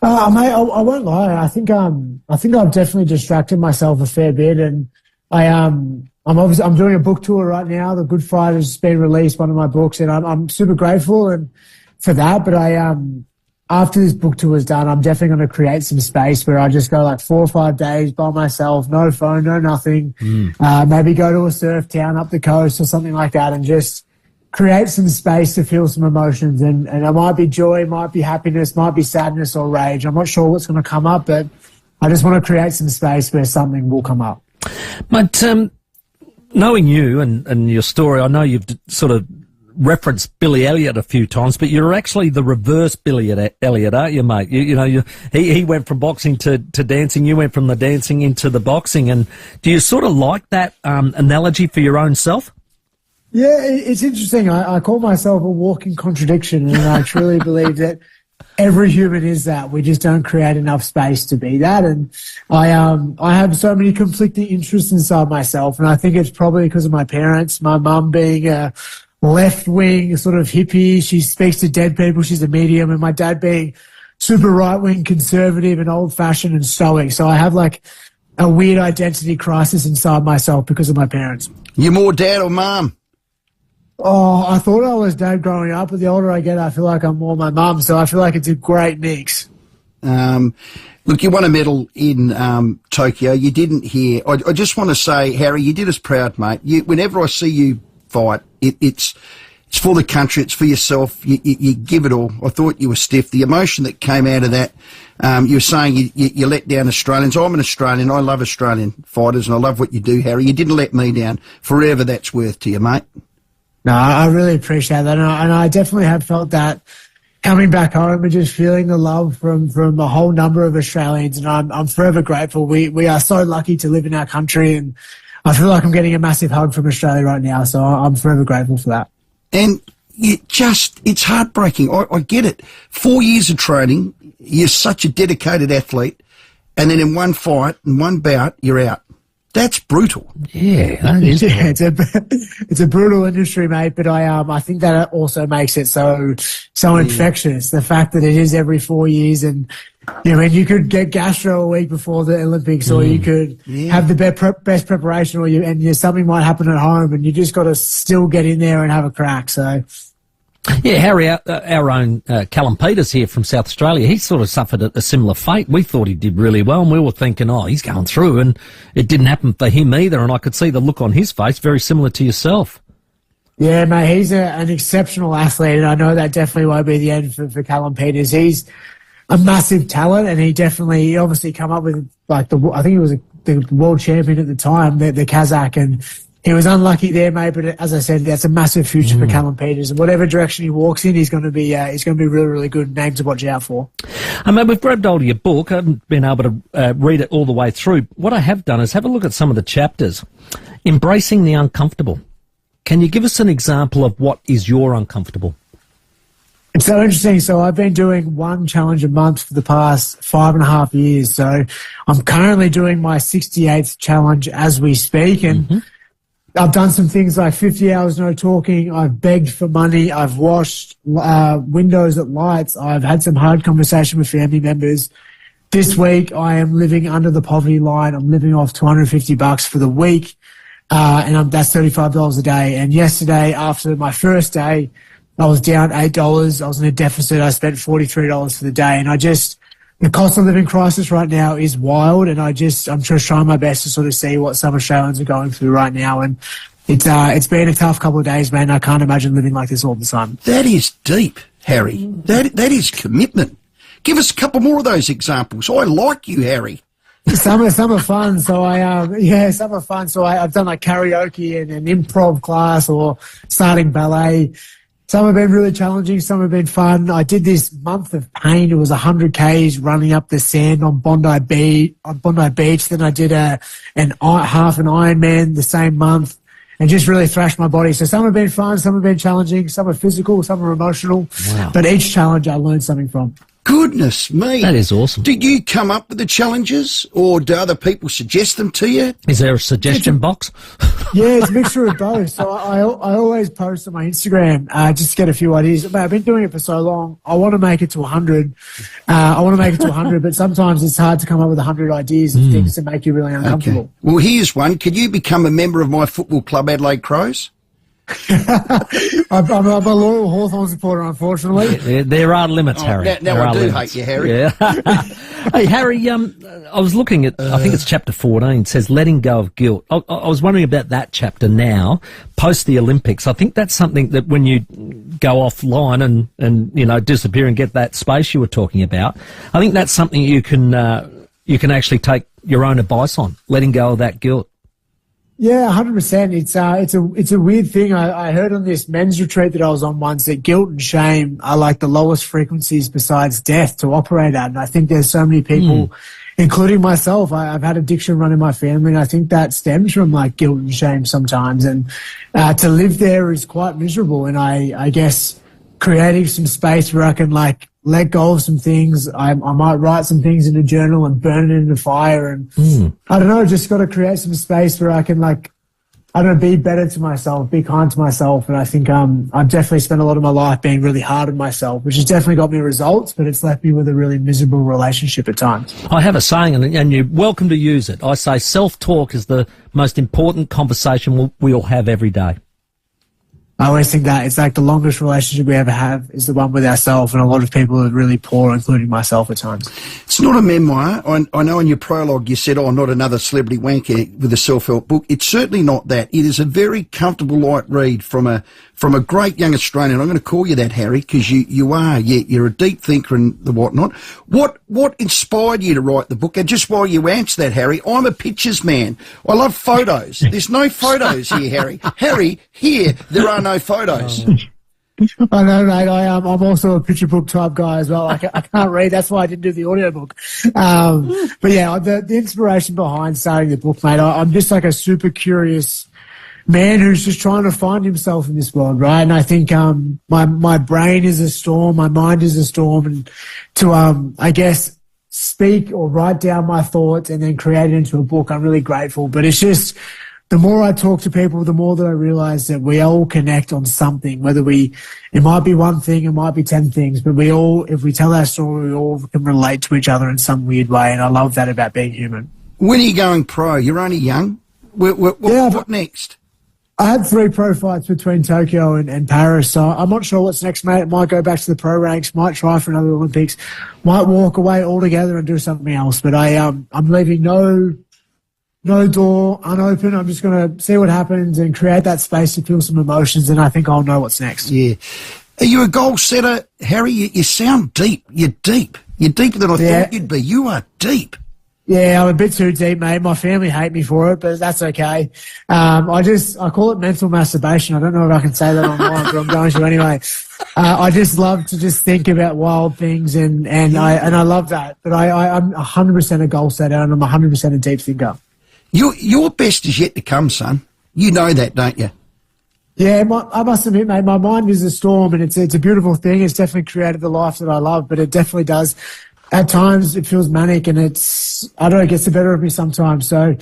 Mate, I won't lie. I think I've definitely distracted myself a fair bit, and I'm doing a book tour right now. The Good Fight has been released, one of my books, and I'm super grateful and for that. But after this book tour is done, I'm definitely going to create some space where I just go like 4 or 5 days by myself, no phone, no nothing. Maybe go to a surf town up the coast or something like that and just create some space to feel some emotions. And it might be joy, might be happiness, might be sadness or rage. I'm not sure what's going to come up, but I just want to create some space where something will come up. But knowing you and your story, I know you've sort of referenced Billy Elliot a few times, but you're actually the reverse Billy Elliot, aren't you, mate? He went from boxing to dancing. You went from the dancing into the boxing. And do you sort of like that analogy for your own self? Yeah, it's interesting. I call myself a walking contradiction, and I truly believe that every human is that. We just don't create enough space to be that. And I have so many conflicting interests inside myself, and I think it's probably because of my parents. My mum being a left-wing sort of hippie, she speaks to dead people, she's a medium, and my dad being super right-wing conservative and old-fashioned and stoic. So I have like a weird identity crisis inside myself because of my parents. You more dad or mum? Oh, I thought I was dad growing up, but the older I get, I feel like I'm more my mum, so I feel like it's a great mix. Look, you won a medal in Tokyo. You didn't hear. I just want to say, Harry, you did us proud, mate. Whenever I see you fight, it's for the country, it's for yourself. You give it all. I thought you were stiff. The emotion that came out of that, you were saying you let down Australians. I'm an Australian. I love Australian fighters, and I love what you do, Harry. You didn't let me down. Forever that's worth to you, mate. No, I really appreciate that, and I definitely have felt that coming back home and just feeling the love from a whole number of Australians, and I'm forever grateful. We are so lucky to live in our country, and I feel like I'm getting a massive hug from Australia right now, so I'm forever grateful for that. And it's heartbreaking. I get it. 4 years of training, you're such a dedicated athlete, and then in one fight, in one bout, you're out. That's brutal. Yeah, that is. Yeah, it's a brutal industry, mate. But I think that also makes it so infectious. The fact that it is every 4 years, and you could get gastro a week before the Olympics, or you could have the best preparation, or something might happen at home, and you just got to still get in there and have a crack. So. Yeah, Harry, our own Callum Peters here from South Australia, he sort of suffered a similar fate. We thought he did really well, and we were thinking, he's going through, and it didn't happen for him either, and I could see the look on his face, very similar to yourself. Yeah, mate, he's an exceptional athlete, and I know that definitely won't be the end for Callum Peters. He's a massive talent, and he obviously come up with, I think he was the world champion at the time, the Kazakh, and he was unlucky there, mate. But as I said, that's a massive future for Callum Peters, and whatever direction he walks in, he's going to be really, really good. Name to watch out for. I mean, we've grabbed hold of your book. I haven't been able to read it all the way through. What I have done is have a look at some of the chapters. Embracing the uncomfortable. Can you give us an example of what is your uncomfortable? It's so interesting. So I've been doing one challenge a month for the past 5.5 years. So I'm currently doing my 68th challenge as we speak. And I've done some things like 50 hours no talking. I've begged for money. I've washed windows at lights. I've had some hard conversation with family members. This week I am living under the poverty line. I'm living off $250 for the week. And that's $35 a day. And yesterday, after my first day, I was down $8. I was in a deficit. I spent $43 for the day. And the cost of living crisis right now is wild. And I'm just trying my best to sort of see what some Australians are going through right now. And it's been a tough couple of days, man. I can't imagine living like this all the time. That is deep, Harry. That is commitment. Give us a couple more of those examples. I like you, Harry. Some are fun. So some are fun. So I've done like karaoke and an improv class or starting ballet. Some have been really challenging. Some have been fun. I did this month of pain. It was 100 Ks running up the sand on Bondi Beach. Then I did half an Ironman the same month and just really thrashed my body. So some have been fun. Some have been challenging. Some are physical. Some are emotional. Wow. But each challenge I learned something from. Goodness me. That is awesome. Did you come up with the challenges or do other people suggest them to you? Is there a suggestion box? Yeah, it's a mixture of both. So I always post on my Instagram just to get a few ideas. But I've been doing it for so long. I want to make it to 100. But sometimes it's hard to come up with 100 ideas and things that make you really uncomfortable. Okay. Well, here's one. Could you become a member of my football club, Adelaide Crows? I'm a loyal Hawthorn supporter, unfortunately. There are limits, Harry. Now I do hate you, Harry. Yeah. Hey, Harry, I was looking at, I think it's chapter 14, it says letting go of guilt. I was wondering about that chapter now, post the Olympics. I think that's something that when you go offline and disappear and get that space you were talking about, I think that's something you can actually take your own advice on, letting go of that guilt. Yeah, 100%. It's a weird thing. I heard on this men's retreat that I was on once that guilt and shame are like the lowest frequencies besides death to operate at. And I think there's so many people, including myself, I've had addiction run in my family, and I think that stems from like guilt and shame sometimes. And to live there is quite miserable. And I guess creating some space where I can like let go of some things. I might write some things in a journal and burn it in the fire. And I don't know, just got to create some space where I can be better to myself, be kind to myself. And I think I've definitely spent a lot of my life being really hard on myself, which has definitely got me results, but it's left me with a really miserable relationship at times. I have a saying, and you're welcome to use it. I say self-talk is the most important conversation we all have every day. I always think that it's like the longest relationship we ever have is the one with ourselves, and a lot of people are really poor, including myself at times. It's not a memoir. I know in your prologue you said, not another celebrity wanker with a self-help book. It's certainly not that. It is a very comfortable, light read from a great young Australian. I'm going to call you that, Harry, because you are. You're a deep thinker and the whatnot. What inspired you to write the book? And just while you answer that, Harry, I'm a pictures man. I love photos. There's no photos here, Harry. Harry, here there are no photos. I know, mate. I'm also a picture book type guy as well. I can't read. That's why I didn't do the audiobook. But yeah, the inspiration behind starting the book, mate, I'm just like a super curious man who's just trying to find himself in this world, right? And I think my brain is a storm, my mind is a storm, and to I guess speak or write down my thoughts and then create it into a book, I'm really grateful. But it's just the more I talk to people, the more that I realize that we all connect on something, it might be one thing, it might be 10 things, but we all, if we tell our story, we all can relate to each other in some weird way. And I love that about being human. When are you going pro? You're only young. What next? I had 3 pro fights between Tokyo and Paris, so I'm not sure what's next, mate. Might go back to the pro ranks, might try for another Olympics, might walk away altogether and do something else. But I'm leaving no door unopened. I'm just going to see what happens and create that space to feel some emotions, and I think I'll know what's next. Yeah. Are you a goal setter, Harry? You sound deep. You're deep. You're deeper than I thought you'd be. You are deep. Yeah, I'm a bit too deep, mate. My family hate me for it, but that's okay. I call it mental masturbation. I don't know if I can say that online, but I'm going to anyway. I just love to just think about wild things, and I love that. But I'm 100% a goal setter, and I'm 100% a deep thinker. Your best is yet to come, son. You know that, don't you? Yeah, I must admit, mate, my mind is a storm, and it's a beautiful thing. It's definitely created the life that I love, but it definitely does. At times, it feels manic, and it gets the better of me sometimes. So,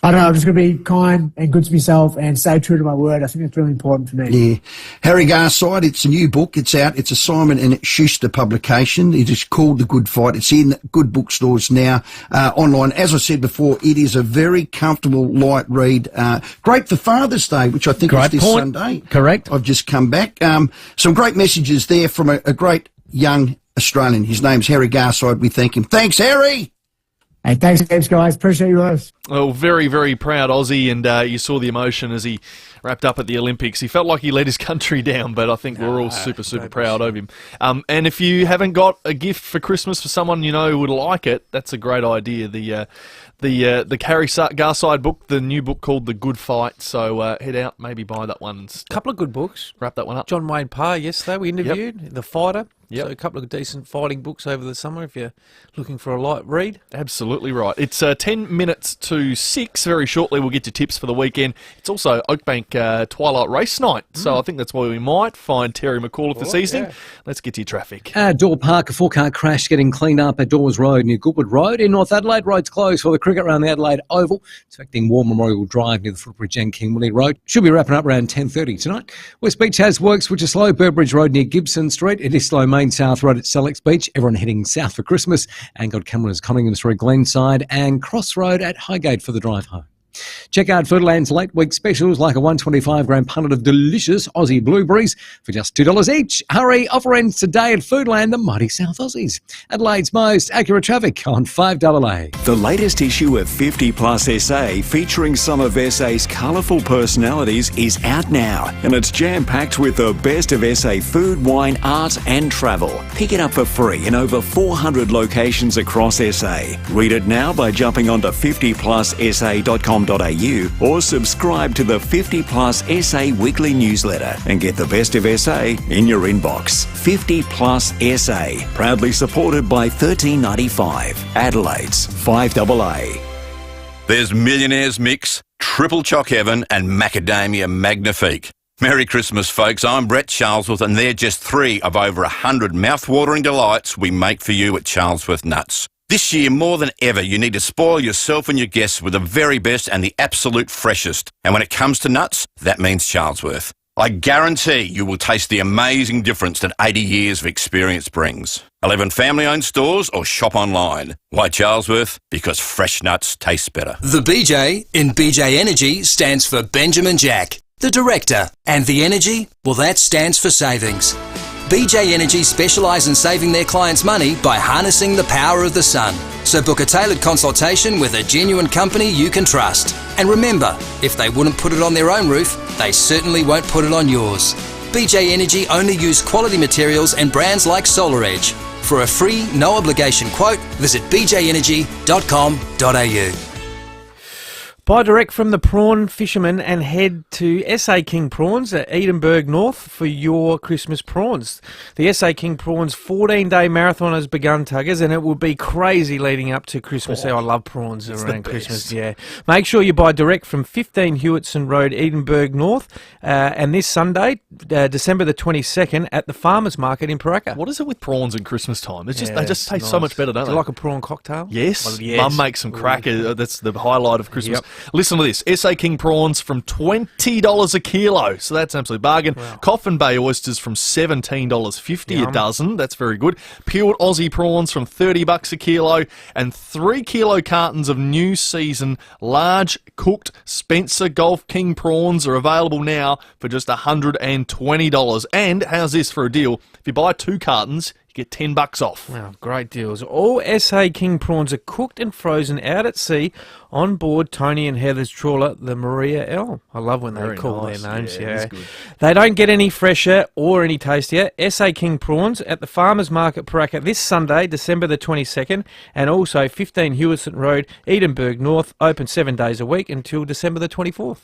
I don't know, I'm just going to be kind and good to myself and stay true to my word. I think that's really important for me. Yeah. Harry Garside, it's a new book. It's out. It's a Simon and Schuster publication. It is called The Good Fight. It's in good bookstores now, online. As I said before, it is a very comfortable, light read. Great for Father's Day, which I think is this Sunday. Correct. I've just come back. Some great messages there from a great young Australian. His name's Harry Garside. We thank him. Thanks, Harry. Hey, thanks, guys. Appreciate you guys. Well, very, very proud Aussie, and you saw the emotion as he wrapped up at the Olympics. He felt like he let his country down, but I think we're all super proud of him. And if you haven't got a gift for Christmas for someone you know who would like it, that's a great idea. The Harry Garside book, the new book called The Good Fight. So head out, maybe buy that one. A couple of good books. Wrap that one up. John Wayne Parr yesterday we interviewed, The Fighter. Yep. So a couple of decent fighting books over the summer if you're looking for a light read. Absolutely right. It's 10 minutes to 6. Very shortly we'll get to tips for the weekend. It's also Oakbank Twilight Race Night, so I think that's why we might find Terry McAuliffe this evening. Yeah. Let's get to your traffic. Door Park, a 4-car crash getting cleaned up at Dawes Road near Goodwood Road. In North Adelaide, roads closed for the cricket around the Adelaide Oval. It's affecting War Memorial Drive near the footbridge and King Willie Road. Should be wrapping up around 10:30 tonight. West Beach has works which are slow. Burbridge Road near Gibson Street. It is slow. Main South Road at Sellex Beach. Everyone heading south for Christmas. And got cameras Conningham Street, Glenside and Cross Road at Highgate for the drive home. Check out Foodland's late week specials like a 125-gram punnet of delicious Aussie blueberries for just $2 each. Hurry, offer ends today at Foodland, the mighty South Aussies. Adelaide's most accurate traffic on 5AA. The latest issue of 50 Plus SA, featuring some of SA's colourful personalities, is out now, and it's jam-packed with the best of SA food, wine, art and travel. Pick it up for free in over 400 locations across SA. Read it now by jumping onto 50plussa.com.au or subscribe to the 50 Plus SA weekly newsletter and get the best of SA in your inbox. 50 Plus SA, proudly supported by 1395, Adelaide's 5AA. There's Millionaires Mix, Triple Choc Heaven and Macadamia Magnifique. Merry Christmas, folks. I'm Brett Charlesworth, and they're just 3 of over 100 mouth-watering delights we make for you at Charlesworth Nuts. This year, more than ever, you need to spoil yourself and your guests with the very best and the absolute freshest. And when it comes to nuts, that means Charlesworth. I guarantee you will taste the amazing difference that 80 years of experience brings. 11 family-owned stores or shop online. Why Charlesworth? Because fresh nuts taste better. The BJ in BJ Energy stands for Benjamin Jack, the director. And the energy? Well, that stands for savings. BJ Energy specialise in saving their clients money by harnessing the power of the sun. So book a tailored consultation with a genuine company you can trust. And remember, if they wouldn't put it on their own roof, they certainly won't put it on yours. BJ Energy only use quality materials and brands like Solar Edge. For a free, no obligation quote, visit bjenergy.com.au. Buy direct from the prawn fishermen and head to SA King Prawns at Edinburgh North for your Christmas prawns. The SA King Prawns 14-day marathon has begun, Tuggers, and it will be crazy leading up to Christmas. I love prawns around Christmas. Yeah, make sure you buy direct from 15 Hewitson Road, Edinburgh North, and this Sunday, December the 22nd, at the Farmers Market in Paraka. What is it with prawns at Christmas time? It's just they just taste so much better, don't they? they? Like a prawn cocktail? Yes. Well, yes. Mum makes some crackers. That's the highlight of Christmas. Yep. Listen to this. SA King prawns from $20 a kilo. So that's an absolute bargain. Wow. Coffin Bay oysters from $17.50 a dozen. That's very good. Peeled Aussie prawns from $30 a kilo. And 3 kilo cartons of new season large cooked Spencer Gulf King prawns are available now for just $120. And how's this for a deal? If you buy 2 cartons, you get $10 off. Wow, great deals. All SA King prawns are cooked and frozen out at sea on board Tony and Heather's trawler, the Maria L. I love when they Very call nice. their names. Yeah, it is good. They don't get any fresher or any tastier. SA King prawns at the Farmers Market Paraka this Sunday, December the 22nd, and also 15 Hewison Road, Edinburgh North, open 7 days a week until December the 24th.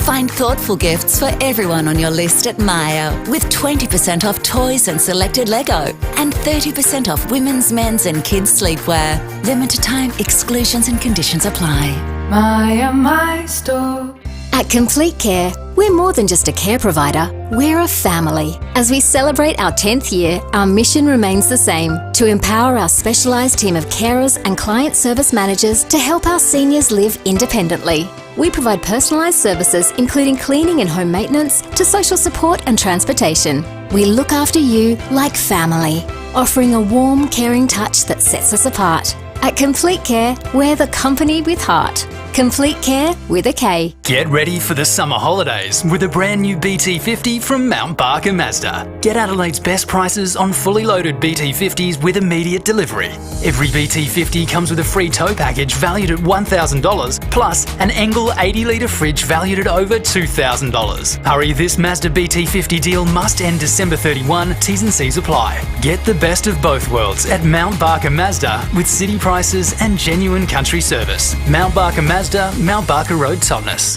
Find thoughtful gifts for everyone on your list at Maya, with 20% off toys and selected Lego and 30% off women's, men's and kids' sleepwear. Limited time exclusions and conditions apply. Maya, my store. At Complete Care, we're more than just a care provider, we're a family. As we celebrate our 10th year, our mission remains the same: to empower our specialised team of carers and client service managers to help our seniors live independently. We provide personalised services including cleaning and home maintenance to social support and transportation. We look after you like family, offering a warm, caring touch that sets us apart. At Complete Care, we're the company with heart. Complete Care with a K. Get ready for the summer holidays with a brand new BT50 from Mount Barker Mazda. Get Adelaide's best prices on fully loaded BT50s with immediate delivery. Every BT50 comes with a free tow package valued at $1,000 plus an Engel 80-litre fridge valued at over $2,000. Hurry, this Mazda BT50 deal must end December 31. T's and C's apply. Get the best of both worlds at Mount Barker Mazda with city prices and genuine country service. Mount Barker Mazda, Mount Barker Road, Somnus.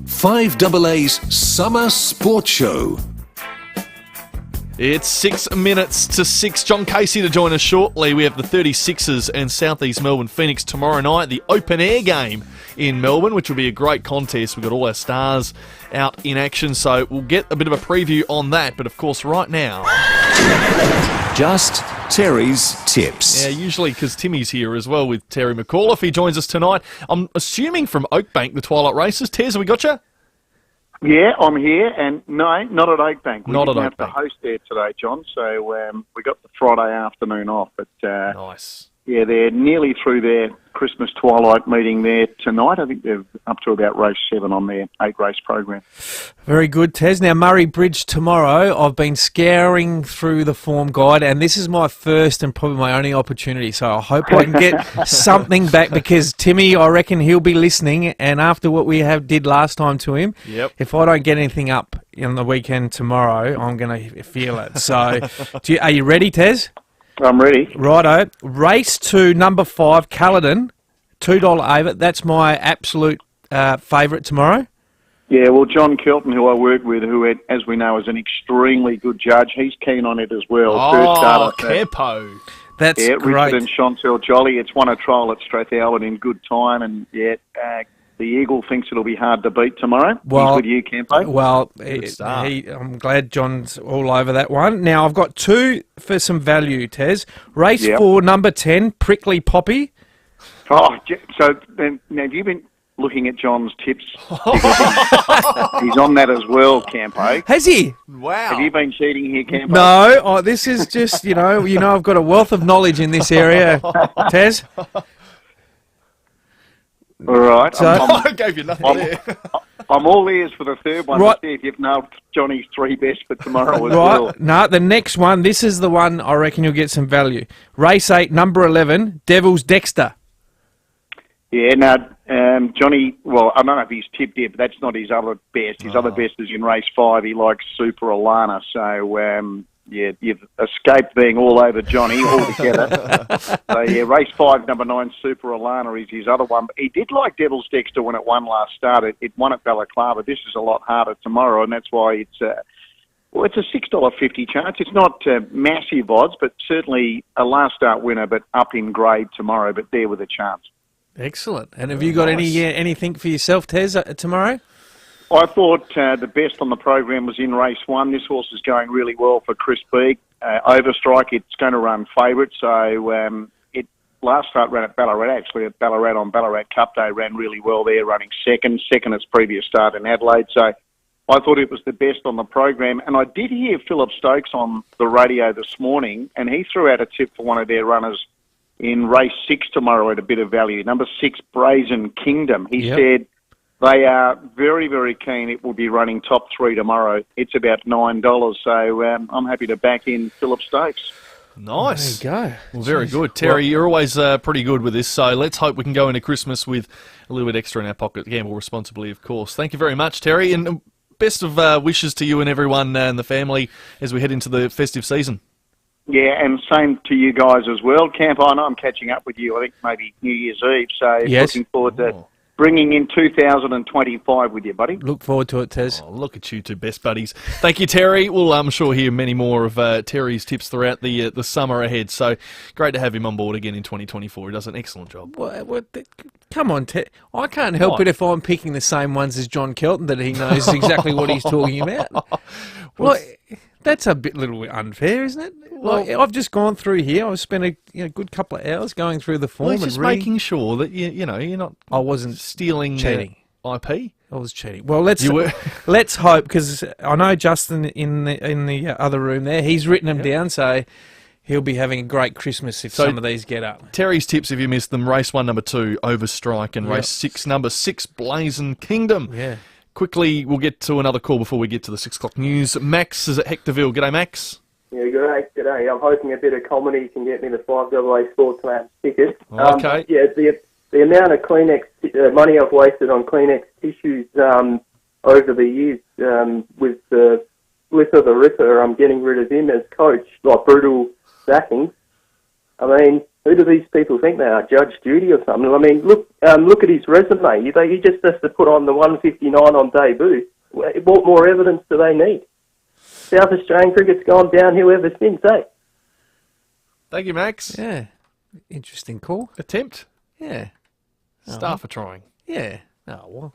5AA's Summer Sports Show. It's 6 minutes to 6. John Casey to join us shortly. We have the 36ers and South East Melbourne Phoenix tomorrow night, the open air game in Melbourne, which will be a great contest. We've got all our stars out in action, so we'll get a bit of a preview on that. But of course, right now, just Terry's tips. Yeah, usually because Timmy's here as well with Terry McAuliffe. He joins us tonight. I'm assuming from Oakbank, the Twilight Races. Tez, have we got you? Yeah, I'm here, and no, not at Oakbank. We Not at didn't have Oakbank. to host there today, John, so we got the Friday afternoon off. But nice. Yeah, they're nearly through their Christmas Twilight meeting there tonight. I think they're up to about race 7 on their 8-race program. Very good, Tez. Now, Murray Bridge tomorrow. I've been scouring through the form guide, and this is my first and probably my only opportunity, so I hope I can get something back, because Timmy, I reckon he'll be listening, and after what we did last time to him, if I don't get anything up on the weekend tomorrow, I'm going to feel it. So, are you ready, Tez? I'm ready. Righto. Race 2, number 5, Caledon, $2 over. That's my absolute favourite tomorrow. Yeah, well, John Kelton, who I work with, who, as we know, is an extremely good judge, he's keen on it as well. Oh, Campo. That's yeah, great. Richard and Chantel Jolly. It's won a trial at Strathalbyn in good time, and the Eagle thinks it'll be hard to beat tomorrow. Well, he's with you, Campo. Well, I'm glad John's all over that one. Now, I've got 2 for some value, Tez. Race 4, number 10, Prickly Poppy. Oh, so then, now have you been looking at John's tips? He's on that as well, Campo. Has he? Wow. Have you been cheating here, Campo? No, this is just, you know, I've got a wealth of knowledge in this area, Tez. All right. So, I gave you nothing there. I'm all ears for the third one Right. to see if you've nailed Johnny's 3 best for tomorrow as Right, well. no, the next one, this is the one I reckon you'll get some value. Race 8, number 11, Devil's Dexter. Yeah, now, Johnny, well, I don't know if he's tipped it, but that's not his other best. His other best is in race 5. He likes Super Alana. So, you've escaped being all over Johnny altogether. So, race 5, number 9, Super Alana is his other one. He did like Devil's Dexter when it won last start. It won at Balaclava. This is a lot harder tomorrow, and that's why it's a $6.50 chance. It's not massive odds, but certainly a last start winner, but up in grade tomorrow, but there with a chance. Excellent. And have you got anything for yourself, Tez, tomorrow? I thought the best on the program was in race 1. This horse is going really well for Chris Beek. Overstrike, it's going to run favourite. So it last start ran at Ballarat, actually at Ballarat on Ballarat Cup Day, ran really well there, running second its previous start in Adelaide. So I thought it was the best on the program. And I did hear Phillips Stokes on the radio this morning, and he threw out a tip for one of their runners in race 6 tomorrow at a bit of value. Number 6, Brazen Kingdom. He said they are very, very keen. It will be running top 3 tomorrow. It's about $9. So I'm happy to back in Phillips Stokes. Nice. There you go. Well, very good. Terry, you're always pretty good with this, so let's hope we can go into Christmas with a little bit extra in our pocket. Gamble responsibly, of course. Thank you very much, Terry, and best of wishes to you and everyone and the family as we head into the festive season. Yeah, and same to you guys as well. Campo, I know I'm catching up with you, I think maybe New Year's Eve, so looking forward to bringing in 2025 with you, buddy. Look forward to it, Tez. Oh, look at you two best buddies. Thank you, Terry. We'll, I'm sure, hear many more of Terry's tips throughout the summer ahead. So great to have him on board again in 2024. He does an excellent job. Come on, Ted. I can't help it if I'm picking the same ones as John Kelton that he knows exactly what he's talking about. Well, that's a little bit unfair, isn't it? Like, I've just gone through here. I've spent a good couple of hours going through the form and just making sure that you're not. I wasn't stealing cheating. IP. I was cheating. Well, let's hope, because I know Justin in the other room there. He's written them down, so he'll be having a great Christmas if some of these get up. Terry's tips, if you missed them: race 1, number 2, Overstrike, and race 6, number 6, Blazing Kingdom. Yeah. Quickly, we'll get to another call before we get to the 6 o'clock news. Max is at Hectorville. G'day, Max. Yeah, g'day. I'm hoping a bit of comedy can get me the FIVEAA Sports Lounge ticket. Okay. The amount of Kleenex money I've wasted on Kleenex tissues over the years with the Flipper the Ripper, I'm getting rid of him as coach, like brutal sackings. I mean, who do these people think they are? Judge Judy or something? I mean, look at his resume. He just has to put on the 159 on debut. What more evidence do they need? South Australian cricket's gone downhill ever since, eh? Thank you, Max. Yeah. Interesting call. Attempt. Yeah. Staff are trying. Yeah. Oh, well,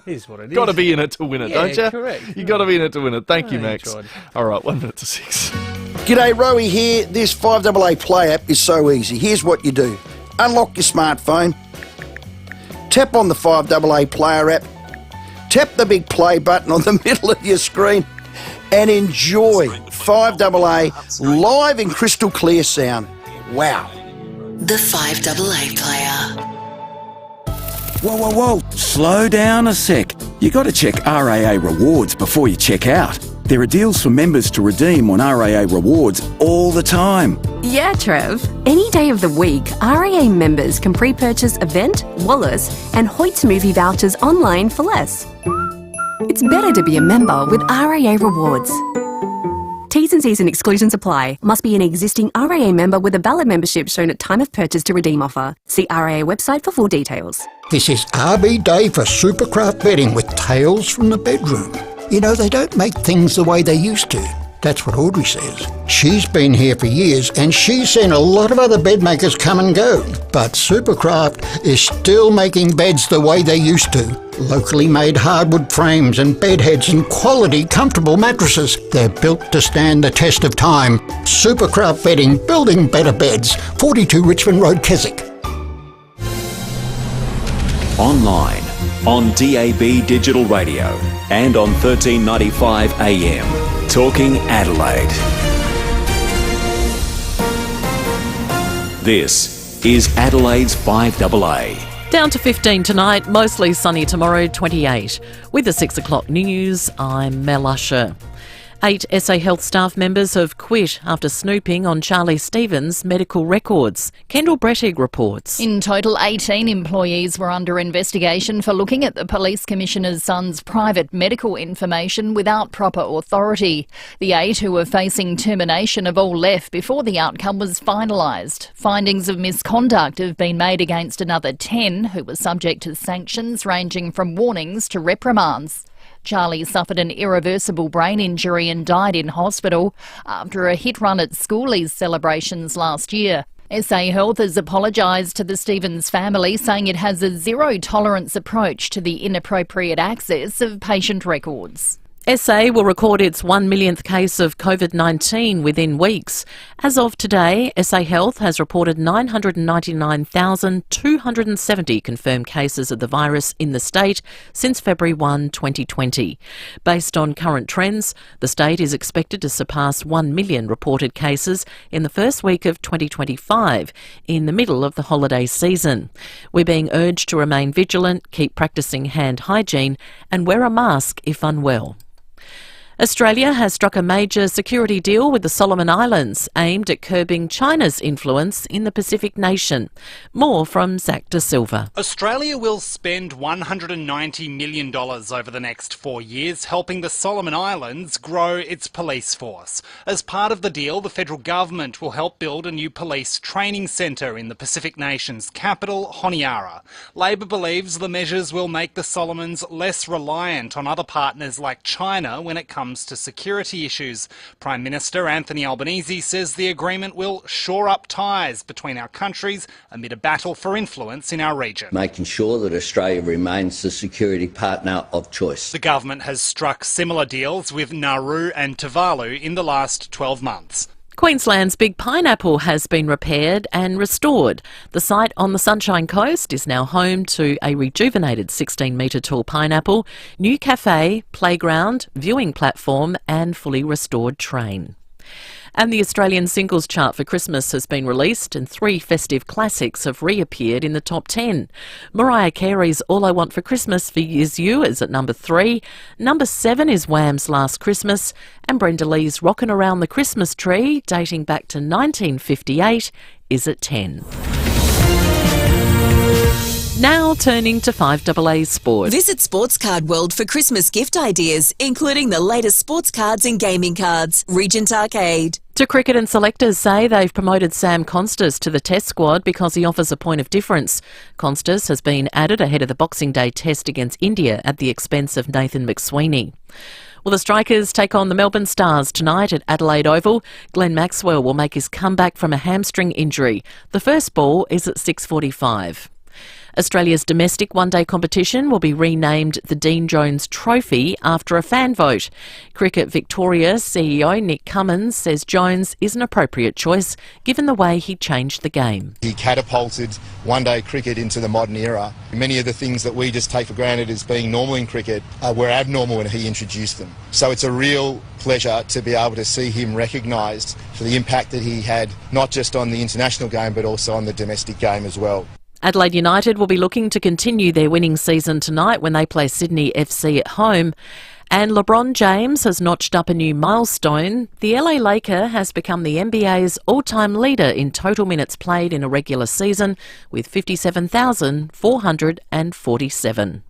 here's what it is. Got to be in it to win it, don't you? Correct. You got to be in it to win it. Thank you, Oh, Max. God. All right, 1 minute to 6. G'day, Rowie here. This FIVEAA Play app is so easy. Here's what you do. Unlock your smartphone. Tap on the FIVEAA Player app. Tap the big play button on the middle of your screen and enjoy FIVEAA live in crystal clear sound. Wow. The FIVEAA Player. Whoa. Slow down a sec. You got to check RAA Rewards before you check out. There are deals for members to redeem on RAA Rewards all the time. Yeah, Trev. Any day of the week, RAA members can pre-purchase event, Wallace and Hoyt's movie vouchers online for less. It's better to be a member with RAA Rewards. T's and C's and exclusions apply. Must be an existing RAA member with a valid membership shown at time of purchase to redeem offer. See RAA website for full details. This is RB Day for Supercraft Bedding with Tales from the Bedroom. You know, they don't make things the way they used to. That's what Audrey says. She's been here for years and she's seen a lot of other bed makers come and go. But Supercraft is still making beds the way they used to. Locally made hardwood frames and bed heads and quality, comfortable mattresses. They're built to stand the test of time. Supercraft Bedding, building better beds. 42 Richmond Road, Keswick. Online, on DAB Digital Radio, and on 1395 AM. Talking Adelaide. This is Adelaide's 5AA. Down to 15 tonight, mostly sunny tomorrow, 28. With the 6 o'clock news, I'm Mel Usher. 8 SA Health staff members have quit after snooping on Charlie Stevens' medical records. Kendall Brettig reports. In total, 18 employees were under investigation for looking at the Police Commissioner's son's private medical information without proper authority. The 8 who were facing termination have all left before the outcome was finalised. Findings of misconduct have been made against another 10 who were subject to sanctions ranging from warnings to reprimands. Charlie suffered an irreversible brain injury and died in hospital after a hit run at schoolies celebrations last year. SA Health has apologised to the Stevens family, saying it has a zero-tolerance approach to the inappropriate access of patient records. SA will record its 1 millionth case of COVID-19 within weeks. As of today, SA Health has reported 999,270 confirmed cases of the virus in the state since February 1, 2020. Based on current trends, the state is expected to surpass 1 million reported cases in the first week of 2025, in the middle of the holiday season. We're being urged to remain vigilant, keep practising hand hygiene and wear a mask if unwell. Australia has struck a major security deal with the Solomon Islands aimed at curbing China's influence in the Pacific nation. More from Zach De Silva. Australia will spend $190 million over the next 4 years helping the Solomon Islands grow its police force. As part of the deal, the federal government will help build a new police training centre in the Pacific nation's capital, Honiara. Labor believes the measures will make the Solomons less reliant on other partners like China when it comes to security issues. Prime Minister Anthony Albanese says the agreement will shore up ties between our countries amid a battle for influence in our region. Making sure that Australia remains the security partner of choice. The government has struck similar deals with Nauru and Tuvalu in the last 12 months. Queensland's big pineapple has been repaired and restored. The site on the Sunshine Coast is now home to a rejuvenated 16-metre tall pineapple, new cafe, playground, viewing platform and fully restored train. And the Australian singles chart for Christmas has been released and 3 festive classics have reappeared in the top 10. Mariah Carey's All I Want for Christmas Is You is at number 3. Number 7 is Wham's Last Christmas. And Brenda Lee's Rockin' Around the Christmas Tree, dating back to 1958, is at 10. Now turning to 5AA Sport. Visit Sports Card World for Christmas gift ideas, including the latest sports cards and gaming cards. Regent Arcade. To cricket, and selectors say they've promoted Sam Constas to the Test squad because he offers a point of difference. Constas has been added ahead of the Boxing Day Test against India at the expense of Nathan McSweeney. Well, the Strikers take on the Melbourne Stars tonight at Adelaide Oval. Glenn Maxwell will make his comeback from a hamstring injury. The first ball is at 6:45. Australia's domestic one-day competition will be renamed the Dean Jones Trophy after a fan vote. Cricket Victoria CEO Nick Cummins says Jones is an appropriate choice given the way he changed the game. He catapulted one-day cricket into the modern era. Many of the things that we just take for granted as being normal in cricket were abnormal when he introduced them. So it's a real pleasure to be able to see him recognised for the impact that he had, not just on the international game but also on the domestic game as well. Adelaide United will be looking to continue their winning season tonight when they play Sydney FC at home. And LeBron James has notched up a new milestone. The LA Laker has become the NBA's all-time leader in total minutes played in a regular season with 57,447.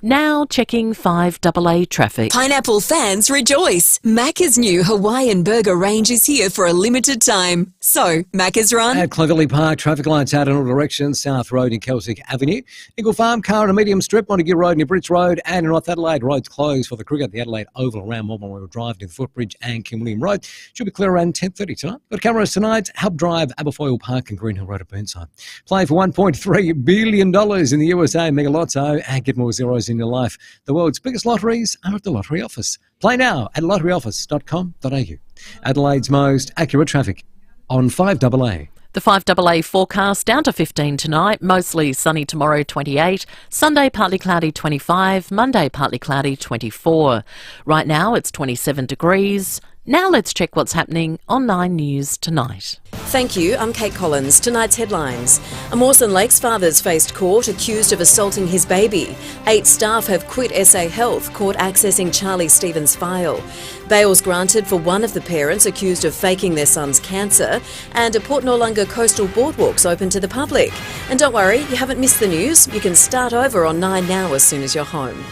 Now checking 5AA traffic. Pineapple fans rejoice. Macca's new Hawaiian burger range is here for a limited time. So, Macca's run. At Clovelly Park, traffic lights out in all directions. South Road and Kelsick Avenue. Eagle Farm, Car and a medium strip, Montague Road near Bridge Road, and in North Adelaide, roads closed for the cricket. The Adelaide Oval around Memorial Drive near the Footbridge and Kim William Road. Should be clear around 10:30 tonight. Got cameras tonight. Help Drive, Aberfoyle Park and Greenhill Road at Burnside. Play for $1.3 billion in the USA Mega Lotto and get more zeros in your life. The world's biggest lotteries are at the Lottery Office. Play now at lotteryoffice.com.au. Adelaide's most accurate traffic on 5AA. The 5AA forecast down to 15 tonight, mostly sunny tomorrow 28, Sunday partly cloudy 25, Monday partly cloudy 24. Right now it's 27 degrees. Now let's check what's happening on 9 News tonight. Thank you, I'm Kate Collins. Tonight's headlines. A Mawson Lakes father's faced court accused of assaulting his baby. 8 staff have quit SA Health, court accessing Charlie Stevens' file. Bail's granted for one of the parents accused of faking their son's cancer, and a Port Noarlunga coastal boardwalk's open to the public. And don't worry, you haven't missed the news. You can start over on 9 Now as soon as you're home.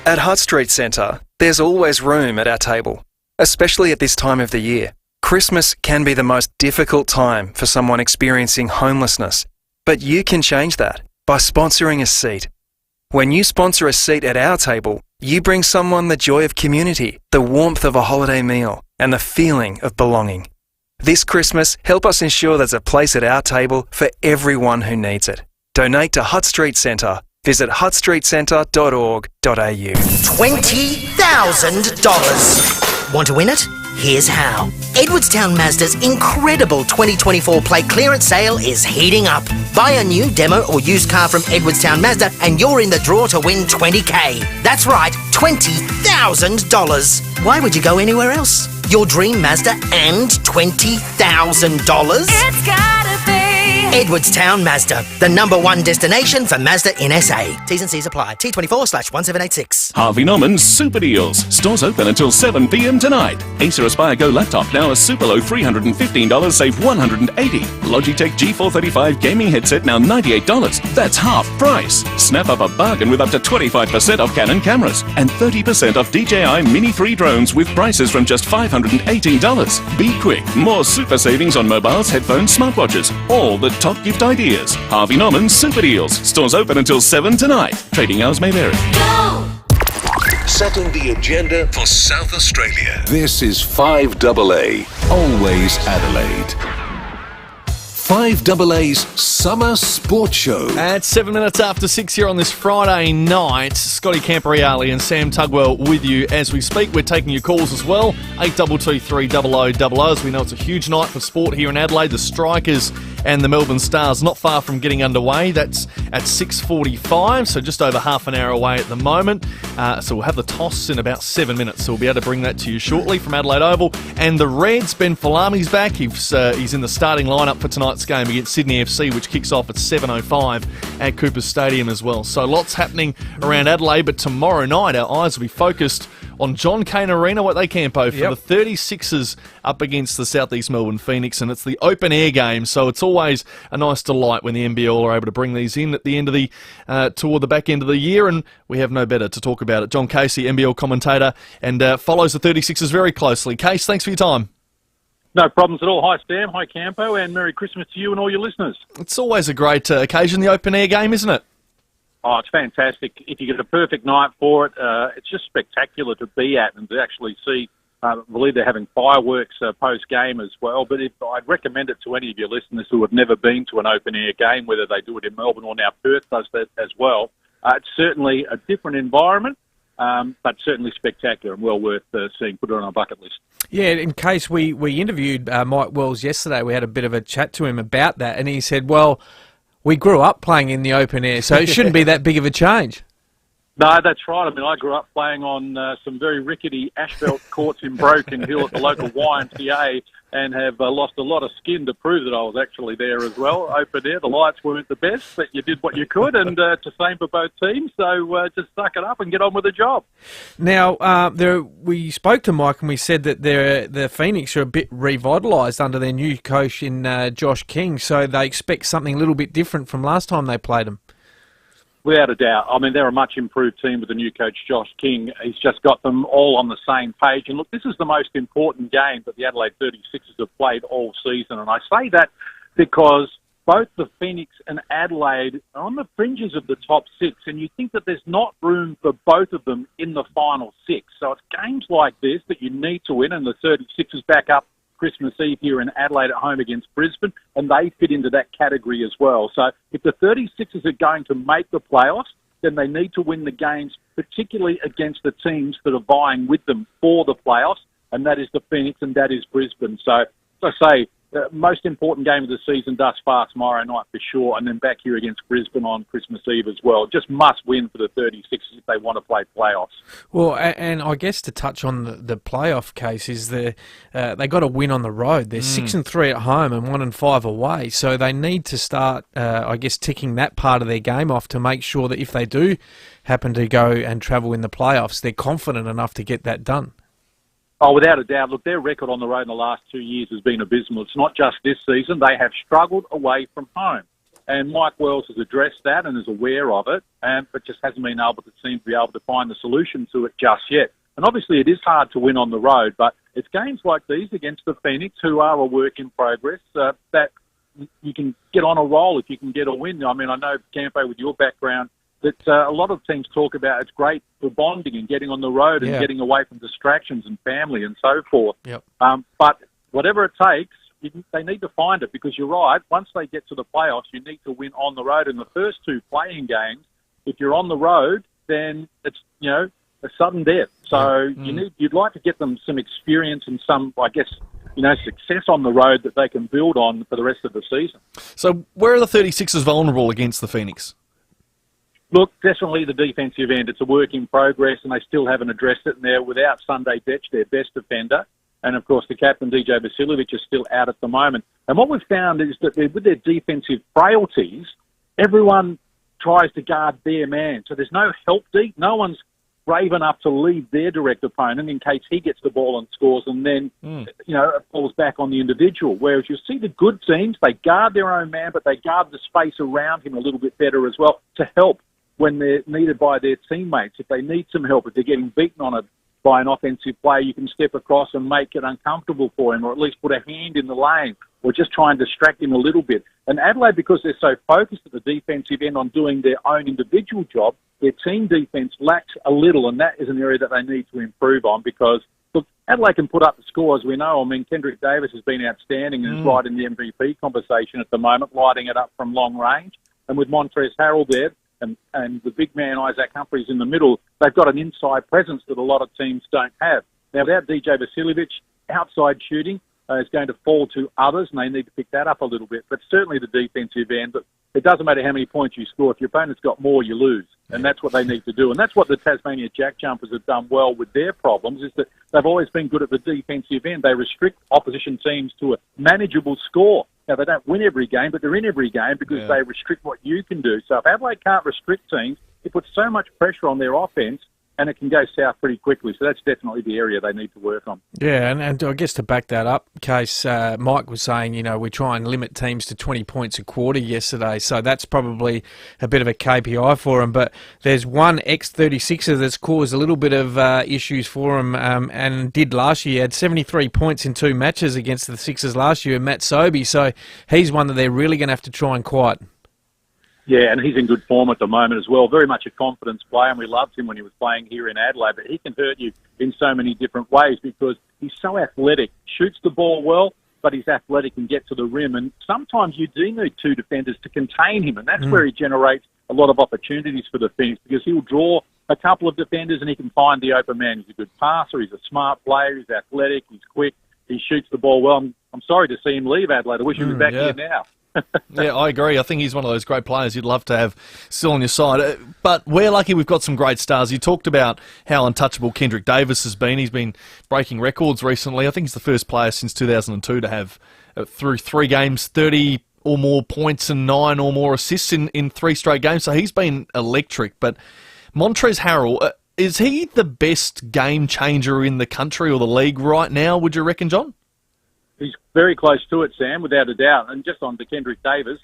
At Hutt Street Centre, there's always room at our table, especially at this time of the year. Christmas can be the most difficult time for someone experiencing homelessness, but you can change that by sponsoring a seat. When you sponsor a seat at our table, you bring someone the joy of community, the warmth of a holiday meal, and the feeling of belonging. This Christmas, help us ensure there's a place at our table for everyone who needs it. Donate to Hutt Street Centre. Visit huttstreetcentre.org.au. $20,000. Want to win it? Here's how. Edwardstown Mazda's incredible 2024 plate clearance sale is heating up. Buy a new demo or used car from Edwardstown Mazda and you're in the draw to win $20,000. That's right, $20,000. Why would you go anywhere else? Your dream Mazda and $20,000? It's gotta be Edwardstown Mazda, the #1 destination for Mazda in SA. T's and C's apply. T24/1786. Harvey Norman's Super Deals. Stores open until 7 p.m. tonight. Acer Aspire Go laptop now a super low $315, save $180. Logitech G435 gaming headset now $98. That's half price. Snap up a bargain with up to 25% off Canon cameras and 30% off DJI Mini 3 drones with prices from just $518. Be quick. More super savings on mobiles, headphones, smartwatches. All the top gift ideas. Harvey Norman's Super Deals. Stores open until 7 tonight. Trading hours may vary. Setting the agenda for South Australia. This is 5AA. Always Adelaide. 5AA's Summer Sports Show. At 7 minutes after 6 here on this Friday night, Scotty Campo and Sam Tugwell with you as we speak. We're taking your calls as well, 8223 0000. As we know, it's a huge night for sport here in Adelaide. The Strikers and the Melbourne Stars not far from getting underway. That's at 6:45, so just over half an hour away at the moment. So we'll have the toss in about 7 minutes, so we'll be able to bring that to you shortly from Adelaide Oval. And the Reds, Ben Falami's back. He's in the starting lineup for tonight's game against Sydney FC, which kicks off at 7:05 at Coopers Stadium as well. So lots happening around Adelaide, but tomorrow night our eyes will be focused on John Cain Arena, what they Campo, for the 36ers up against the South East Melbourne Phoenix, and it's the open air game, so it's always a nice delight when the NBL are able to bring these in at the end of the toward the back end of the year, and we have no better to talk about it. John Casey, NBL commentator, and follows the 36ers very closely. Case, thanks for your time. No problems at all. Hi, Sam. Hi, Campo, and Merry Christmas to you and all your listeners. It's always a great occasion, the open air game, isn't it? Oh, it's fantastic. If you get a perfect night for it, it's just spectacular to be at and to actually see. I believe they're having fireworks post-game as well. But I'd recommend it to any of your listeners who have never been to an open-air game, whether they do it in Melbourne or now Perth does that as well. It's certainly a different environment, but certainly spectacular and well worth seeing. Put it on our bucket list. Yeah, in case we interviewed Mike Wells yesterday, we had a bit of a chat to him about that, and he said, well, we grew up playing in the open air, so it shouldn't be that big of a change. No, that's right. I mean, I grew up playing on some very rickety asphalt courts in Broken Hill at the local YMCA and have lost a lot of skin to prove that I was actually there as well. Open air, the lights weren't the best, but you did what you could, and it's the same for both teams, so just suck it up and get on with the job. Now, we spoke to Mike and we said that the Phoenix are a bit revitalised under their new coach in Josh King, so they expect something a little bit different from last time they played them. Without a doubt. I mean, they're a much improved team with the new coach, Josh King. He's just got them all on the same page. And look, this is the most important game that the Adelaide 36ers have played all season. And I say that because both the Phoenix and Adelaide are on the fringes of the top six. And you think that there's not room for both of them in the final six. So it's games like this that you need to win. And the 36ers back up Christmas Eve here in Adelaide at home against Brisbane, and they fit into that category as well. So if the 36ers are going to make the playoffs, then they need to win the games, particularly against the teams that are vying with them for the playoffs, and that is the Phoenix and that is Brisbane. So, as I say, the most important game of the season thus far tomorrow night for sure, and then back here against Brisbane on Christmas Eve as well. Just must win for the 36ers if they want to play playoffs. Well, and I guess to touch on the playoff case is they got to win on the road. They're 6-3 at home and 1-5 away, so they need to start, I guess, ticking that part of their game off to make sure that if they do happen to go and travel in the playoffs, they're confident enough to get that done. Oh, without a doubt. Look, their record on the road in the last 2 years has been abysmal. It's not just this season. They have struggled away from home. And Mike Wells has addressed that and is aware of it, but just hasn't been able to seem to be able to find the solution to it just yet. And obviously it is hard to win on the road, but it's games like these against the Phoenix, who are a work in progress, that you can get on a roll if you can get a win. I mean, I know, Campo, with your background, that a lot of teams talk about it's great for bonding and getting on the road and getting away from distractions and family and so forth. Yep. But whatever it takes, they need to find it, because you're right, once they get to the playoffs, you need to win on the road. In the first two playing games, if you're on the road, then it's, a sudden death. So you'd like to get them some experience and some, I guess, success on the road that they can build on for the rest of the season. So where are the 36ers vulnerable against the Phoenix? Look, definitely the defensive end. It's a work in progress, and they still haven't addressed it. And they're without Sunday Betch, their best defender. And, of course, the captain, DJ Vasiljevic, is still out at the moment. And what we've found is that with their defensive frailties, everyone tries to guard their man. So there's no help deep. No one's brave enough to leave their direct opponent in case he gets the ball and scores, and then, it falls back on the individual. Whereas you see the good teams, they guard their own man, but they guard the space around him a little bit better as well to help when they're needed by their teammates. If they need some help, if they're getting beaten on it by an offensive player, you can step across and make it uncomfortable for him, or at least put a hand in the lane, or just try and distract him a little bit. And Adelaide, because they're so focused at the defensive end on doing their own individual job, their team defence lacks a little, and that is an area that they need to improve on because, look, Adelaide can put up the score, as we know. I mean, Kendrick Davis has been outstanding and is right in the MVP conversation at the moment, lighting it up from long range. And with Montrezl Harrell there, and the big man Isaac Humphries in the middle, they've got an inside presence that a lot of teams don't have. Now, without DJ Vasiljevic, outside shooting is going to fall to others, and they need to pick that up a little bit. But certainly the defensive end, but it doesn't matter how many points you score. If your opponent's got more, you lose. And that's what they need to do. And that's what the Tasmania Jack Jumpers have done well with their problems, is that they've always been good at the defensive end. They restrict opposition teams to a manageable score. Now, they don't win every game, but they're in every game because they restrict what you can do. So if Adelaide can't restrict teams, it puts so much pressure on their offence, and it can go south pretty quickly. So that's definitely the area they need to work on. Yeah, and I guess to back that up, Case, Mike was saying, we try and limit teams to 20 points a quarter yesterday, so that's probably a bit of a KPI for them. But there's one ex-36er that's caused a little bit of issues for him, and did last year. He had 73 points in 2 matches against the Sixers last year, Matt Sobey, so he's one that they're really going to have to try and quiet. Yeah, and he's in good form at the moment as well. Very much a confidence player, and we loved him when he was playing here in Adelaide. But he can hurt you in so many different ways because he's so athletic, shoots the ball well, but he's athletic and get to the rim. And sometimes you do need 2 defenders to contain him, and that's where he generates a lot of opportunities for the Phoenix because he'll draw a couple of defenders and he can find the open man. He's a good passer, he's a smart player, he's athletic, he's quick, he shoots the ball well. I'm sorry to see him leave Adelaide. I wish he was back here now. Yeah, I agree. I think he's one of those great players you'd love to have still on your side. But we're lucky we've got some great stars. You talked about how untouchable Kendrick Davis has been. He's been breaking records recently. I think he's the first player since 2002 to have, through 3 games, 30 or more points and 9 or more assists in 3 straight games. So he's been electric. But Montrezl Harrell, is he the best game changer in the country or the league right now, would you reckon, John? He's very close to it, Sam, without a doubt. And just on to Kendrick Davis,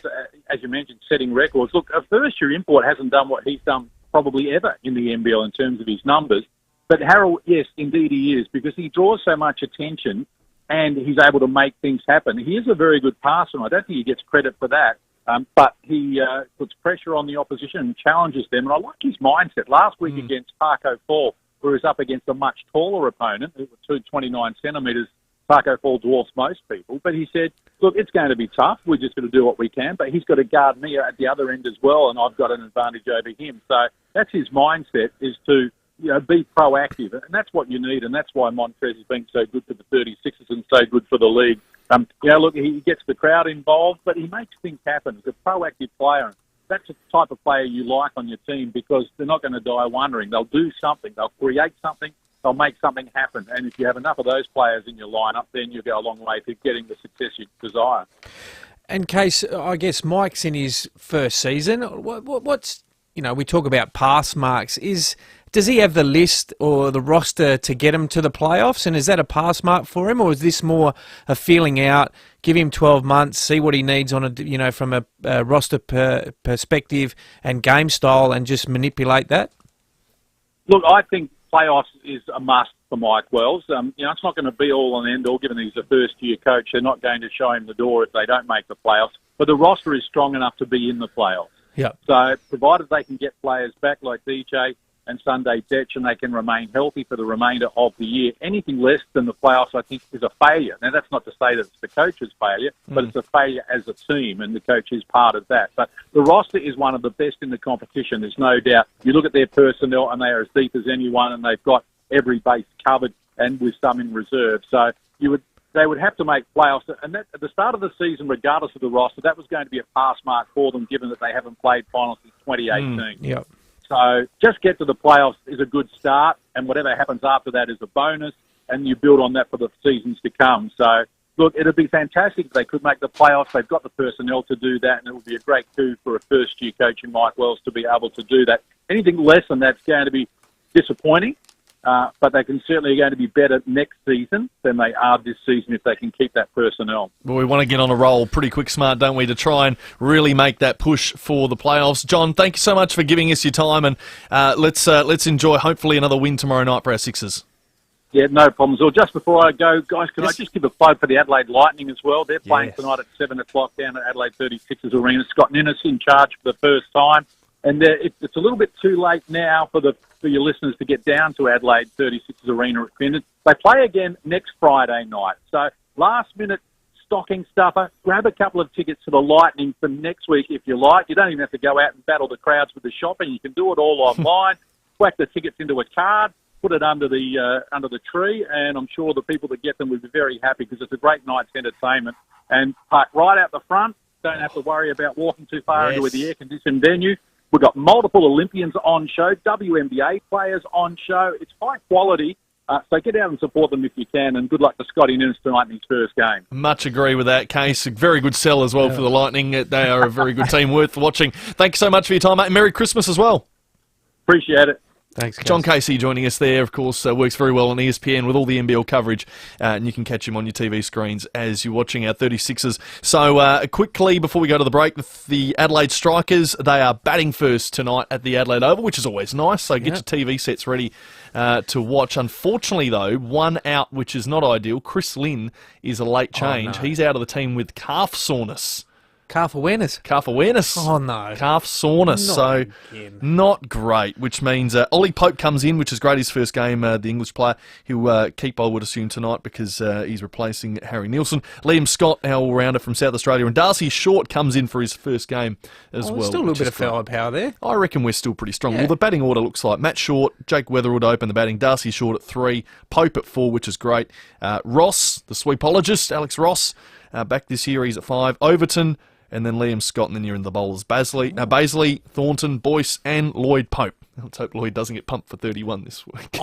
as you mentioned, setting records. Look, a first-year import hasn't done what he's done probably ever in the NBL in terms of his numbers. But Harrell, yes, indeed he is, because he draws so much attention and he's able to make things happen. He is a very good passer, and I don't think he gets credit for that. But he puts pressure on the opposition and challenges them. And I like his mindset. Last week against Parko Fall, where he was up against a much taller opponent, who was 229 centimetres. Parko Fall dwarfs most people, but he said, look, it's going to be tough. We're just going to do what we can, but he's got to guard me at the other end as well, and I've got an advantage over him. So that's his mindset, is to be proactive, and that's what you need, and that's why Montrez has been so good for the 36ers and so good for the league. Look, he gets the crowd involved, but he makes things happen. He's a proactive player. That's the type of player you like on your team because they're not going to die wondering. They'll do something. They'll create something. They'll make something happen. And if you have enough of those players in your lineup, then you'll go a long way to getting the success you desire. And Case, I guess Mike's in his first season. What's we talk about pass marks. Does he have the list or the roster to get him to the playoffs? And is that a pass mark for him, or is this more a feeling out? Give him 12 months, see what he needs on from a roster perspective and game style, and just manipulate that. Look, I think playoffs is a must for Mike Wells. It's not going to be all and end all, given he's a first-year coach. They're not going to show him the door if they don't make the playoffs. But the roster is strong enough to be in the playoffs. Yep. So provided they can get players back like DJ and Sunday Detch and they can remain healthy for the remainder of the year, anything less than the playoffs, I think, is a failure. Now, that's not to say that it's the coach's failure, but it's a failure as a team, and the coach is part of that. But the roster is one of the best in the competition, there's no doubt. You look at their personnel, and they are as deep as anyone, and they've got every base covered and with some in reserve. So they would have to make playoffs. And that, at the start of the season, regardless of the roster, that was going to be a pass mark for them, given that they haven't played finals since 2018. Yep. So just get to the playoffs is a good start, and whatever happens after that is a bonus. and you build on that for the seasons to come. So, look, it'd be fantastic if they could make the playoffs. They've got the personnel to do that, and it would be a great coup for a first-year coach in Mike Wells to be able to do that. Anything less than that's going to be disappointing, but they can certainly going to be better next season than they are this season if they can keep that personnel. Well, we want to get on a roll pretty quick, smart, don't we, to try and really make that push for the playoffs. John, thank you so much for giving us your time, and let's enjoy hopefully another win tomorrow night for our Sixers. Yeah, no problems. Well, just before I go, guys, can I just give a plug for the Adelaide Lightning as well? They're playing tonight at 7 o'clock down at Adelaide 36ers Arena. Scott Ninnis in charge for the first time. And it's a little bit too late now for your listeners to get down to Adelaide 36ers Arena at Finland. They play again next Friday night. So last-minute stocking stuffer, grab a couple of tickets to the Lightning for next week if you like. You don't even have to go out and battle the crowds with the shopping. You can do it all online. Whack the tickets into a card. Put it under the tree, and I'm sure the people that get them will be very happy because it's a great night's entertainment. And park right out the front. Don't have to worry about walking too far into the air-conditioned venue. We've got multiple Olympians on show, WNBA players on show. It's high quality, so get out and support them if you can, and good luck to Scotty Ninnis tonight in his first game. Much agree with that, Case. A very good sell as well for the Lightning. They are a very good team worth watching. Thanks so much for your time, mate. Merry Christmas as well. Appreciate it. Thanks, Case. John Casey joining us there, of course, works very well on ESPN with all the NBL coverage, and you can catch him on your TV screens as you're watching our 36ers. So quickly, before we go to the break, the Adelaide Strikers, they are batting first tonight at the Adelaide Oval, which is always nice, so get your TV sets ready to watch. Unfortunately, though, one out, which is not ideal. Chris Lynn is a late change. Oh, no. He's out of the team with calf soreness. Calf awareness. Oh, no. Calf soreness. Not great, which means Ollie Pope comes in, which is great, his first game, the English player. He'll keep, I would assume, tonight because he's replacing Harry Nielsen. Liam Scott, our all-rounder from South Australia, and Darcy Short comes in for his first game as well. Still a little bit of firepower there. I reckon we're still pretty strong. Well, the batting order looks like Matt Short, Jake Weatherwood open the batting, Darcy Short at 3, Pope at 4, which is great. Ross, the sweepologist, Alex Ross, back this year, he's at 5. Overton, and then Liam Scott, and then you're in the bowlers. Baisley, Thornton, Boyce, and Lloyd Pope. Let's hope Lloyd doesn't get pumped for 31 this week.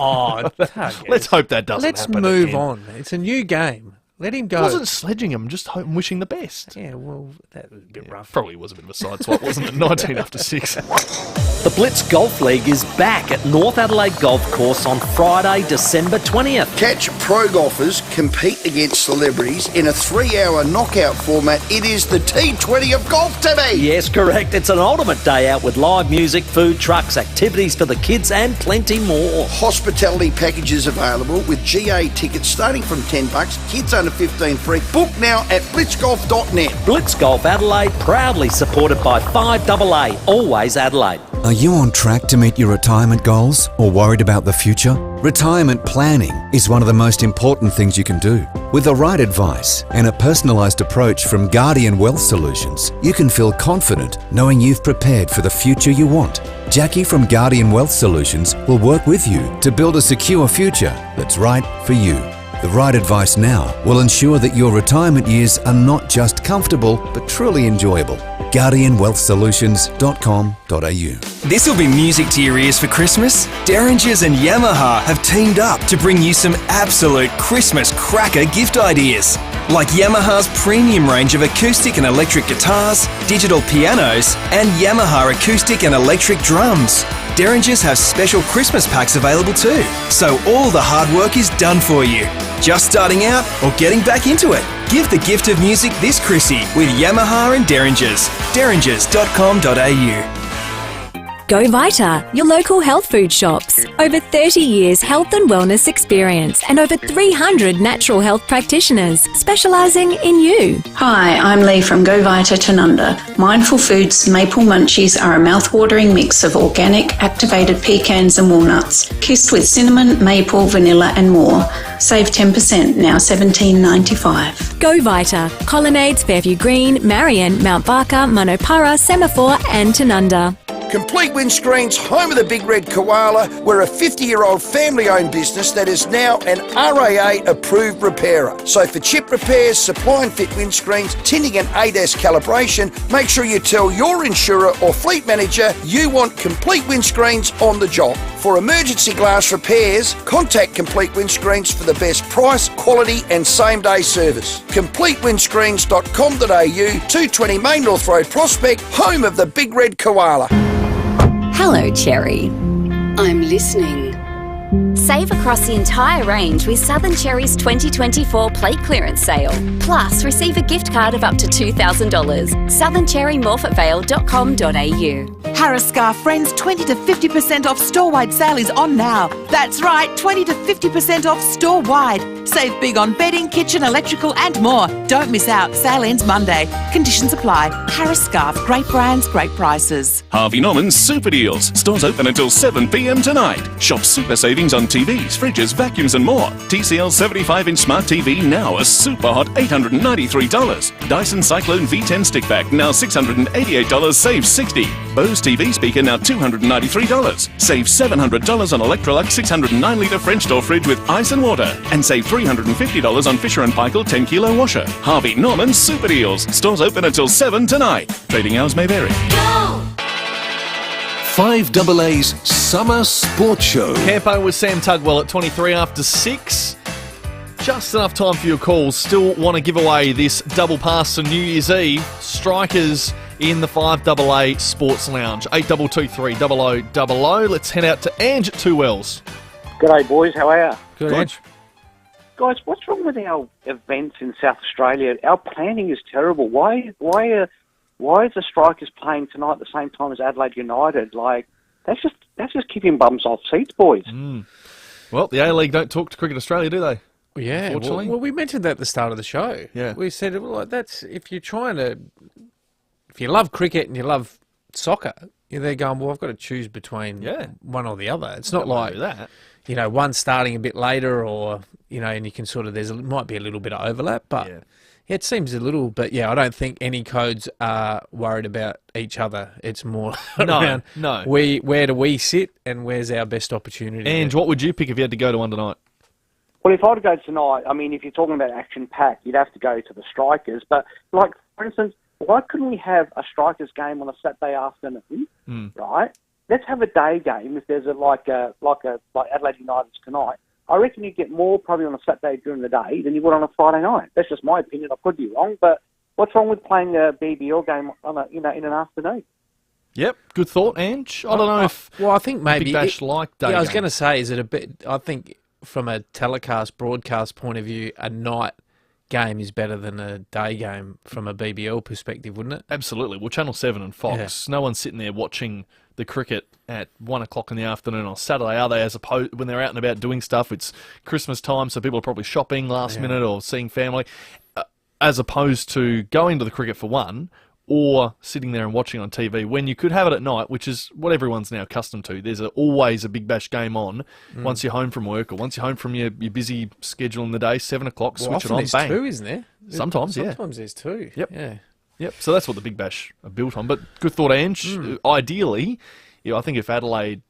Let's hope that doesn't happen. Let's move on. It's a new game. Let him go. It wasn't sledging him, just wishing the best. Yeah, well, that was a bit rough. Probably was a bit of a sideswipe, wasn't it? 19 after 6. The Blitz Golf League is back at North Adelaide Golf Course on Friday, December 20th. Catch pro golfers compete against celebrities in a 3-hour knockout format. It is the T20 of golf to me. Yes, correct. It's an ultimate day out with live music, food trucks, activities for the kids and plenty more. Hospitality packages available with GA tickets starting from $10. Kids under 15 free. Book now at blitzgolf.net. Blitz Golf Adelaide, proudly supported by FIVEAA, always Adelaide. Are you on track to meet your retirement goals or worried about the future? Retirement planning is one of the most important things you can do. With the right advice and a personalised approach from Guardian Wealth Solutions, you can feel confident knowing you've prepared for the future you want. Jackie from Guardian Wealth Solutions will work with you to build a secure future that's right for you. The right advice now will ensure that your retirement years are not just comfortable, but truly enjoyable. GuardianWealthSolutions.com.au. This'll be music to your ears for Christmas. Derringers and Yamaha have teamed up to bring you some absolute Christmas cracker gift ideas. Like Yamaha's premium range of acoustic and electric guitars, digital pianos, and Yamaha acoustic and electric drums. Derringers have special Christmas packs available too, so all the hard work is done for you. Just starting out or getting back into it? Give the gift of music this Chrissy with Yamaha and Derringers. Derringers.com.au. Go Vita, your local health food shops. Over 30 years health and wellness experience and over 300 natural health practitioners specialising in you. Hi, I'm Lee from Go Vita Tanunda. Mindful Foods Maple Munchies are a mouth-watering mix of organic, activated pecans and walnuts, kissed with cinnamon, maple, vanilla and more. Save 10%, now $17.95. Go Vita, Colonnades, Fairview Green, Marion, Mount Barker, Manopara, Semaphore and Tanunda. Complete Windscreens, home of the Big Red Koala. We're a 50-year-old family-owned business that is now an RAA-approved repairer. So for chip repairs, supply and fit windscreens, tinting and ADAS calibration, make sure you tell your insurer or fleet manager you want Complete Windscreens on the job. For emergency glass repairs, contact Complete Windscreens for the best price, quality and same-day service. CompleteWindscreens.com.au, 220 Main North Road, Prospect, home of the Big Red Koala. Hello, Cherry. I'm listening. Save across the entire range with Southern Cherry's 2024 plate clearance sale. Plus, receive a gift card of up to $2,000. southerncherrymorfettvale.com.au. Harris Scarf Friends 20 to 50% off store-wide sale is on now. That's right, 20 to 50% off store-wide. Save big on bedding, kitchen, electrical and more. Don't miss out. Sale ends Monday. Conditions apply. Harris Scarf. Great brands, great prices. Harvey Norman's Super Deals. Stores open until 7 p.m. tonight. Shop super savings on TVs, fridges, vacuums and more. TCL 75-inch smart TV now a super hot $893. Dyson Cyclone V10 stick pack now $688, save $60. Bose TV speaker now $293. Save $700 on Electrolux 609-litre French door fridge with ice and water. And save $350 on Fisher & Paykel 10-kilo washer. Harvey Norman's Super Deals. Stores open until 7 tonight. Trading hours may vary. 5AA's Summer Sports Show. Campo with Sam Tugwell at 23 after 6. Just enough time for your calls. Still want to give away this double pass on New Year's Eve. Strikers in the 5AA Sports Lounge. 8223 0000. Let's head out to Ange at 2 Wells. G'day, boys. How are you? Good. Ange. Guys, what's wrong with our events in South Australia? Our planning is terrible. Why is the Strikers playing tonight at the same time as Adelaide United? Like, that's just keeping bums off seats, boys. Well, the A-League don't talk to Cricket Australia, do they? Yeah, Unfortunately. well, we mentioned that at the start of the show. Yeah. We said, well, that's if you love cricket and you love soccer, they're going, well, I've got to choose between one or the other. It's not like that. One starting a bit later or, and you can might be a little bit of overlap, but it seems a little, but I don't think any codes are worried about each other. It's more around where do we sit and where's our best opportunity. Ange, what would you pick if you had to go to one tonight? Well, if I had to go tonight, I mean, if you're talking about action-packed, you'd have to go to the Strikers. But, like, for instance, why couldn't we have a Strikers game on a Saturday afternoon, right? Let's have a day game if there's like Adelaide United's tonight. I reckon you'd get more probably on a Saturday during the day than you would on a Friday night. That's just my opinion. I could be wrong, but what's wrong with playing a BBL game on in an afternoon? Yep, good thought, Ange. I don't know if I think maybe Big Bash like day I was game. going to say, is it a bit? I think from a broadcast point of view, a night game is better than a day game from a BBL perspective, wouldn't it? Absolutely. Well, Channel 7 and Fox, no one's sitting there watching the cricket at 1 o'clock in the afternoon on Saturday, are they? As opposed when they're out and about doing stuff, it's Christmas time, so people are probably shopping last minute or seeing family, as opposed to going to the cricket for one or sitting there and watching on TV when you could have it at night, which is what everyone's now accustomed to. There's always a Big Bash game on once you're home from work or once you're home from your busy schedule in the day, 7 o'clock, switch it on, there's bang. two, isn't there? Sometimes there's two. Yep. Yeah. Yep. So that's what the Big Bash are built on. But good thought, Ange. Ideally, I think if Adelaide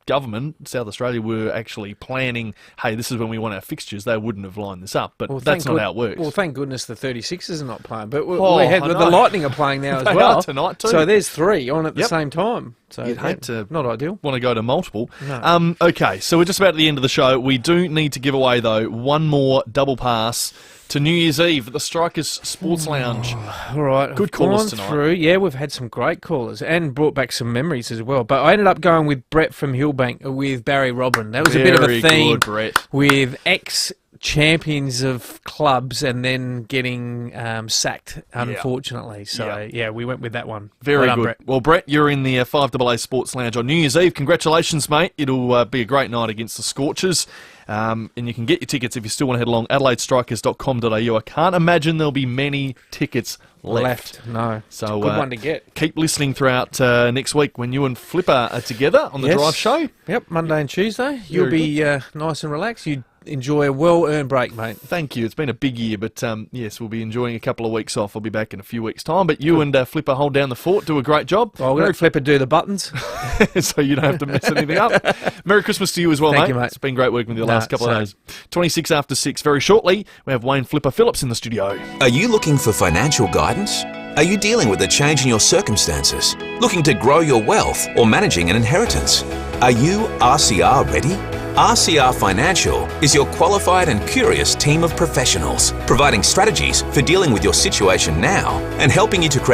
government, South Australia, were actually planning, hey, this is when we want our fixtures, they wouldn't have lined this up. But that's not how it works. Well, thank goodness the 36ers are not playing. But the Lightning are playing now as They well. are tonight too. So there's three on at the same time. So you'd hate to not ideal. Want to go to multiple. No. Okay, so we're just about at the end of the show. We do need to give away, though, one more double pass to New Year's Eve at the Strikers Sports Lounge. All right. Good callers tonight. Yeah, we've had some great callers and brought back some memories as well. But I ended up going with Brett from Hillbank with Barry Robin. That was a bit of a theme good, Brett. with ex-champions of clubs and then getting sacked, unfortunately. So, we went with that one. Very well done, good. Brett. Well, Brett, you're in the 5AA Sports Lounge on New Year's Eve. Congratulations, mate. It'll be a great night against the Scorchers. And you can get your tickets if you still want to head along, adelaidestrikers.com.au. I can't imagine there'll be many tickets left. No. So good one to get. Keep listening throughout next week when you and Flipper are together on the drive show. Yep, Monday and Tuesday. You'll be nice and relaxed. You enjoy a well-earned break, mate. Thank you. It's been a big year, but yes, we'll be enjoying a couple of weeks off. I'll be back in a few weeks' time. But you and Flipper hold down the fort, do a great job. Well, we'll let Flipper do the buttons. So you don't have to mess anything up. Merry Christmas to you as well, Thank mate. you, mate. It's been great working with you the last couple of days. 26 after 6. Very shortly, we have Wayne Flipper Phillips in the studio. Are you looking for financial guidance? Are you dealing with a change in your circumstances? Looking to grow your wealth or managing an inheritance? Are you RCR ready? RCR Financial is your qualified and curious team of professionals, providing strategies for dealing with your situation now and helping you to create